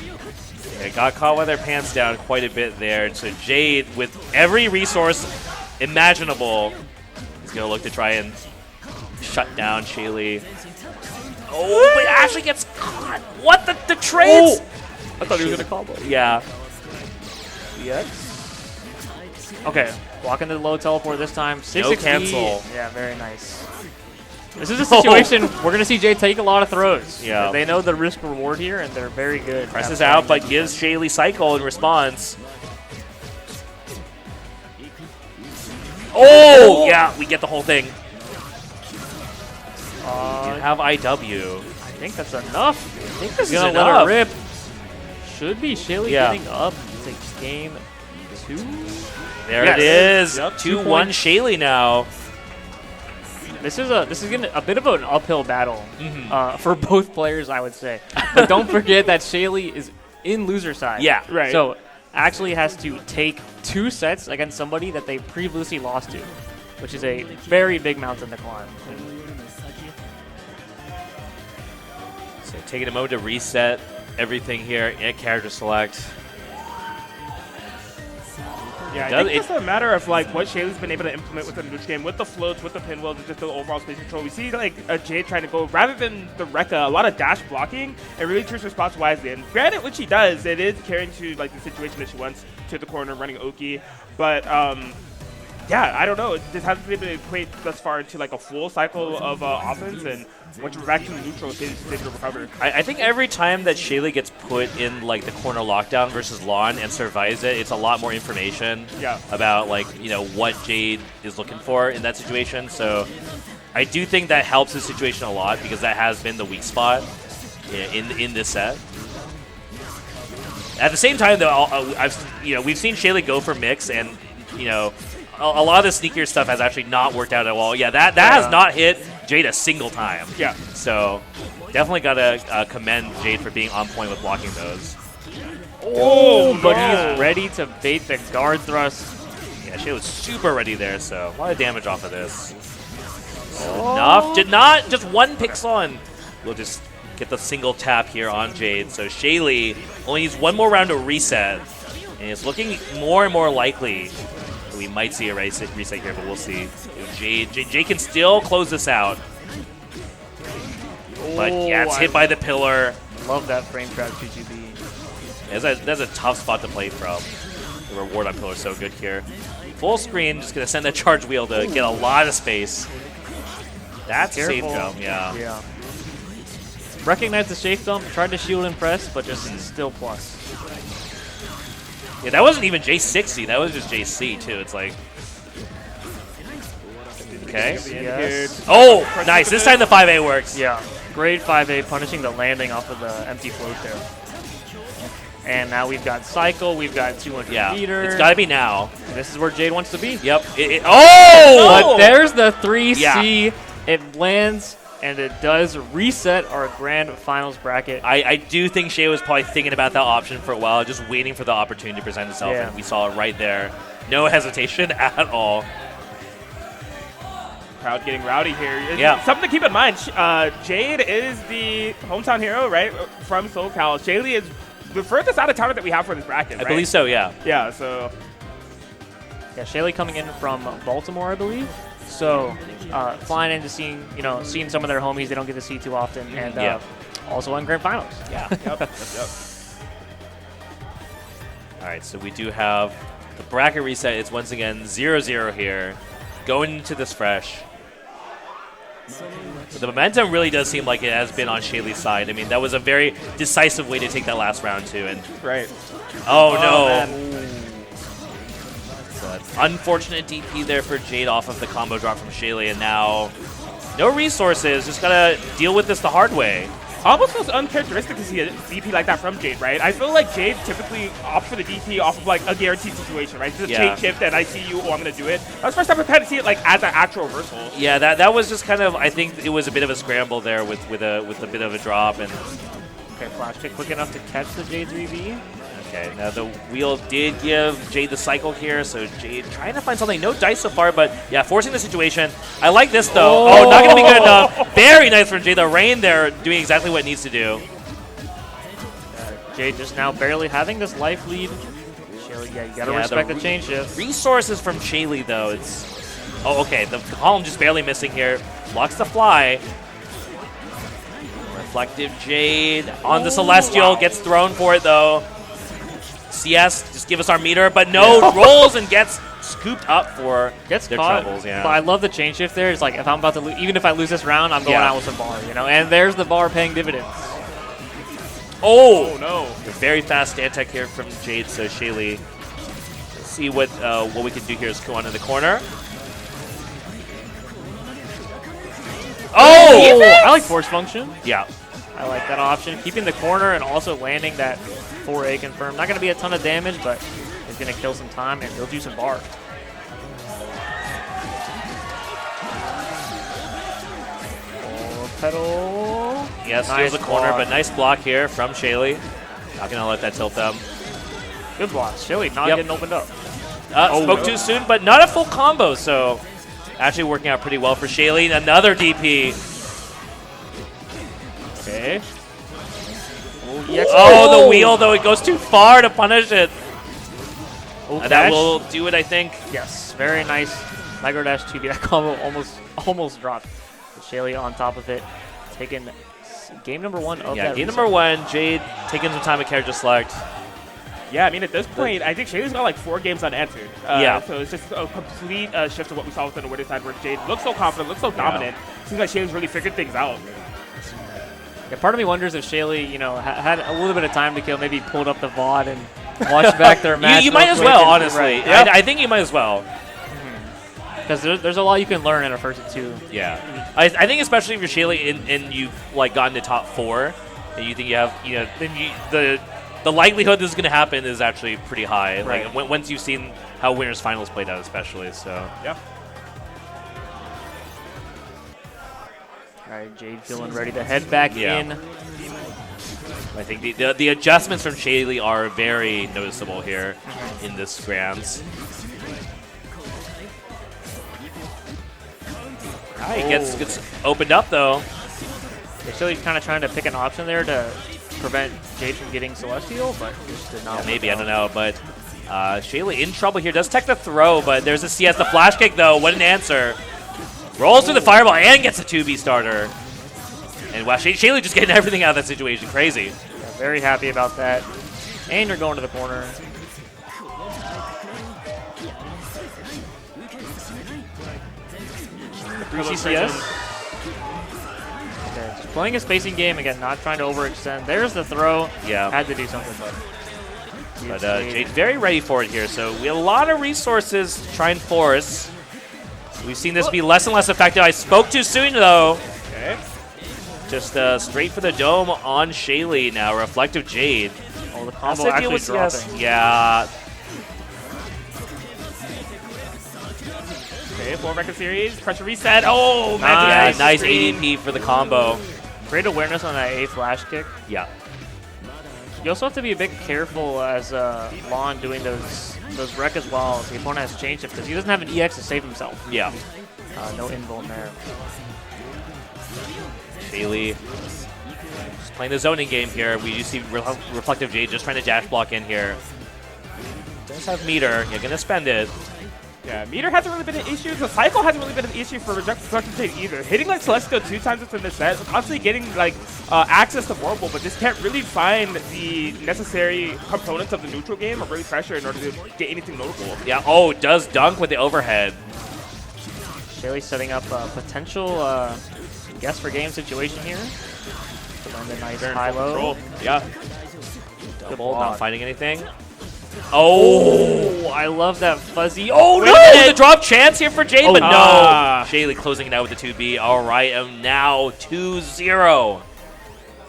They got caught with their pants down quite a bit there. So Jade, with every resource imaginable, is going to look to try and shut down Shaly. Oh, but Ashley gets caught. What the trades? Oh! I thought he was going to combo. Yeah. Yes. Okay, walking to the low teleport this time. 660. No cancel. Yeah, very nice. This is a situation we're going to see Jade take a lot of throws. Yeah. They know the risk reward here, and they're very good. Presses out, but gives Shaly cycle in response. Oh, yeah, we get the whole thing. You have IW. I think that's enough. I think this is Gonna enough. let her rip. Should be Shaly getting up to game 2. There it is. Yep, 2-1 Shaly now. This is getting a bit of an uphill battle for both players, I would say. But don't forget that Shaly is in loser side. Yeah, right. So actually has to take 2 sets against somebody that they previously lost to, which is a very big mountain to climb. So taking a moment to reset everything here at character select. Yeah, I think it's a matter of like what Shaly's been able to implement with the neutral game, with the floats, with the pinwheels, and just the overall space control. We see like a Jade trying to go, rather than the Rekka, a lot of dash blocking, and really choose her spots wisely. And granted, what she does, it is carrying to like the situation that she wants to the corner, running Oki. But yeah, I don't know. This hasn't been able to equate thus far into like a full cycle of offense, and once you're back to the neutral, it's able to recover. I think every time that Shaly gets put in like the corner lockdown versus Lon and survives it, it's a lot more information about like, you know, what Jade is looking for in that situation. So I do think that helps the situation a lot because that has been the weak spot in this set. At the same time, though, we've seen Shaly go for mix, and you know, a lot of the sneakier stuff has actually not worked out at all. Yeah, that has not hit Jade a single time. Yeah. So definitely got to commend Jade for being on point with blocking those. Oh, but he's ready to bait the guard thrust. Yeah, Shaly was super ready there, so a lot of damage off of this. Enough. Did not just one pixel, and we'll just get the single tap here on Jade. So Shaly only needs one more round to reset, and it's looking more and more likely that we might see a reset here, but we'll see. Jade can still close this out. But yeah, it's hit by the pillar. Love that frame trap GGB. That's a tough spot to play from. The reward on pillar is so good here. Full screen, just going to send that charge wheel to get a lot of space. That's a safe jump, yeah. Recognized the safe dump, tried to shield and press, but just still plus. Yeah, that wasn't even J60, that was just JC too. It's like, okay. Yes. Oh, nice. This time the 5A works. Yeah, great 5A, punishing the landing off of the empty float there. And now we've got Cycle, we've got 200 meter. It's got to be now. And this is where Jade wants to be. Yep. Oh! But there's the 3C. It lands, and it does reset our grand finals bracket. I do think Shaly was probably thinking about that option for a while, just waiting for the opportunity to present itself, and we saw it right there. No hesitation at all. Crowd getting rowdy here. Yeah. Something to keep in mind, Jade is the hometown hero, right, from SoCal. Shaly is the furthest out of town that we have for this bracket, right? I believe so, yeah. Yeah, so. Yeah, Shaly coming in from Baltimore, I believe. So flying into seeing some of their homies they don't get to see too often, and also on grand finals. Yeah. Yep. All right, so we do have the bracket reset. It's once again 0-0 here, going into this fresh. But the momentum really does seem like it has been on Shaly's side. I mean, that was a very decisive way to take that last round too. And oh no. Man. Unfortunate DP there for Jade off of the combo drop from Shaly, and now no resources. Just gotta deal with this the hard way. Almost feels uncharacteristic to see a DP like that from Jade, right? I feel like Jade typically opts for the DP off of like a guaranteed situation, right? Just chain shift and I see you, I'm gonna do it. That's the first time I've had to see it like as an actual reversal. Yeah, that was just kind of, I think it was a bit of a scramble there with a bit of a drop. And okay, flash kick quick enough to catch the Jade 3V. Okay, now the wheel did give Jade the cycle here, so Jade trying to find something. No dice so far, but yeah, forcing the situation. I like this though. Oh, not going to be good enough. Very nice from Jade. The rain there doing exactly what it needs to do. Jade just now barely having this life lead. Shaly, yeah, you gotta respect the chain shift. Resources from Shaly, though. It's okay. The column just barely missing here. Blocks the fly. ReflectiveJade on the Celestial. Gets thrown for it, though. CS, just give us our meter. But no, rolls and gets scooped up for their troubles. Yeah. But I love the chain shift there. It's like, if I'm about to lose, even if I lose this round, I'm going out with some bar, you know? And there's the bar paying dividends. Oh no! A very fast stand tech here from Jade, so Shaly. Let's see what we can do here is Kuon in the corner. Oh! I like force function. Yeah. I like that option. Keeping the corner and also landing that 4A confirm. Not going to be a ton of damage, but it's going to kill some time and he'll do some bar. Pedal. Yes, nice the corner, but nice block here from Shaly. Not going to let that tilt them. Good block. Shaly not getting opened up. Spoke too soon, but not a full combo, so actually working out pretty well for Shaly. Another DP. Okay. Oh, the wheel, though. It goes too far to punish it. That will do it, I think. Yes, very nice. Micro dash 2B. That combo almost dropped. Shaly on top of it, taking game number 1 of that. Yeah, game number 1. Jade taking some time at character select. Yeah, I mean, at this point, I think Shaly's got like 4 games unanswered. So it's just a complete shift of what we saw within the winner side, where Jade looks so confident, looks so dominant. Seems like Shaly's really figured things out. Yeah, part of me wonders if Shaly, you know, had a little bit of time to kill, maybe pulled up the VOD and watched back their match. You might as well, honestly. Right. Yep. I think you might as well. Because there's a lot you can learn in a first 2. Yeah, I think especially if you're Shaly and you've like gotten to top 4, and you think you have, you know, then the likelihood this is going to happen is actually pretty high. Right. Like once you've seen how winners finals played out, especially. So yeah. All right, Jade feeling ready to head back in. I think the adjustments from Shaly are very noticeable here in this Grands. He gets opened up, though. Yeah, Shaly's kind of trying to pick an option there to prevent Jade from getting Celestial, but just did not. Yeah, maybe, I don't know. But Shaly in trouble here. Does tech the throw, but there's a CS. The flash kick, though. What an answer. Rolls through the fireball and gets a 2B starter. And wow, Shaly just getting everything out of that situation. Crazy. Yeah, very happy about that. And you're going to the corner. CS. Okay, just playing a spacing game again, not trying to overextend. There's the throw. Yeah. Had to do something, but Jade's very ready for it here. So we have a lot of resources to try and force. We've seen this be less and less effective. I spoke too soon, though. Okay. Just straight for the dome on Shaly now. ReflectiveJade. Oh, the combo actually dropping. Yeah. Okay, 4 record series, pressure reset. Oh, magic. Nice ADP for the combo. Great awareness on that A flash kick. Yeah. You also have to be a bit careful as Lon doing those rec as well. The opponent has changed it because he doesn't have an EX to save himself. Yeah. No invuln there. Shaly just playing the zoning game here. We do see ReflectiveJade just trying to dash block in here. Does have meter. You're going to spend it. Yeah, meter hasn't really been an issue. The cycle hasn't really been an issue for ReflectiveJade either. Hitting like Celestial 2 times within the set, constantly getting like access to Vorpal, but just can't really find the necessary components of the neutral game or really pressure in order to get anything notable. Yeah. Oh, does dunk with the overhead. Shaly setting up a potential guess for game situation here. To land a nice high-low. Yeah. Double, not finding anything. Oh, I love that fuzzy. Oh, no! The drop chance here for Jade, but no. Shaly closing it out with the 2B. All right, and now 2-0.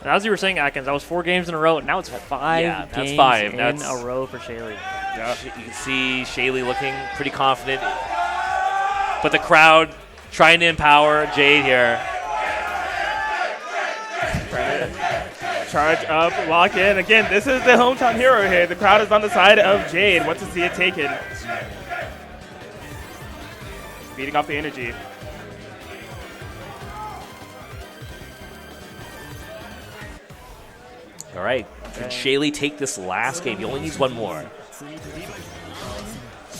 And as you were saying, Atkins, that was 4 games in a row. Now it's 5 games in a row for Shaly. Yeah. You can see Shaly looking pretty confident. But the crowd trying to empower Jade here. Charge up, lock in. Again, this is the hometown hero here. The crowd is on the side of Jade. Wants to see it taken. Beating off the energy. All right. Can Shaly take this last game? He only needs one more.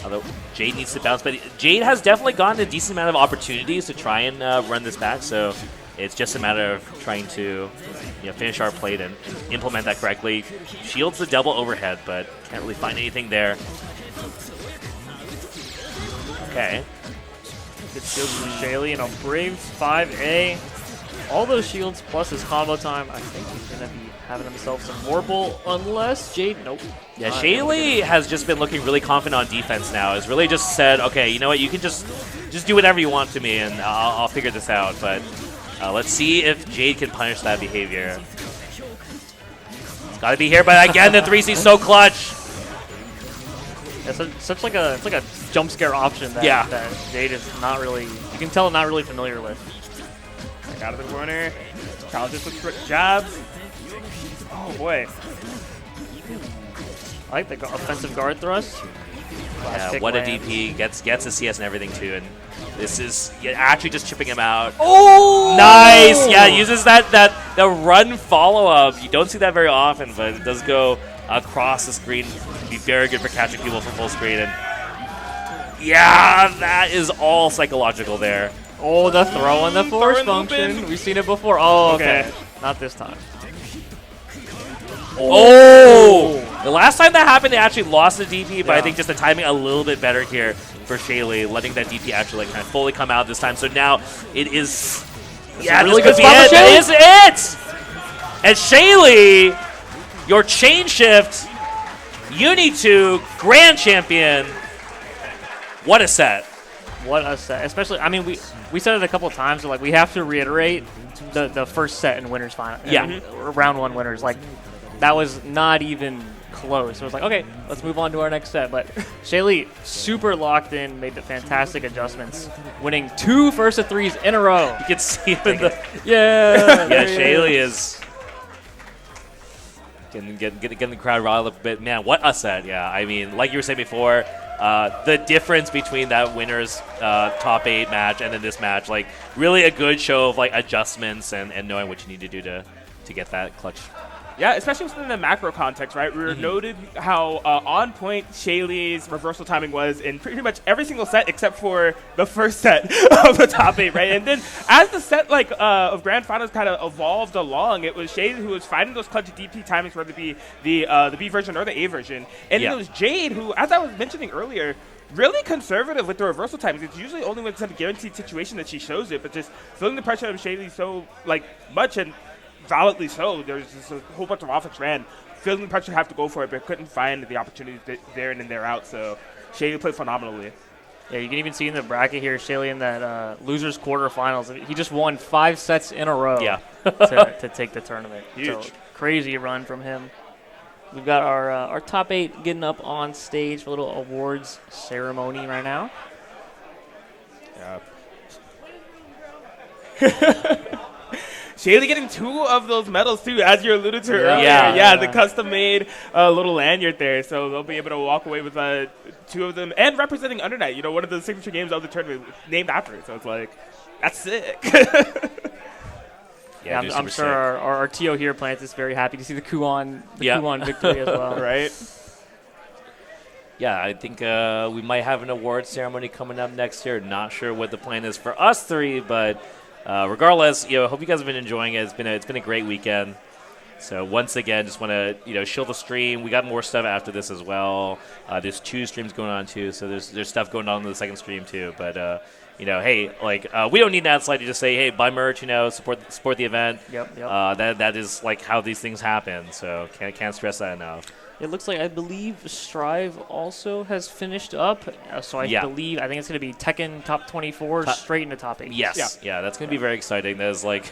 Although Jade needs to bounce, but Jade has definitely gotten a decent amount of opportunities to try and run this back, so it's just a matter of trying to finish our plate and implement that correctly. Shields the double overhead, but can't really find anything there. Okay. Good shields from Shaly and a Brave 5A. All those shields plus his combo time. I think he's going to be having himself some Vorpal unless Jade... Nope. Yeah, Shaly has just been looking really confident on defense now. Has really just said, okay, you know what, you can just do whatever you want to me and I'll figure this out. But let's see if Jade can punish that behavior. It's got to be here, but again, the 3C is so clutch. It's such like a jump scare option that Jade is not really, you can tell, not really familiar with. Back out of the corner. Challenges with jabs. Oh boy. I like the offensive guard thrust. Yeah, what a DP. Gets a CS and everything too. And this is actually just chipping him out. Oh! Nice! Yeah, uses the run follow-up. You don't see that very often, but it does go across the screen. Can be very good for catching people from full screen. And yeah, that is all psychological there. Oh, the throw on the force function. We've seen it before. Oh, okay. Not this time. Oh! The last time that happened, they actually lost the DP, but I think just the timing a little bit better here for Shaly, letting that DP actually kind of fully come out this time. So now it is... Yeah, really this good could be spot it. That is it! And Shaly, your chain shift, Uni 2, Grand Champion. What a set. What a set. Especially, I mean, we said it a couple of times, but like we have to reiterate the first set in winners final. Yeah. Round 1 winners. Like, that was not even close. So it was like, okay, let's move on to our next set. But Shaly super locked in, made the fantastic adjustments, winning 2 first of 3s in a row. You can see him in the... Yeah. Yeah, Shaly is... Getting the crowd riled up a bit. Man, what a set. Yeah, I mean, like you were saying before, the difference between that winner's top 8 match and then this match, like, really a good show of, like, adjustments and knowing what you need to do to get that clutch. Yeah, especially within the macro context, right? We were noted how on point Shaly's reversal timing was in pretty much every single set except for the first set of the top 8, right? And then as the set of Grand Finals kind of evolved along, it was Shaly who was finding those clutch DP timings, whether it be the B version or the A version. And it was Jade who, as I was mentioning earlier, really conservative with the reversal timings. It's usually only when it's in a guaranteed situation that she shows it, but just feeling the pressure of Shaly so much and validly so. There's just a whole bunch of offense ran, feeling the pressure to have to go for it, but couldn't find the opportunities there and then there out. So Shaly played phenomenally. Yeah, you can even see in the bracket here, Shaly in that losers quarterfinals. He just won 5 sets in a row to take the tournament. Huge. So, crazy run from him. We've got our top 8 getting up on stage for a little awards ceremony right now. Yeah. Shaly getting 2 of those medals, too, as you alluded to earlier. Yeah, the custom-made little lanyard there. So they'll be able to walk away with 2 of them. And representing Undernight, one of the signature games of the tournament named after it. So it's like, that's sick. Yeah, I'm sure our TO here, Plant, is very happy to see the Kuon victory as well. Right? Yeah, I think we might have an award ceremony coming up next year. Not sure what the plan is for us 3, but... regardless, hope you guys have been enjoying it. It's been a great weekend. So once again, just want to shill the stream. We got more stuff after this as well. There's 2 streams going on too, so there's stuff going on in the second stream too. But hey, we don't need an ad slide to just say, hey, buy merch, support the event. Yep. That is like how these things happen. So can't stress that enough. It looks like, I believe, Strive also has finished up. So I think it's going to be Tekken top 24 straight into top 8. Yes. Yeah, that's going to be very exciting. There's like,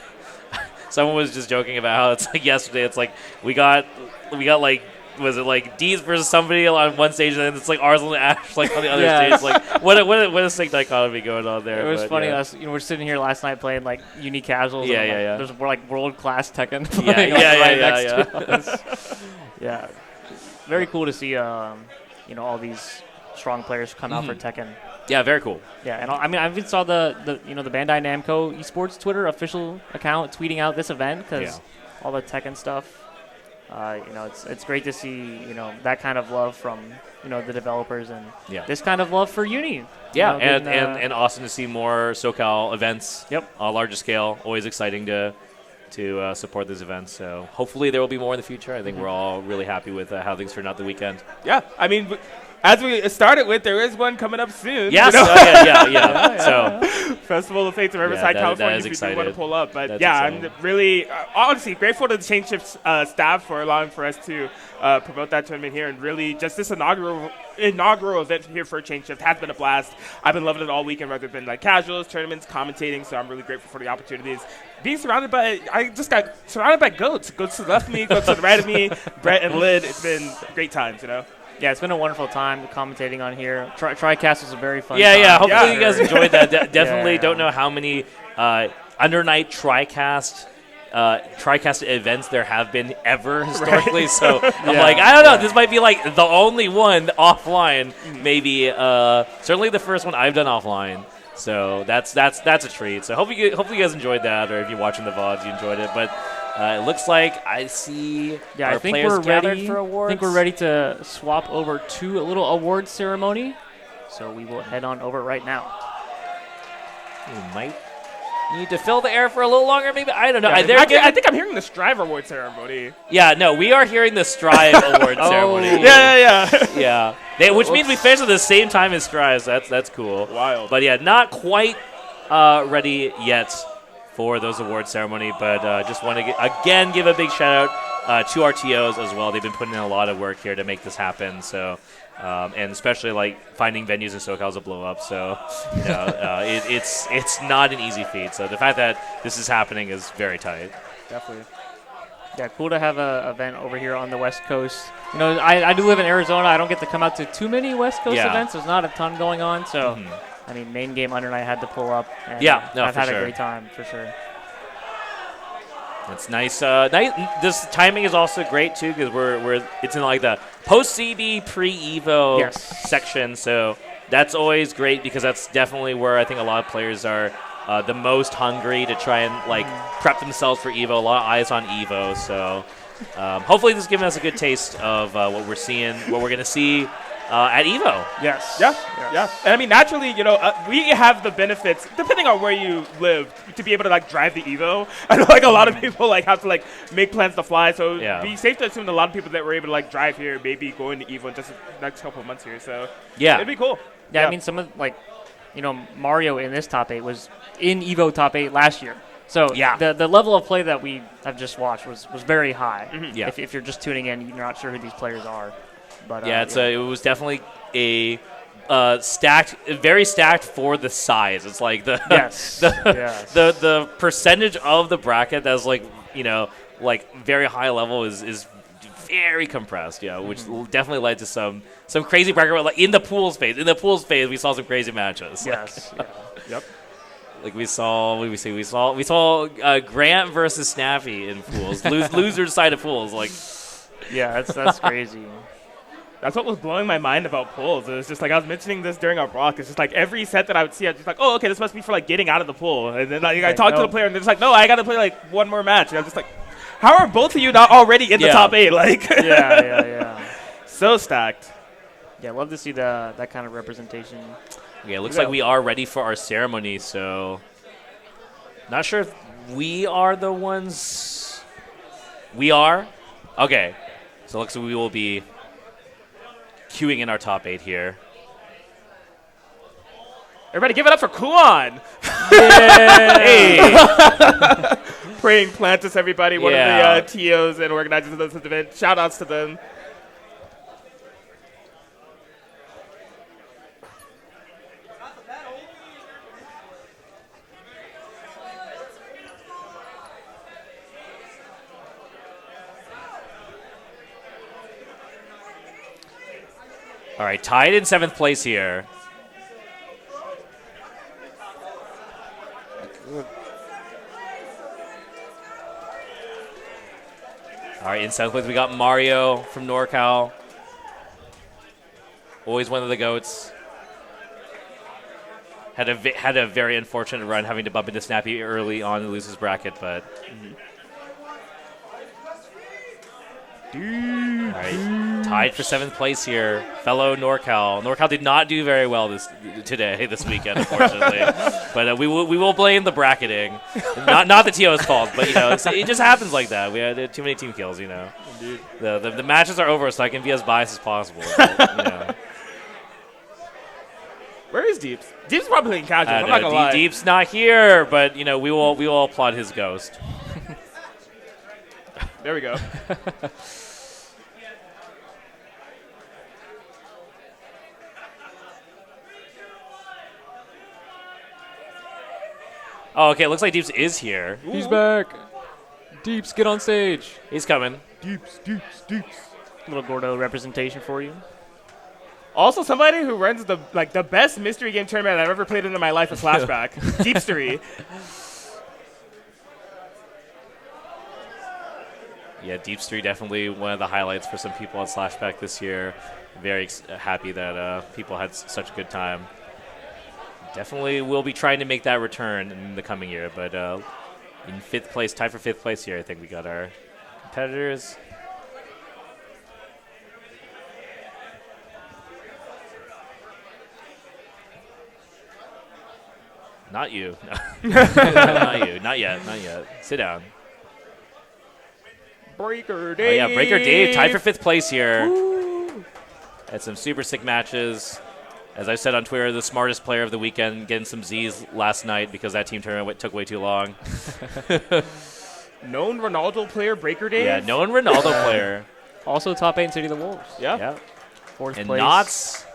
someone was just joking about how it's like yesterday, it's like we got like, was it like D's versus somebody on one stage, and then it's like Arslan and Ash like on the other stage. Like, what a sick dichotomy going on there. It was funny. We're sitting here last night playing like uni casuals. Yeah. There's like world class Tekken. Next to us. Yeah. Very cool to see, all these strong players come out for Tekken. Yeah, very cool. Yeah, and I even saw the Bandai Namco Esports Twitter official account tweeting out this event because all the Tekken stuff. It's great to see that kind of love from the developers and Yeah. this kind of love for Uni. Yeah, and awesome to see more SoCal events. Yep. On a larger scale. Always exciting to support these events. So hopefully there will be more in the future. I think we're all really happy with how things turned out the weekend. Yeah, I mean, as we started with, there is one coming up soon. Yes. Yeah. So Festival of Fates of Riverside, that California, is if you do want to excited. pull up. But That's yeah, exciting. I'm really, honestly, grateful to the Change Shift staff for allowing for us to promote that tournament here. And really, just this inaugural event here for Change Shift has been a blast. I've been loving it all weekend, whether it's been like casuals, tournaments, commentating. So I'm really grateful for the opportunities. Being surrounded by, I just got surrounded by goats. Goats to the left of me, goats to the right of me, Brett and Linne. It's been great times, Yeah, it's been a wonderful time commentating on here. TriCast was a very fun time. yeah. Hopefully Yeah. you guys enjoyed that. Definitely Yeah. don't know how many undernight TriCast events there have been ever historically. So I'm like, I don't know. This might be like the only one offline. Maybe certainly the first one I've done offline. So that's a treat. So hopefully you guys enjoyed that, or if you're watching the VODs, you enjoyed it. But it looks like I see our I think players we're gathered ready. for awards. I think we're ready to swap over to a little award ceremony. So we will head on over right now. We might need to fill the air for a little longer, maybe. I don't know. I think I'm hearing the Strive Award ceremony. Yeah, no, we are hearing the Strive Award ceremony. Yeah. Which means we finished at the same time as Strive. So that's cool. Wild. But yeah, not quite ready yet for those award ceremony. But just want to again give a big shout out to our TOs as well. They've been putting in a lot of work here to make this happen. So. And especially like finding venues in SoCal to blow up, so it's not an easy feat. So the fact that this is happening is very tight. Definitely. Yeah, cool to have an event over here on the West Coast. I do live in Arizona. I don't get to come out to too many West Coast events. There's not a ton going on, so I mean, main game under night had to pull up. And I've had a great time for sure. It's nice. This timing is also great too because it's in like the post CB pre Evo section, so that's always great because that's definitely where I think a lot of players are the most hungry to try and like prep themselves for Evo. A lot of eyes on Evo, so hopefully this is giving us a good taste of what we're seeing, what we're gonna see at Evo. Yes. Yeah. And I mean, naturally, we have the benefits, depending on where you live, to be able to like drive the Evo. I know like a lot of people like have to like make plans to fly, so be safe to assume that a lot of people that were able to like drive here maybe going to Evo in just the next couple of months here. So it'd be cool. Yeah, I mean, some of like, Mario in this top 8 was in Evo top 8 last year. So the level of play that we have just watched was very high. If you're just tuning in, you're not sure who these players are. But it was definitely a very stacked for the size. It's like the the percentage of the bracket that's like very high level is very compressed. Which definitely led to some crazy bracket. Like in the pools phase, we saw some crazy matches. Yep. Like we saw Grant versus Snappy in pools. Loser side of pools. Like that's crazy. That's what was blowing my mind about pools. It was just like I was mentioning this during our block. It's just like every set that I would see, I was just like, oh, okay, this must be for like getting out of the pool. And then like, I talked to the player, and they're just like, no, I got to play like one more match. And I'm just like, how are both of you not already in the top 8? Like, so stacked. Yeah, love to see that kind of representation. Yeah, it looks like we are ready for our ceremony. So, not sure if we are the ones. We are? Okay. So it looks like we will be queuing in our top 8 here. Everybody give it up for Kuon. Hey! Praying Plantis, everybody. One of the TOs and organizers of this event. Shout outs to them. All right, tied in 7th place here. All right, in 7th place, we got Mario from NorCal. Always one of the GOATs. Had a very unfortunate run having to bump into Snappy early on to lose his bracket, but... All right, tied for 7th place here, fellow NorCal. NorCal did not do very well this weekend, unfortunately. But we will blame the bracketing, not the TO's fault, but it just happens like that. We had too many team kills, Indeed. The matches are over, so I can be as biased as possible. But, Where is Deeps? Deeps probably playing casual. I'm not gonna lie. Deep's not here, but we will applaud his ghost. There we go. Oh, okay. It looks like Deeps is here. He's back. Deeps, get on stage. He's coming. Deeps. Little Gordeau representation for you. Also, somebody who runs the best mystery game tournament I've ever played in my life is Flashback. Deepstery. Yeah, Deepstery definitely one of the highlights for some people on Slashback this year. Very happy that people had such a good time. Definitely will be trying to make that return in the coming year, but in 5th place, tied for 5th place here, I think we got our competitors. Not you. Not you. Not yet. Sit down. brkrdave. Oh, yeah, brkrdave tied for 5th place here. Woo. Had some super sick matches. As I said on Twitter, the smartest player of the weekend, getting some Z's last night because that team tournament took way too long. Known Ronaldo player, brkrdave? Yeah, known Ronaldo player. Also top 8 in City of the Wolves. Yeah. 4th and place. Knots.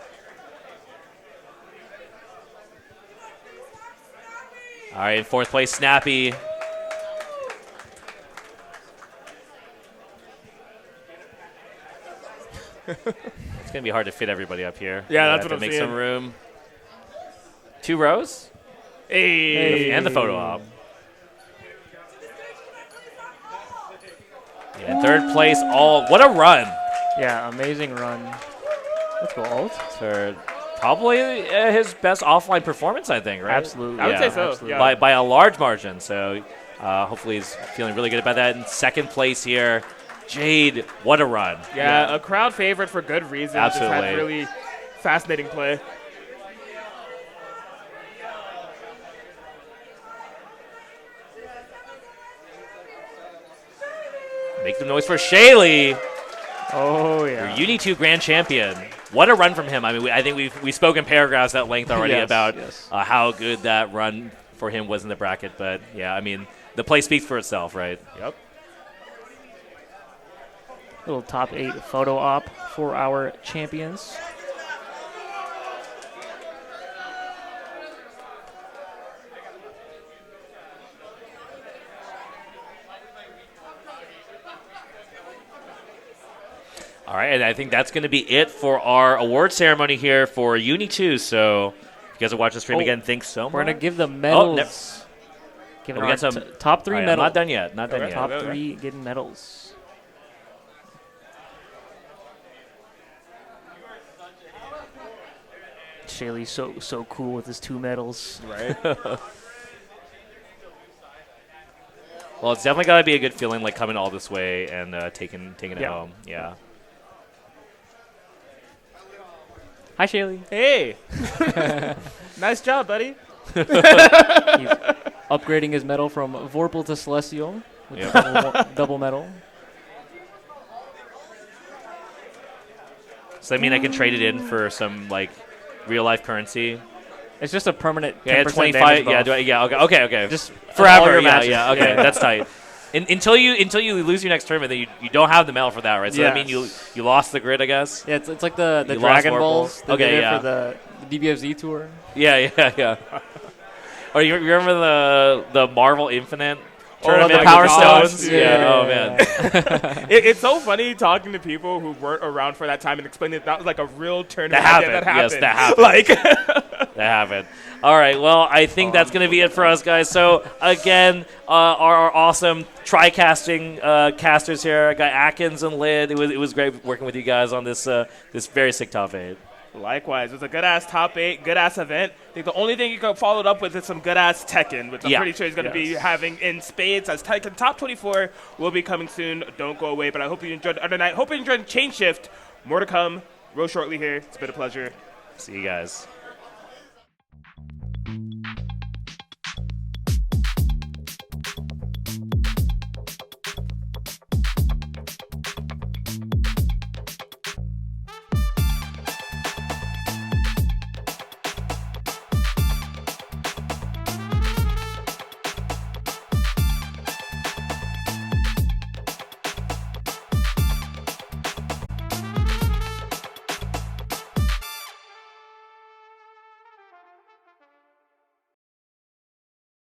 All right, in 4th place, Snappy. It's going to be hard to fit everybody up here. Yeah, We'll that's have what to I'm make seeing. some room. 2 rows? Hey. And the photo op. Yeah, in 3rd place, what a run. Yeah, amazing run. Let's go alt. For probably his best offline performance, I think, right? Absolutely. I would say so. Absolutely. Yeah. By a large margin. So hopefully he's feeling really good about that. In 2nd place here, Jade, what a run. Yeah, a crowd favorite for good reason. Absolutely. Just had really fascinating play. Make the noise for Shaly, Oh, yeah. your Uni 2 grand champion. What a run from him. I mean, I think we've spoken paragraphs at length already Yes, about yes. how good that run for him was in the bracket. But, yeah, I mean, the play speaks for itself, right? Yep. Little top 8 photo op for our champions. All right, and I think that's going to be it for our award ceremony here for Uni 2. So if you guys are watching the stream again, thanks so much. We're going to give the medals. Giving we our got some top 3 All right, medals. Not done yet. Not done Okay. yet. Top Okay. 3 getting medals. Shaly's so cool with his 2 medals. Right. Well, it's definitely got to be a good feeling, like coming all this way and taking it Yeah. home. Yeah. Hi, Shaly. Hey. Nice job, buddy. He's upgrading his medal from Vorpal to Celestial with Yep. double medal. So I mean, I can trade it in for some like real life currency. It's just a permanent 10% Yeah, damage 25. Yeah, buff. okay. Just Forever. all your Yeah, matches. yeah. Okay, that's tight. Until you lose your next tournament, then you don't have the medal for that, right? So that means you lost the grid, I guess. Yeah, it's like the You lost Dragon Vorpal. Balls. They Okay, did it yeah. for the DBFZ tour. Yeah. Oh, you remember the Marvel Infinite tournament? the with Power stones? Stones? Yeah. Oh Yeah. man. It's so funny talking to people who weren't around for that time and explaining that was like a real tournament. That idea happened. Yes, that happened. Like, That happened. All right. Well, I think that's going to be it for us, guys. So again, our awesome tri-casting casters here. I got Atkins and Linne. It was great working with you guys on this this very sick top 8. likewise, it was a good ass top 8, good ass event. I think the only thing you got followed up with is some good-ass Tekken, which I'm Yeah. pretty sure he's going to be having in spades, as Tekken Top 24 will be coming soon. Don't go away, but I hope you enjoyed the other night. Hope you enjoyed Chain Shift. More to come real shortly here. It's been a pleasure. See you guys.